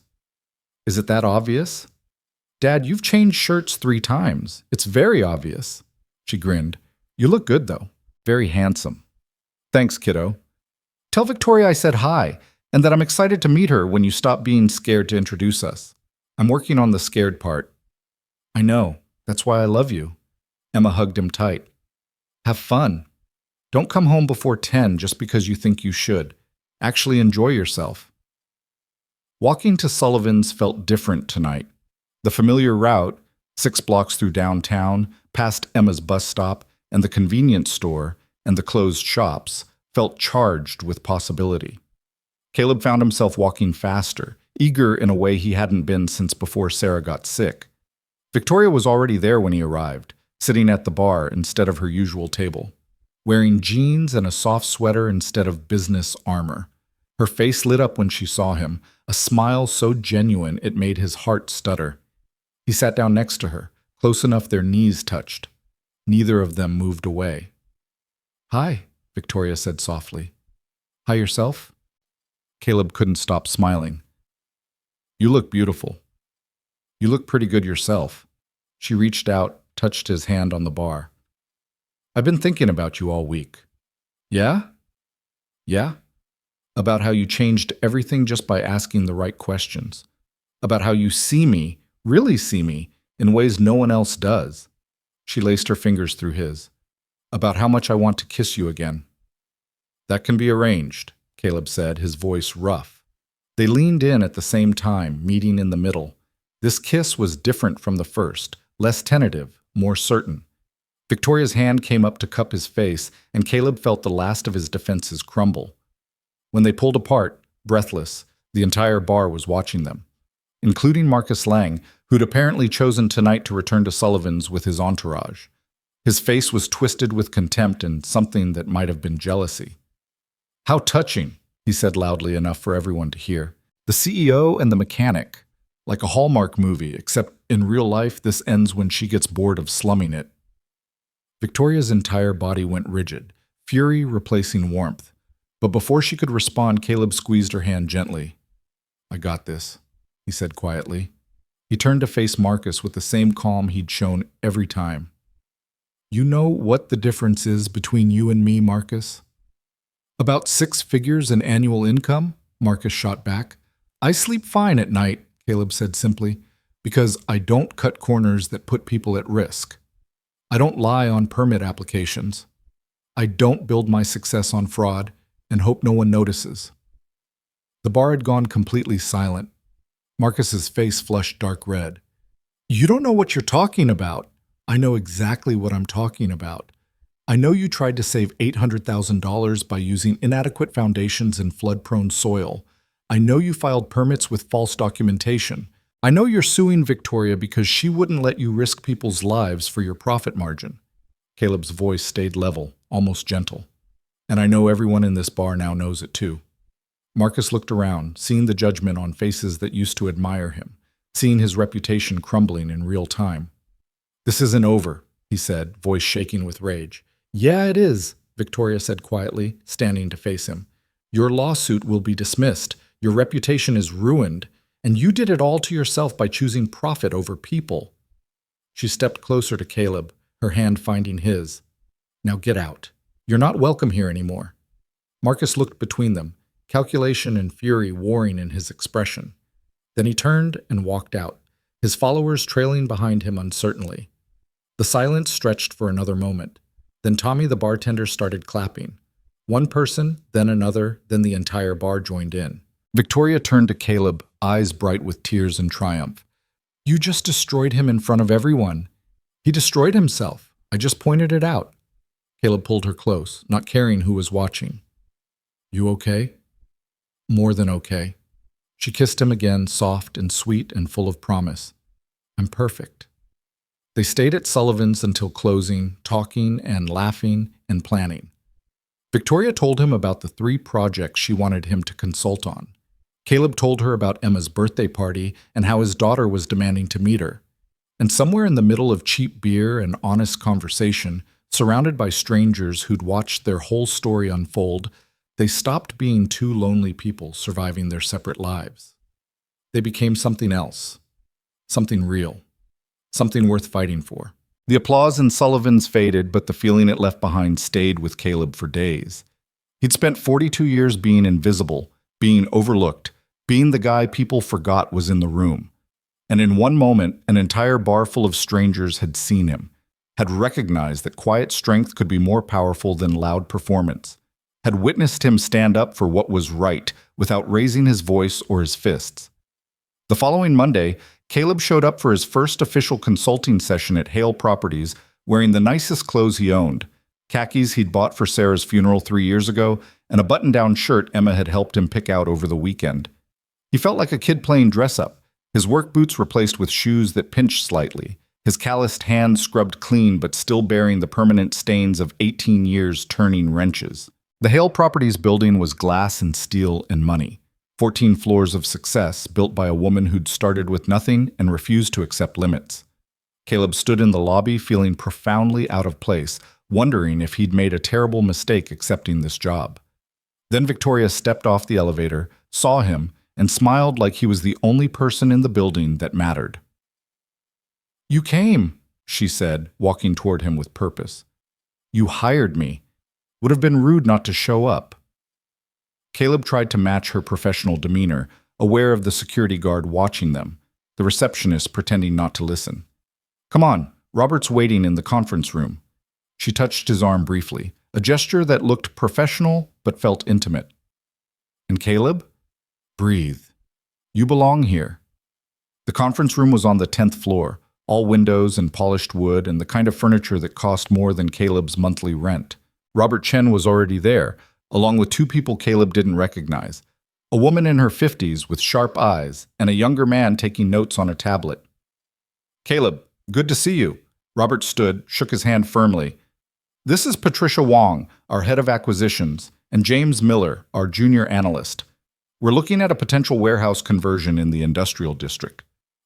Is it that obvious? Dad, you've changed shirts 3 times. It's very obvious." She grinned. "You look good, though. Very handsome." "Thanks, kiddo. Tell Victoria I said hi, and that I'm excited to meet her when you stop being scared to introduce us. I'm working on the scared part." "I know. That's why I love you." Emma hugged him tight. "Have fun. Don't come home before 10 just because you think you should. Actually enjoy yourself." Walking to Sullivan's felt different tonight. The familiar route, 6 blocks through downtown, past Emma's bus stop and the convenience store and the closed shops, felt charged with possibility. Caleb found himself walking faster, eager in a way he hadn't been since before Sarah got sick. Victoria was already there when he arrived, sitting at the bar instead of her usual table, wearing jeans and a soft sweater instead of business armor. Her face lit up when she saw him, a smile so genuine it made his heart stutter. He sat down next to her, close enough their knees touched. Neither of them moved away. "Hi," Victoria said softly. "Hi yourself?" Caleb couldn't stop smiling. "You look beautiful. You look pretty good yourself." She reached out, touched his hand on the bar. "I've been thinking about you all week." "Yeah?" "Yeah. About how you changed everything just by asking the right questions. About how you see me, really see me, in ways no one else does." She laced her fingers through his. "About how much I want to kiss you again." "That can be arranged," Caleb said, his voice rough. They leaned in at the same time, meeting in the middle. This kiss was different from the first, less tentative, more certain. Victoria's hand came up to cup his face, and Caleb felt the last of his defenses crumble. When they pulled apart, breathless, the entire bar was watching them, including Marcus Lang, who'd apparently chosen tonight to return to Sullivan's with his entourage. His face was twisted with contempt and something that might have been jealousy. "How touching," he said loudly enough for everyone to hear. "The CEO and the mechanic. Like a Hallmark movie, except in real life this ends when she gets bored of slumming it." Victoria's entire body went rigid, fury replacing warmth. But before she could respond, Caleb squeezed her hand gently. "I got this," he said quietly. He turned to face Marcus with the same calm he'd shown every time. "You know what the difference is between you and me, Marcus?" "About 6 figures in annual income," Marcus shot back. "I sleep fine at night," Caleb said simply, "because I don't cut corners that put people at risk. I don't lie on permit applications. I don't build my success on fraud and hope no one notices." The bar had gone completely silent. Marcus's face flushed dark red. "You don't know what you're talking about." "I know exactly what I'm talking about. I know you tried to save $800,000 by using inadequate foundations in flood-prone soil. I know you filed permits with false documentation. I know you're suing Victoria because she wouldn't let you risk people's lives for your profit margin." Caleb's voice stayed level, almost gentle. "And I know everyone in this bar now knows it too." Marcus looked around, seeing the judgment on faces that used to admire him, seeing his reputation crumbling in real time. "This isn't over," he said, voice shaking with rage. "Yeah, it is," Victoria said quietly, standing to face him. "Your lawsuit will be dismissed. Your reputation is ruined, and you did it all to yourself by choosing profit over people." She stepped closer to Caleb, her hand finding his. "Now get out. You're not welcome here anymore." Marcus looked between them, calculation and fury warring in his expression. Then he turned and walked out, his followers trailing behind him uncertainly. The silence stretched for another moment. Then Tommy the bartender started clapping. One person, then another, then the entire bar joined in. Victoria turned to Caleb, eyes bright with tears and triumph. "You just destroyed him in front of everyone. He destroyed himself. I just pointed it out." Caleb pulled her close, not caring who was watching. "You okay?" "More than okay." She kissed him again, soft and sweet and full of promise. "I'm perfect." They stayed at Sullivan's until closing, talking and laughing and planning. Victoria told him about the 3 projects she wanted him to consult on. Caleb told her about Emma's birthday party and how his daughter was demanding to meet her. And somewhere in the middle of cheap beer and honest conversation, surrounded by strangers who'd watched their whole story unfold, they stopped being two lonely people surviving their separate lives. They became something else, something real, something worth fighting for. The applause in Sullivan's faded, but the feeling it left behind stayed with Caleb for days. He'd spent 42 years being invisible, being overlooked, being the guy people forgot was in the room. And in one moment, an entire bar full of strangers had seen him, had recognized that quiet strength could be more powerful than loud performance, had witnessed him stand up for what was right without raising his voice or his fists. The following Monday, Caleb showed up for his first official consulting session at Hale Properties wearing the nicest clothes he owned, khakis he'd bought for Sarah's funeral 3 years ago, and a button-down shirt Emma had helped him pick out over the weekend. He felt like a kid playing dress-up, his work boots replaced with shoes that pinched slightly, his calloused hands scrubbed clean but still bearing the permanent stains of 18 years turning wrenches. The Hale Properties building was glass and steel and money. 14 floors of success built by a woman who'd started with nothing and refused to accept limits. Caleb stood in the lobby feeling profoundly out of place, wondering if he'd made a terrible mistake accepting this job. Then Victoria stepped off the elevator, saw him, and smiled like he was the only person in the building that mattered. "You came," she said, walking toward him with purpose. "You hired me. Would have been rude not to show up." Caleb tried to match her professional demeanor, aware of the security guard watching them, the receptionist pretending not to listen. "Come on, Robert's waiting in the conference room." She touched his arm briefly, a gesture that looked professional but felt intimate. "And Caleb? Breathe. You belong here." The conference room was on the 10th floor, all windows and polished wood and the kind of furniture that cost more than Caleb's monthly rent. Robert Chen was already there, along with two people Caleb didn't recognize, a woman in her 50s with sharp eyes and a younger man taking notes on a tablet. "Caleb, good to see you." Robert stood, shook his hand firmly. "This is Patricia Wong, our head of acquisitions, and James Miller, our junior analyst. We're looking at a potential warehouse conversion in the industrial district.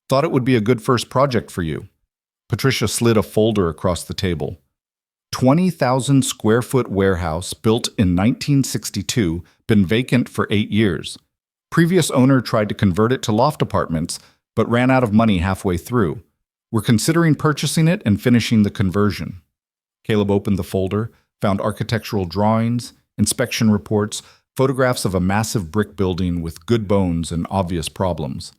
Thought it would be a good first project for you." Patricia slid a folder across the table. 20,000 square foot warehouse built in 1962, been vacant for 8 years. Previous owner tried to convert it to loft apartments, but ran out of money halfway through. We're considering purchasing it and finishing the conversion. Caleb opened the folder, found architectural drawings, inspection reports, photographs of a massive brick building with good bones and obvious problems.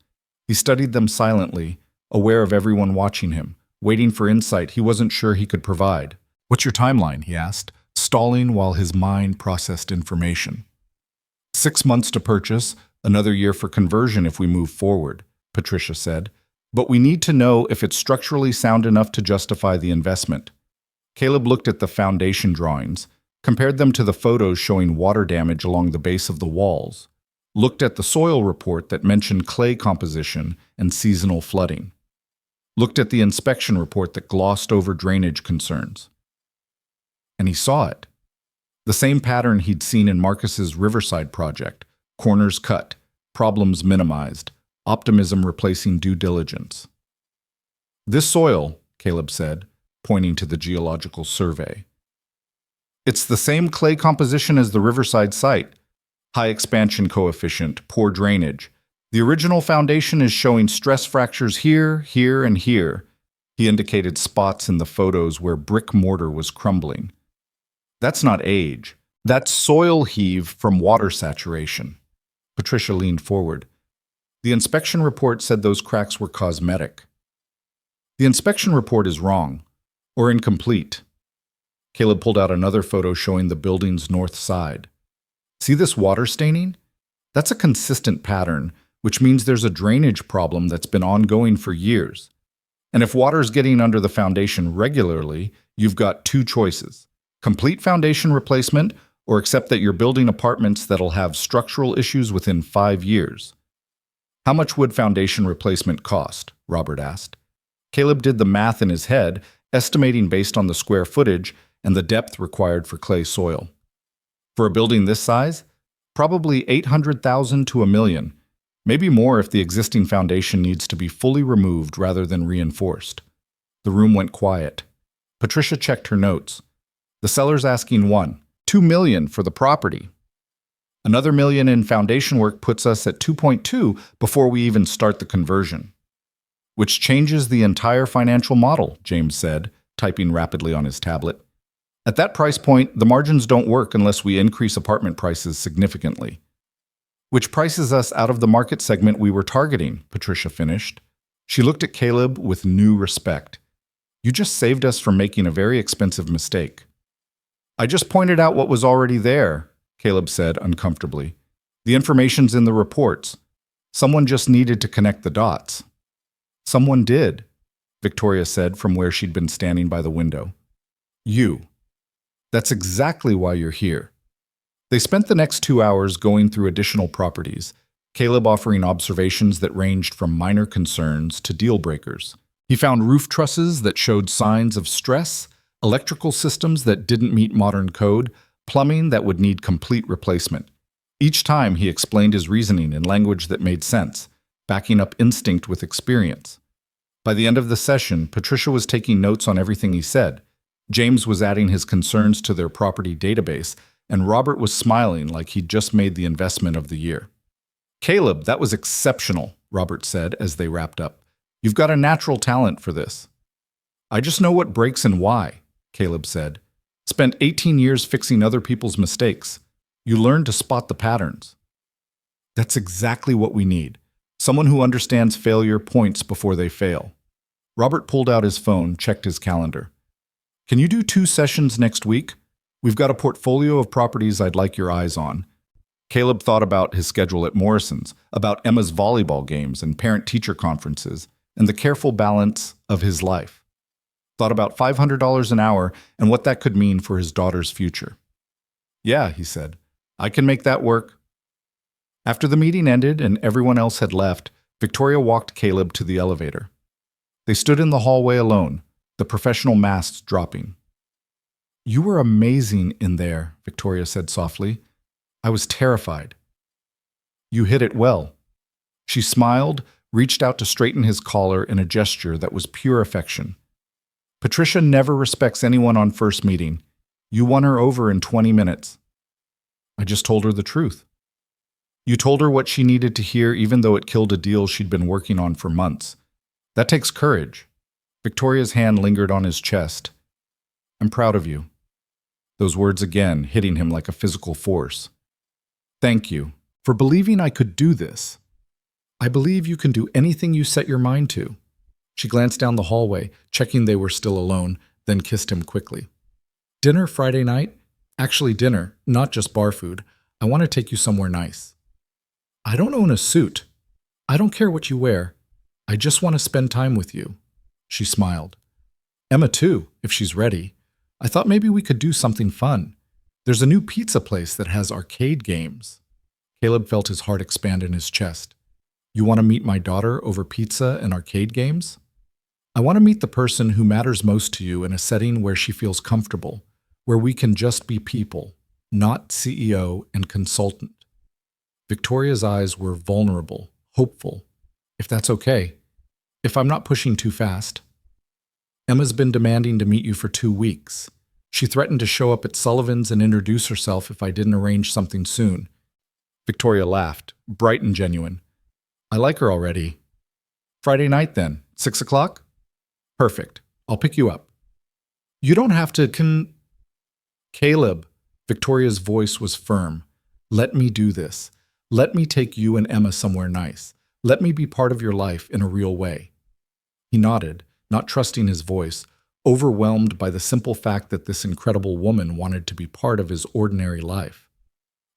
He studied them silently, aware of everyone watching him, waiting for insight he wasn't sure he could provide. "What's your timeline?" he asked, stalling while his mind processed information. 6 months to purchase, another year for conversion if we move forward, Patricia said. "But we need to know if it's structurally sound enough to justify the investment." Caleb looked at the foundation drawings, compared them to the photos showing water damage along the base of the walls, looked at the soil report that mentioned clay composition and seasonal flooding, looked at the inspection report that glossed over drainage concerns. And he saw it. The same pattern he'd seen in Marcus's Riverside project: corners cut, problems minimized, optimism replacing due diligence. "This soil," Caleb said, pointing to the geological survey. "It's the same clay composition as the Riverside site. High expansion coefficient, poor drainage. The original foundation is showing stress fractures here, here, and here." He indicated spots in the photos where brick mortar was crumbling. "That's not age. That's soil heave from water saturation." Patricia leaned forward. "The inspection report said those cracks were cosmetic." "The inspection report is wrong, or incomplete." Caleb pulled out another photo showing the building's north side. "See this water staining? That's a consistent pattern, which means there's a drainage problem that's been ongoing for years. And if water's getting under the foundation regularly, you've got two choices: complete foundation replacement, or accept that you're building apartments that'll have structural issues within 5 years. "How much would foundation replacement cost?" Robert asked. Caleb did the math in his head, estimating based on the square footage and the depth required for clay soil. "For a building this size, probably $800,000 to $1 million. Maybe more if the existing foundation needs to be fully removed rather than reinforced. The room went quiet. Patricia checked her notes. The seller's asking $2 million for the property. Another $1 million in foundation work puts us at 2.2 before we even start the conversion. Which changes the entire financial model, James said, typing rapidly on his tablet. At that price point, the margins don't work unless we increase apartment prices significantly. Which prices us out of the market segment we were targeting, Patricia finished. She looked at Caleb with new respect. You just saved us from making a very expensive mistake. I just pointed out what was already there, Caleb said uncomfortably. The information's in the reports. Someone just needed to connect the dots. Someone did, Victoria said from where she'd been standing by the window. You. That's exactly why you're here. They spent the next 2 hours going through additional properties, Caleb offering observations that ranged from minor concerns to deal breakers. He found roof trusses that showed signs of stress, electrical systems that didn't meet modern code, plumbing that would need complete replacement. Each time he explained his reasoning in language that made sense, backing up instinct with experience. By the end of the session, Patricia was taking notes on everything he said. James was adding his concerns to their property database, and Robert was smiling like he'd just made the investment of the year. Caleb, that was exceptional, Robert said as they wrapped up. You've got a natural talent for this. I just know what breaks and why, Caleb said. Spent 18 years fixing other people's mistakes. You learn to spot the patterns. That's exactly what we need. Someone who understands failure points before they fail. Robert pulled out his phone, checked his calendar. Can you do 2 sessions next week? We've got a portfolio of properties I'd like your eyes on. Caleb thought about his schedule at Morrison's, about Emma's volleyball games and parent-teacher conferences, and the careful balance of his life. Thought about $500 an hour and what that could mean for his daughter's future. Yeah, he said, I can make that work. After the meeting ended and everyone else had left, Victoria walked Caleb to the elevator. They stood in the hallway alone, the professional masks dropping. You were amazing in there, Victoria said softly. I was terrified. You hit it well. She smiled, reached out to straighten his collar in a gesture that was pure affection. Patricia never respects anyone on first meeting. You won her over in 20 minutes. I just told her the truth. You told her what she needed to hear even though it killed a deal she'd been working on for months. That takes courage. Victoria's hand lingered on his chest. I'm proud of you. Those words again hitting him like a physical force. Thank you for believing I could do this. I believe you can do anything you set your mind to. She glanced down the hallway, checking they were still alone, then kissed him quickly. Dinner Friday night? Actually dinner, not just bar food. I want to take you somewhere nice. I don't own a suit. I don't care what you wear. I just want to spend time with you. She smiled. Emma too, if she's ready. I thought maybe we could do something fun. There's a new pizza place that has arcade games. Caleb felt his heart expand in his chest. You want to meet my daughter over pizza and arcade games? I want to meet the person who matters most to you in a setting where she feels comfortable, where we can just be people, not CEO and consultant. Victoria's eyes were vulnerable, hopeful. If that's okay. If I'm not pushing too fast. Emma's been demanding to meet you for 2 weeks. She threatened to show up at Sullivan's and introduce herself if I didn't arrange something soon. Victoria laughed, bright and genuine. I like her already. Friday night then, 6 o'clock? Perfect. I'll pick you up. You don't have to Caleb, Victoria's voice was firm. Let me do this. Let me take you and Emma somewhere nice. Let me be part of your life in a real way. He nodded, not trusting his voice, overwhelmed by the simple fact that this incredible woman wanted to be part of his ordinary life.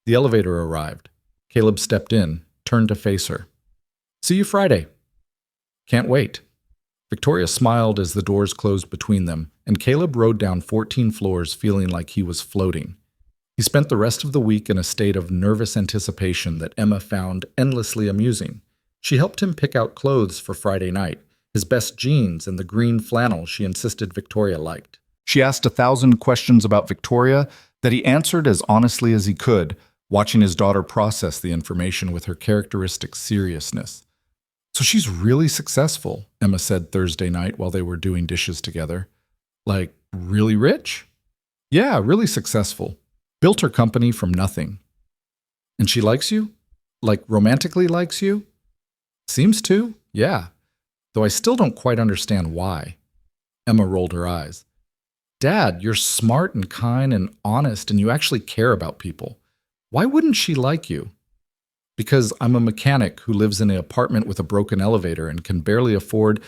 The elevator arrived. Caleb stepped in, turned to face her. See you Friday. Can't wait. Victoria smiled as the doors closed between them, and Caleb rode down 14 floors feeling like he was floating. He spent the rest of the week in a state of nervous anticipation that Emma found endlessly amusing. She helped him pick out clothes for Friday night, his best jeans and the green flannel she insisted Victoria liked. She asked 1,000 questions about Victoria that he answered as honestly as he could, watching his daughter process the information with her characteristic seriousness. So she's really successful, Emma said Thursday night while they were doing dishes together. Like, really rich? Yeah, really successful. Built her company from nothing. And she likes you? Like, romantically likes you? Seems to, yeah. Though I still don't quite understand why. Emma rolled her eyes. Dad, you're smart and kind and honest, and you actually care about people. Why wouldn't she like you? Because I'm a mechanic who lives in an apartment with a broken elevator and can barely afford.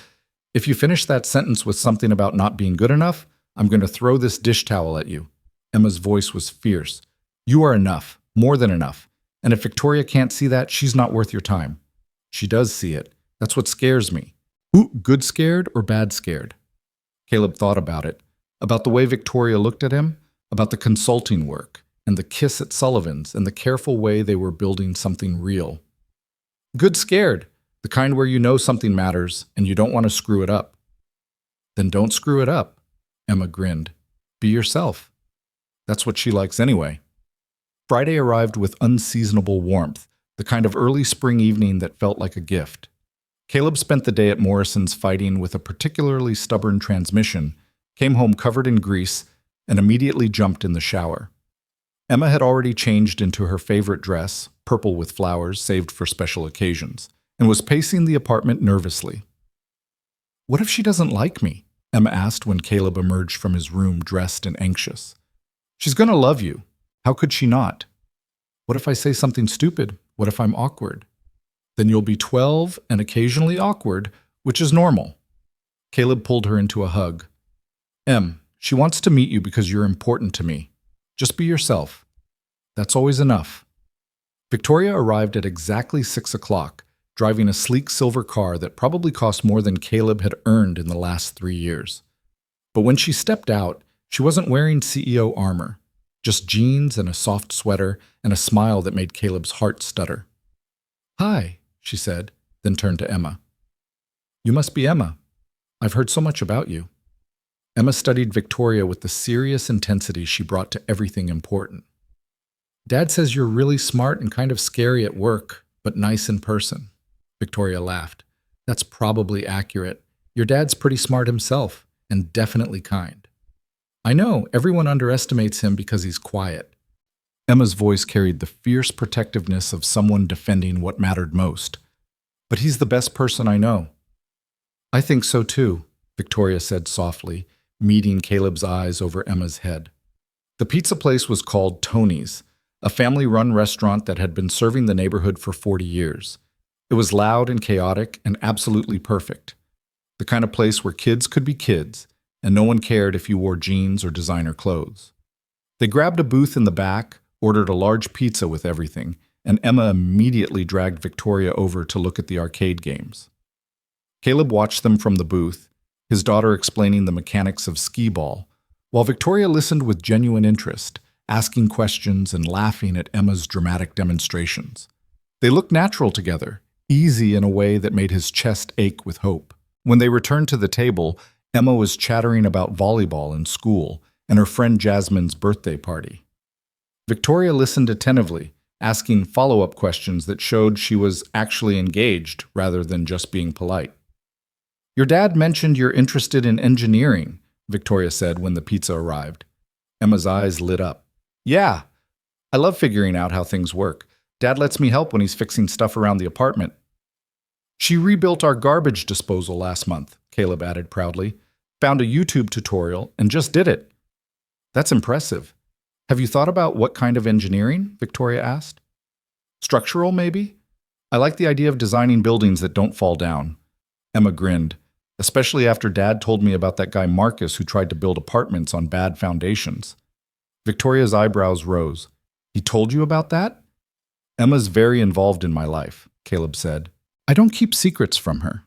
If you finish that sentence with something about not being good enough, I'm going to throw this dish towel at you. Emma's voice was fierce. You are enough, more than enough. And if Victoria can't see that, she's not worth your time. She does see it. That's what scares me. Ooh, good scared or bad scared? Caleb thought about it. About the way Victoria looked at him, about the consulting work, and the kiss at Sullivan's, and the careful way they were building something real. Good scared, the kind where you know something matters and you don't want to screw it up. Then don't screw it up, Emma grinned. Be yourself. That's what she likes anyway. Friday arrived with unseasonable warmth, the kind of early spring evening that felt like a gift. Caleb spent the day at Morrison's fighting with a particularly stubborn transmission, came home covered in grease, and immediately jumped in the shower. Emma had already changed into her favorite dress, purple with flowers saved for special occasions, and was pacing the apartment nervously. What if she doesn't like me? Emma asked when Caleb emerged from his room dressed and anxious. She's going to love you. How could she not? What if I say something stupid? What if I'm awkward? Then you'll be 12 and occasionally awkward, which is normal. Caleb pulled her into a hug. Em, she wants to meet you because you're important to me. Just be yourself. That's always enough. Victoria arrived at exactly 6 o'clock, driving a sleek silver car that probably cost more than Caleb had earned in the last 3 years. But when she stepped out, she wasn't wearing CEO armor, just jeans and a soft sweater and a smile that made Caleb's heart stutter. Hi, she said, then turned to Emma. You must be Emma. I've heard so much about you. Emma studied Victoria with the serious intensity she brought to everything important. Dad says you're really smart and kind of scary at work, but nice in person. Victoria laughed. That's probably accurate. Your dad's pretty smart himself, and definitely kind. I know, everyone underestimates him because he's quiet. Emma's voice carried the fierce protectiveness of someone defending what mattered most. But he's the best person I know. I think so too, Victoria said softly, meeting Caleb's eyes over Emma's head. The pizza place was called Tony's, a family-run restaurant that had been serving the neighborhood for 40 years. It was loud and chaotic and absolutely perfect. The kind of place where kids could be kids, and no one cared if you wore jeans or designer clothes. They grabbed a booth in the back, ordered a large pizza with everything, and Emma immediately dragged Victoria over to look at the arcade games. Caleb watched them from the booth, his daughter explaining the mechanics of skee-ball, while Victoria listened with genuine interest, asking questions and laughing at Emma's dramatic demonstrations. They looked natural together, easy in a way that made his chest ache with hope. When they returned to the table, Emma was chattering about volleyball in school and her friend Jasmine's birthday party. Victoria listened attentively, asking follow-up questions that showed she was actually engaged rather than just being polite. Your dad mentioned you're interested in engineering, Victoria said when the pizza arrived. Emma's eyes lit up. Yeah, I love figuring out how things work. Dad lets me help when he's fixing stuff around the apartment. She rebuilt our garbage disposal last month, Caleb added proudly. Found a YouTube tutorial and just did it. That's impressive. Have you thought about what kind of engineering? Victoria asked. Structural, maybe? I like the idea of designing buildings that don't fall down. Emma grinned, especially after Dad told me about that guy Marcus who tried to build apartments on bad foundations. Victoria's eyebrows rose. He told you about that? Emma's very involved in my life, Caleb said. I don't keep secrets from her.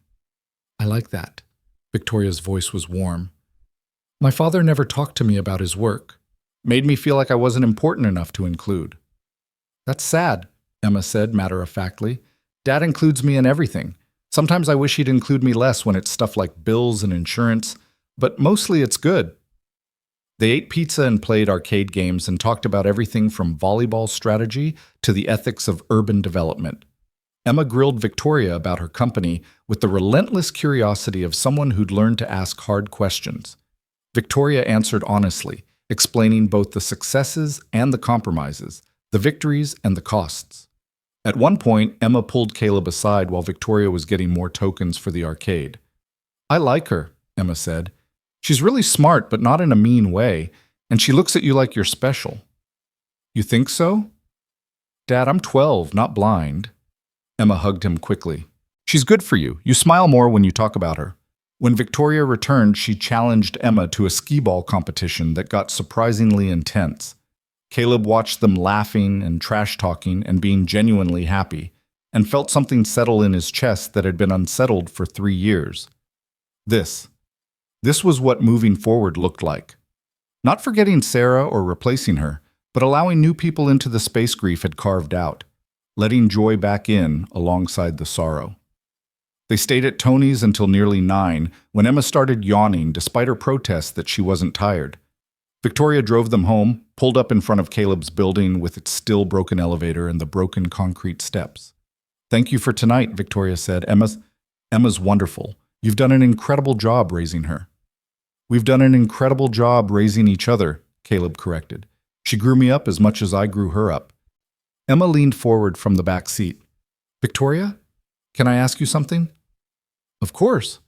I like that. Victoria's voice was warm. My father never talked to me about his work. Made me feel like I wasn't important enough to include. That's sad, Emma said matter-of-factly. Dad includes me in everything. Sometimes I wish he'd include me less when it's stuff like bills and insurance, but mostly it's good. They ate pizza and played arcade games and talked about everything from volleyball strategy to the ethics of urban development. Emma grilled Victoria about her company with the relentless curiosity of someone who'd learned to ask hard questions. Victoria answered honestly, explaining both the successes and the compromises, the victories and the costs. At one point, Emma pulled Caleb aside while Victoria was getting more tokens for the arcade. "I like her," Emma said. "She's really smart, but not in a mean way, and she looks at you like you're special." "You think so?" "Dad, I'm 12, not blind." Emma hugged him quickly. "She's good for you. You smile more when you talk about her." When Victoria returned, she challenged Emma to a skee-ball competition that got surprisingly intense. Caleb watched them laughing and trash-talking and being genuinely happy, and felt something settle in his chest that had been unsettled for 3 years. This was what moving forward looked like. Not forgetting Sarah or replacing her, but allowing new people into the space grief had carved out, letting joy back in alongside the sorrow. They stayed at Tony's until nearly 9, when Emma started yawning despite her protests that she wasn't tired. Victoria drove them home, pulled up in front of Caleb's building with its still broken elevator and the broken concrete steps. "Thank you for tonight," Victoria said. Emma's wonderful. You've done an incredible job raising her." "We've done an incredible job raising each other," Caleb corrected. "She grew me up as much as I grew her up." Emma leaned forward from the back seat. "Victoria, can I ask you something?" "Of course."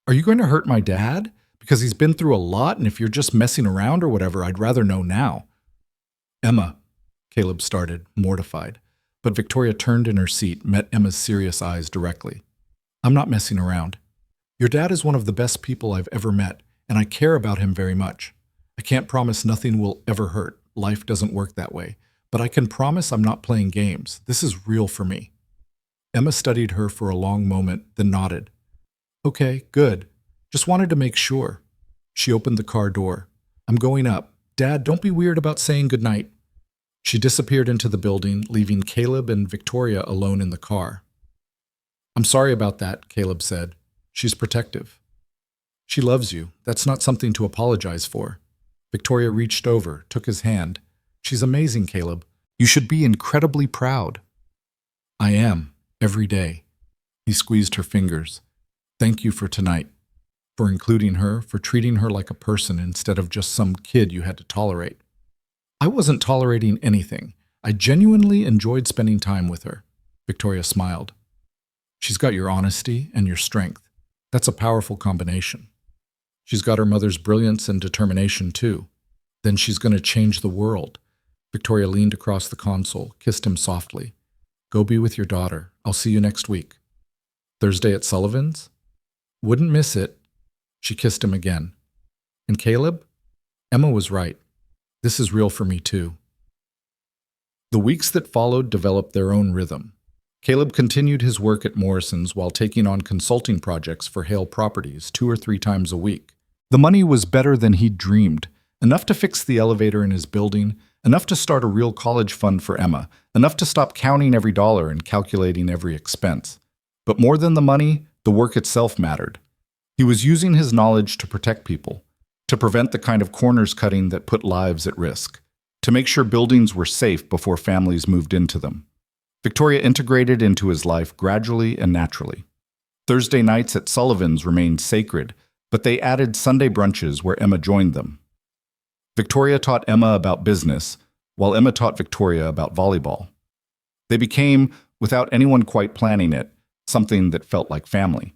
"Are you going to hurt my dad? Because he's been through a lot, and if you're just messing around or whatever, I'd rather know now." "Emma," Caleb started, mortified. But Victoria turned in her seat, met Emma's serious eyes directly. "I'm not messing around. Your dad is one of the best people I've ever met, and I care about him very much. I can't promise nothing will ever hurt. Life doesn't work that way. But I can promise I'm not playing games. This is real for me." Emma studied her for a long moment, then nodded. "Okay, good. Just wanted to make sure." She opened the car door. "I'm going up. Dad, don't be weird about saying goodnight." She disappeared into the building, leaving Caleb and Victoria alone in the car. "I'm sorry about that," Caleb said. "She's protective." "She loves you. That's not something to apologize for." Victoria reached over, took his hand. "She's amazing, Caleb. You should be incredibly proud." "I am, every day." He squeezed her fingers. "Thank you for tonight. For including her, for treating her like a person instead of just some kid you had to tolerate." "I wasn't tolerating anything. I genuinely enjoyed spending time with her." Victoria smiled. "She's got your honesty and your strength. That's a powerful combination. She's got her mother's brilliance and determination, too. Then she's going to change the world." Victoria leaned across the console, kissed him softly. "Go be with your daughter. I'll see you next week." "Thursday at Sullivan's?" "Wouldn't miss it." She kissed him again. "And Caleb?" Emma was right. This is real for me, too. The weeks that followed developed their own rhythm. Caleb continued his work at Morrison's while taking on consulting projects for Hale Properties 2 or 3 times a week. The money was better than he'd dreamed, enough to fix the elevator in his building, enough to start a real college fund for Emma, enough to stop counting every dollar and calculating every expense. But more than the money, the work itself mattered. He was using his knowledge to protect people, to prevent the kind of corners cutting that put lives at risk, to make sure buildings were safe before families moved into them. Victoria integrated into his life gradually and naturally. Thursday nights at Sullivan's remained sacred, but they added Sunday brunches where Emma joined them. Victoria taught Emma about business, while Emma taught Victoria about volleyball. They became, without anyone quite planning it, something that felt like family.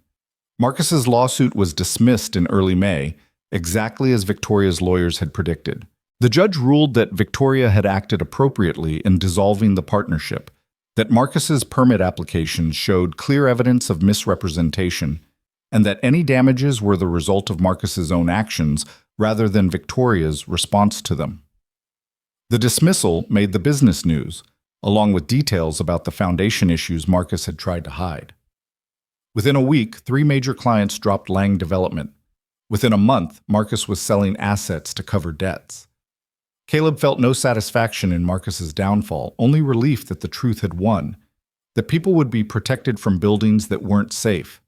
Marcus's lawsuit was dismissed in early May, exactly as Victoria's lawyers had predicted. The judge ruled that Victoria had acted appropriately in dissolving the partnership, that Marcus's permit application showed clear evidence of misrepresentation, and that any damages were the result of Marcus's own actions rather than Victoria's response to them. The dismissal made the business news, along with details about the foundation issues Marcus had tried to hide. Within a week, 3 major clients dropped Lang Development. Within a month, Marcus was selling assets to cover debts. Caleb felt no satisfaction in Marcus's downfall, only relief that the truth had won, that people would be protected from buildings that weren't safe,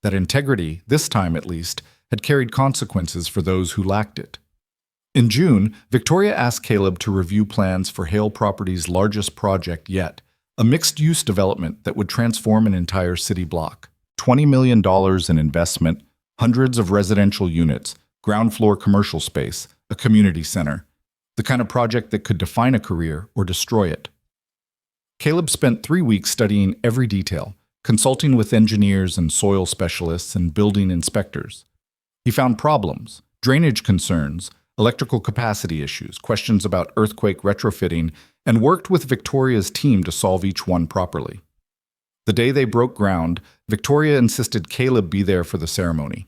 that integrity, this time at least, had carried consequences for those who lacked it. In June, Victoria asked Caleb to review plans for Hale Properties' largest project yet, a mixed-use development that would transform an entire city block. $20 million in investment, hundreds of residential units, ground floor commercial space, a community center. The kind of project that could define a career or destroy it. Caleb spent 3 weeks studying every detail, consulting with engineers and soil specialists and building inspectors. He found problems, drainage concerns, electrical capacity issues, questions about earthquake retrofitting, and worked with Victoria's team to solve each one properly. The day they broke ground, Victoria insisted Caleb be there for the ceremony.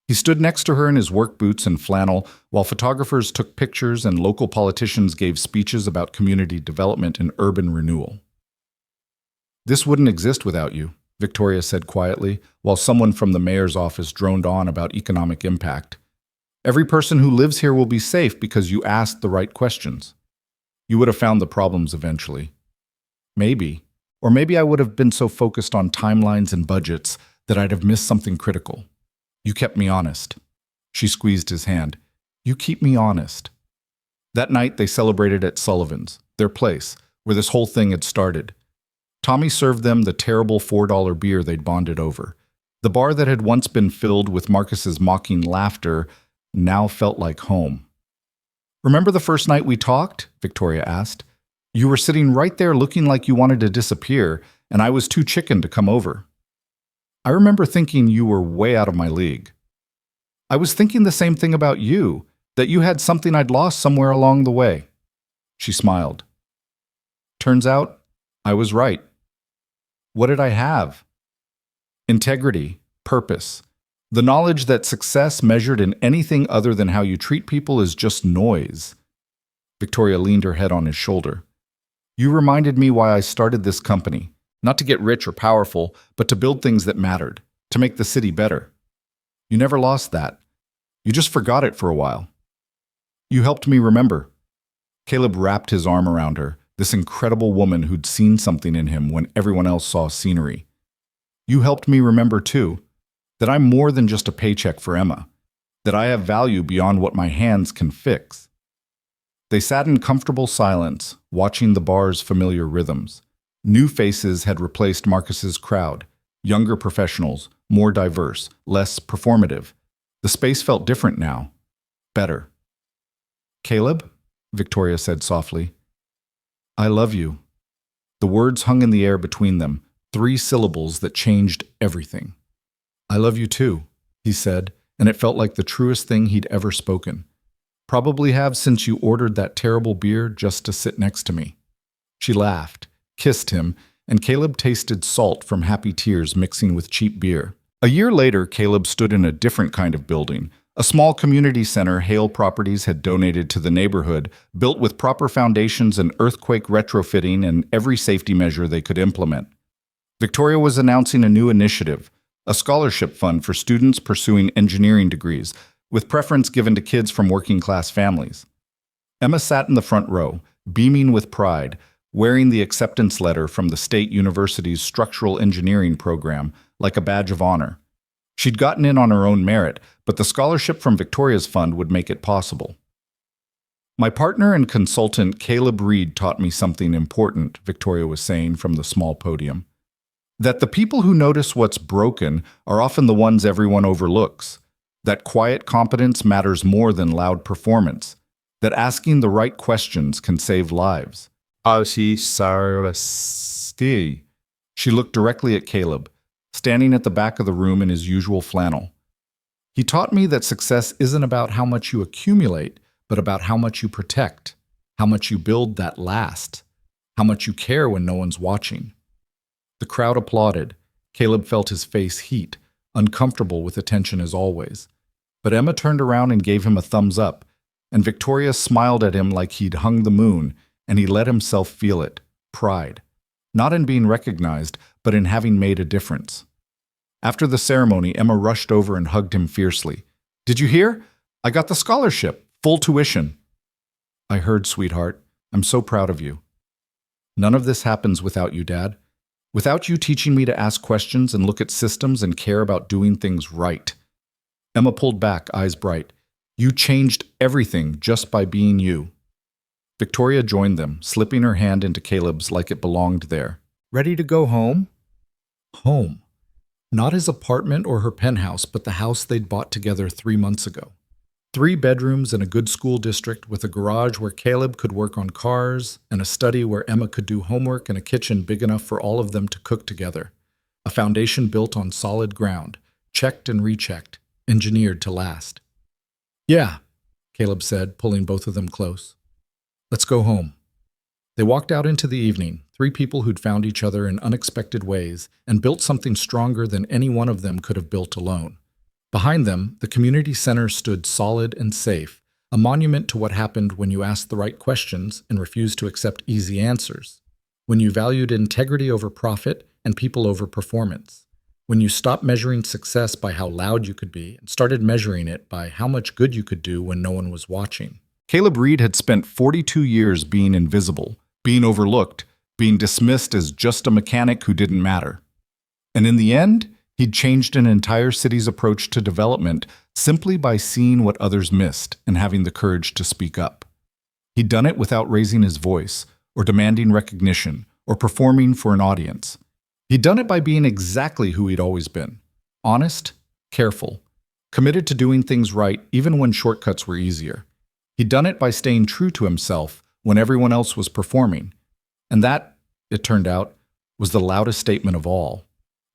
He stood next to her in his work boots and flannel while photographers took pictures and local politicians gave speeches about community development and urban renewal. "This wouldn't exist without you," Victoria said quietly, while someone from the mayor's office droned on about economic impact. "Every person who lives here will be safe because you asked the right questions. You would have found the problems eventually. Maybe, or maybe I would have been so focused on timelines and budgets that I'd have missed something critical. You kept me honest." She squeezed his hand. "You keep me honest." That night they celebrated at Sullivan's, their place, where this whole thing had started. Tommy served them the terrible $4 beer they'd bonded over. The bar that had once been filled with Marcus's mocking laughter now felt like home. "Remember the first night we talked?" Victoria asked. "You were sitting right there looking like you wanted to disappear, and I was too chicken to come over. I remember thinking you were way out of my league. I was thinking the same thing about you, that you had something I'd lost somewhere along the way." She smiled. "Turns out, I was right. What did I have? Integrity, purpose, the knowledge that success measured in anything other than how you treat people is just noise." Victoria leaned her head on his shoulder. "You reminded me why I started this company. Not to get rich or powerful, but to build things that mattered, to make the city better. You never lost that. You just forgot it for a while. You helped me remember." Caleb wrapped his arm around her, this incredible woman who'd seen something in him when everyone else saw scenery. "You helped me remember, too, that I'm more than just a paycheck for Emma, that I have value beyond what my hands can fix." They sat in comfortable silence, watching the bar's familiar rhythms. New faces had replaced Marcus's crowd, younger professionals, more diverse, less performative. The space felt different now. Better. "Caleb," Victoria said softly, "I love you." The words hung in the air between them, 3 syllables that changed everything. "I love you too," he said, and it felt like the truest thing he'd ever spoken. "Probably have since you ordered that terrible beer just to sit next to me." She laughed, kissed him, and Caleb tasted salt from happy tears mixing with cheap beer. A year later, Caleb stood in a different kind of building, a small community center Hale Properties had donated to the neighborhood, built with proper foundations and earthquake retrofitting and every safety measure they could implement. Victoria was announcing a new initiative, a scholarship fund for students pursuing engineering degrees, with preference given to kids from working-class families. Emma sat in the front row, beaming with pride, wearing the acceptance letter from the State University's structural engineering program like a badge of honor. She'd gotten in on her own merit, but the scholarship from Victoria's fund would make it possible. "My partner and consultant Caleb Reed taught me something important," Victoria was saying from the small podium. "That the people who notice what's broken are often the ones everyone overlooks. That quiet competence matters more than loud performance. That asking the right questions can save lives." She looked directly at Caleb, standing at the back of the room in his usual flannel. "He taught me that success isn't about how much you accumulate, but about how much you protect, how much you build that lasts, how much you care when no one's watching." The crowd applauded. Caleb felt his face heat, uncomfortable with attention as always. But Emma turned around and gave him a thumbs up, and Victoria smiled at him like he'd hung the moon, and he let himself feel it, pride. Not in being recognized, but in having made a difference. After the ceremony, Emma rushed over and hugged him fiercely. "Did you hear? I got the scholarship, full tuition." "I heard, sweetheart. I'm so proud of you." "None of this happens without you, Dad. Without you teaching me to ask questions and look at systems and care about doing things right." Emma pulled back, eyes bright. You changed everything just by being you. Victoria joined them, slipping her hand into Caleb's like it belonged there. Ready to go home? Home. Not his apartment or her penthouse, but the house they'd bought together 3 months ago. 3 bedrooms in a good school district with a garage where Caleb could work on cars, and a study where Emma could do homework, and a kitchen big enough for all of them to cook together. A foundation built on solid ground, checked and rechecked, engineered to last. Yeah, Caleb said, pulling both of them close. Let's go home. They walked out into the evening, 3 people who'd found each other in unexpected ways and built something stronger than any one of them could have built alone. Behind them, the community center stood solid and safe, a monument to what happened when you asked the right questions and refused to accept easy answers, when you valued integrity over profit and people over performance, when you stopped measuring success by how loud you could be and started measuring it by how much good you could do when no one was watching. Caleb Reed had spent 42 years being invisible, being overlooked, being dismissed as just a mechanic who didn't matter. And in the end, he'd changed an entire city's approach to development simply by seeing what others missed and having the courage to speak up. He'd done it without raising his voice, or demanding recognition, or performing for an audience. He'd done it by being exactly who he'd always been: honest, careful, committed to doing things right even when shortcuts were easier. He'd done it by staying true to himself when everyone else was performing. And that, it turned out, was the loudest statement of all.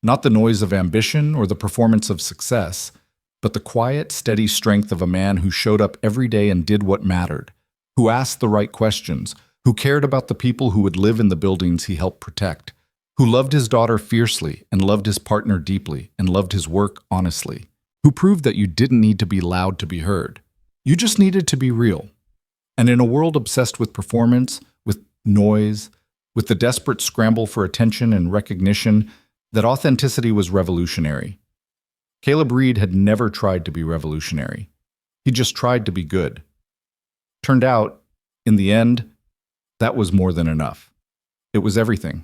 Not the noise of ambition or the performance of success, but the quiet, steady strength of a man who showed up every day and did what mattered, who asked the right questions, who cared about the people who would live in the buildings he helped protect, who loved his daughter fiercely and loved his partner deeply and loved his work honestly, who proved that you didn't need to be loud to be heard. You just needed to be real. And in a world obsessed with performance, with noise, with the desperate scramble for attention and recognition, that authenticity was revolutionary. Caleb Reed had never tried to be revolutionary. He just tried to be good. Turned out, in the end, that was more than enough. It was everything.